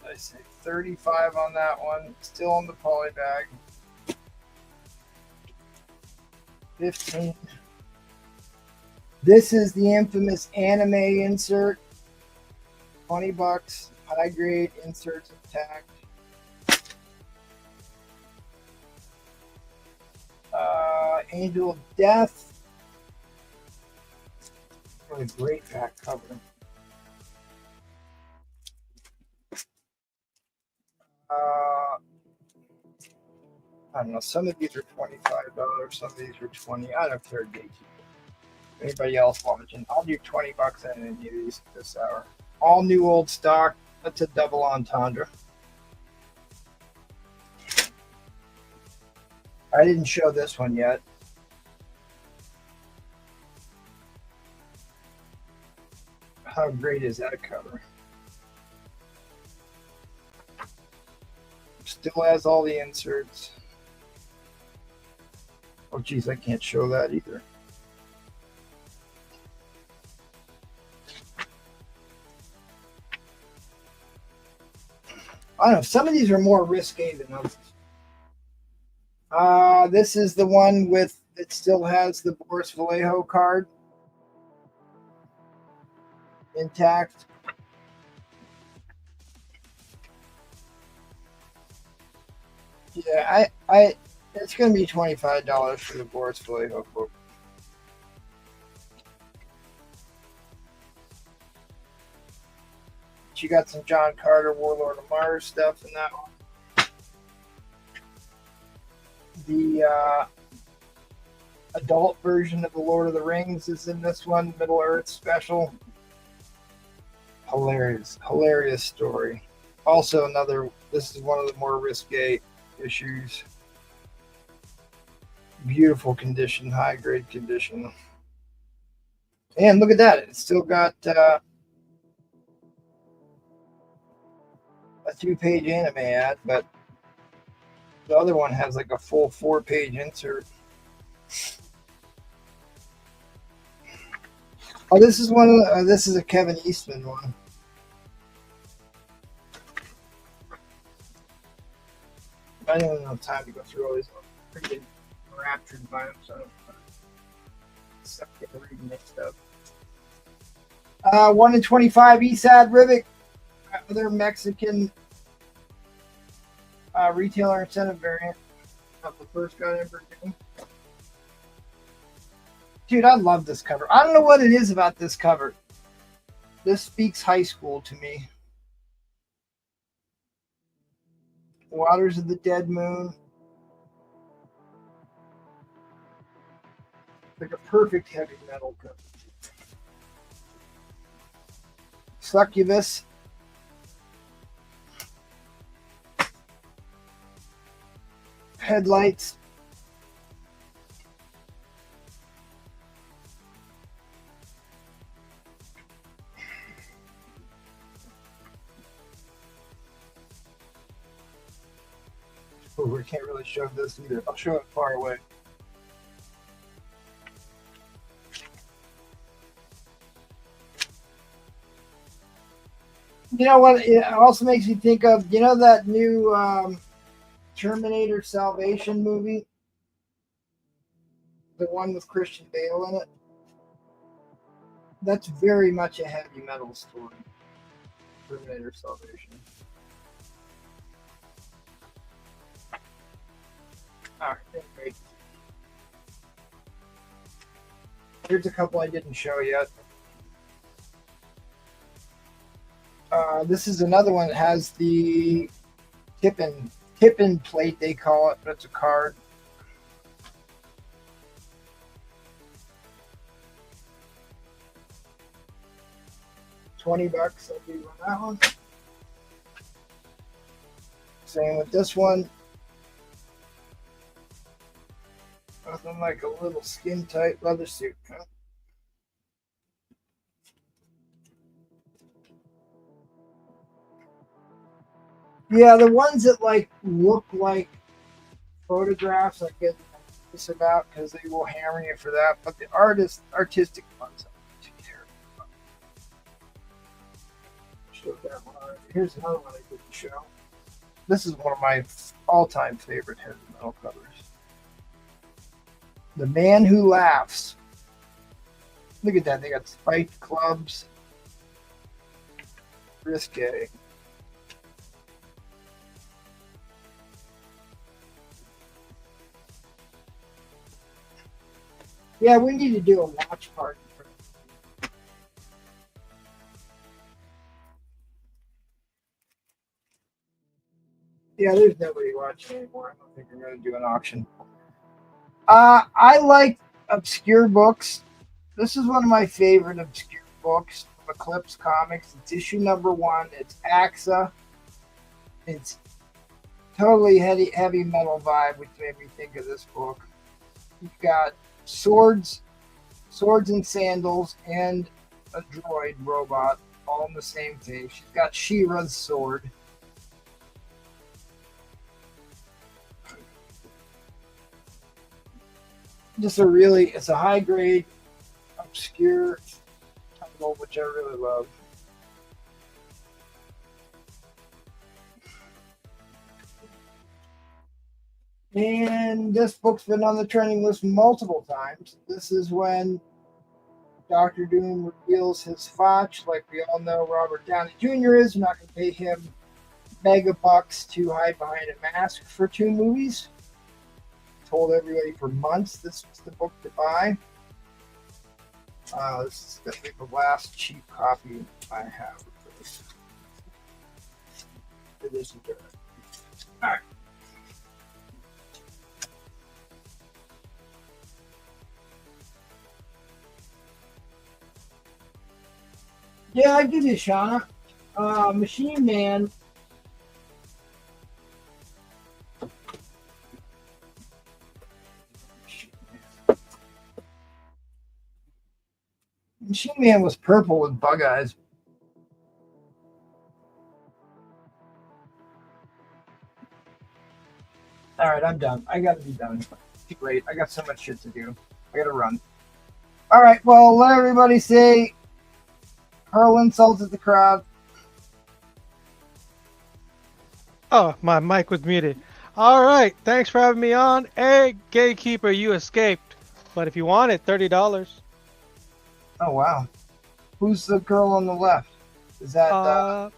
I say 35 on that one. Still on the poly bag. 15. This is the infamous anime insert. $20. High grade inserts intact. Angel of Death. Really great back cover. I don't know. Some of these are $25. Some of these are $20. I don't care. Anybody else watching? I'll do $20 on any of these this hour. All new old stock. That's a double entendre. I didn't show this one yet. How great is that cover? Still has all the inserts. Oh, geez, I can't show that either. I don't know. Some of these are more risque than others. This is the one with it still has the Boris Vallejo card intact. Yeah, it's going to be $25 for the Boris Vallejo book. You got some John Carter, Warlord of Mars stuff in that one. The adult version of the Lord of the Rings is in this one, Middle Earth special. Hilarious story. Also this is one of the more risque issues. Beautiful condition, high grade condition. And look at that, it's still got a 2-page anime ad, but the other one has like a full 4-page insert. Oh, this is one of this is a Kevin Eastman one. I don't have time to go through all these. I'm pretty enraptured by them, so I don't suck at reading this stuff. 1 in 25 Esad Rivik, other Mexican retailer incentive variant of the first gun ever done. Dude, I love this cover. I don't know what it is about this cover. This speaks high school to me. Waters of the Dead Moon. Like a perfect heavy metal cover. Succubus. Headlights. Oh, we can't really show this either. I'll show it far away. You know what? It also makes me think of, you know, that new Terminator Salvation movie? The one with Christian Bale in it? That's very much a heavy metal story. Terminator Salvation. Alright, great. Here's a couple I didn't show yet. This is another one that has the tip-in plate, they call it, but it's a card. $20, I'll give you on that one. Same with this one. Nothing like a little skin-tight leather suit. Huh? Yeah, the ones that like look like photographs, I get this about because they will hammer you for that. But the artistic ones, I don't care about. Show that one. Here's another one I didn't show. This is one of my all-time favorite heavy metal covers. The Man Who Laughs. Look at that. They got spiked clubs. Risque. Yeah, we need to do a watch party. Yeah, there's nobody watching anymore. I don't think we're going to do an auction. I like obscure books. This is one of my favorite obscure books from Eclipse Comics. It's issue number 1. It's AXA. It's totally heavy metal vibe, which made me think of this book. You've got swords and sandals, and a droid robot all in the same thing. She's got She-Ra's sword. Just it's a high grade, obscure title, which I really love. And this book's been on the trending list multiple times. This is when Dr. Doom reveals his fotch. Like we all know, Robert Downey Jr. is. You're not going to pay him mega bucks to hide behind a mask for 2 movies. Told everybody for months this was the book to buy. This is going to be the last cheap copy I have of this. It isn't there. All right. Yeah, I give you a shot. Machine Man. Machine Man was purple with bug eyes. All right, I'm done. I got to be done. Too late. I got so much shit to do. I got to run. All right, well, let everybody say hurl insults at the crowd. Oh, my mic was muted. All right, thanks for having me on. Hey, Gatekeeper, you escaped. But if you want it, $30. Oh, wow. Who's the girl on the left? Is that...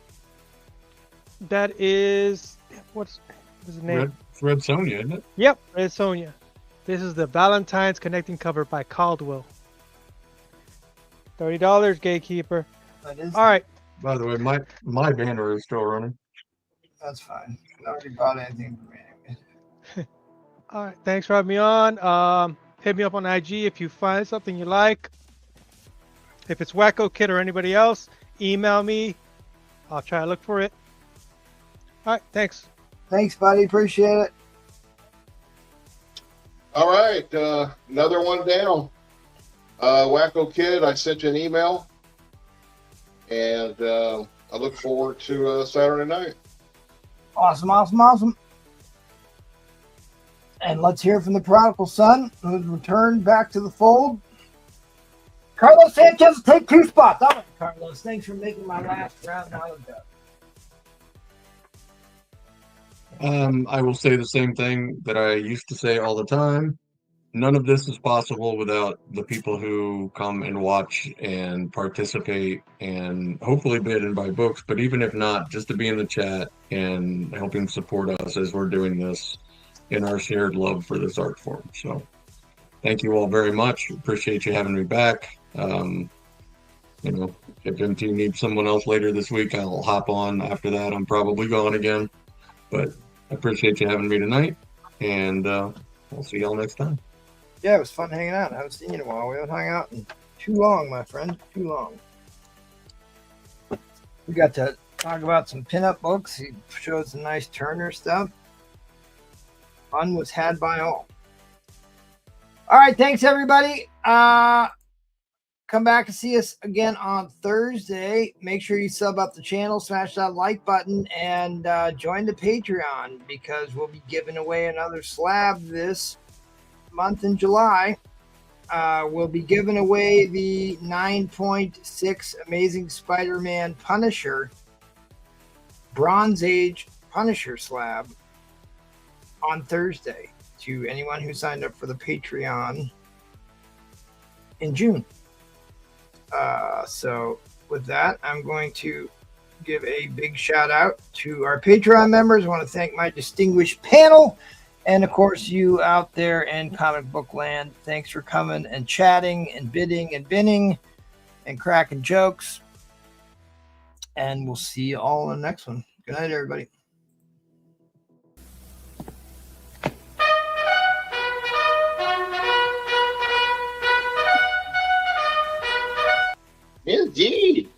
That is... What's his name? Red Sonja, isn't it? Yep, Red Sonja. This is the Valentine's Connecting cover by Caldwell. $30, Gatekeeper. That is... All right. By the way, my banner is still running. That's fine. I already bought anything for me anyway. All right, thanks for having me on. Hit me up on IG if you find something you like. If it's Wacko Kid or anybody else, email me. I'll try to look for it. All right, thanks. Thanks, buddy. Appreciate it. All right, another one down. Wacko Kid, I sent you an email, and I look forward to Saturday night. Awesome, awesome, awesome. And let's hear from the prodigal son who's returned back to the fold. Carlos Sanchez, take 2 spots. All right, Carlos, thanks for making my last round out of that. I will say the same thing that I used to say all the time. None of this is possible without the people who come and watch and participate and hopefully bid and buy books. But even if not, just to be in the chat and helping support us as we're doing this in our shared love for this art form. So thank you all very much. Appreciate you having me back. You know, if MT needs someone else later this week, I'll hop on. After that, I'm probably gone again. But I appreciate you having me tonight, and we'll see y'all next time. Yeah, it was fun hanging out. I haven't seen you in a while. We haven't hung out in too long, my friend. Too long. We got to talk about some pinup books. He showed some nice Turner stuff. Fun was had by all. All right, thanks, everybody. Come back and see us again on Thursday. Make sure you sub up the channel, smash that like button, and join the Patreon, because we'll be giving away another slab this month in July. We'll be giving away the 9.6 Amazing Spider-Man Punisher Bronze Age Punisher slab on Thursday to anyone who signed up for the Patreon in June. So with that, I'm going to give a big shout out to our Patreon members. I want to thank my distinguished panel, and of course you out there in comic book land. Thanks for coming and chatting and bidding and binning and cracking jokes, and we'll see you all in the next one. Good night, everybody. Indeed.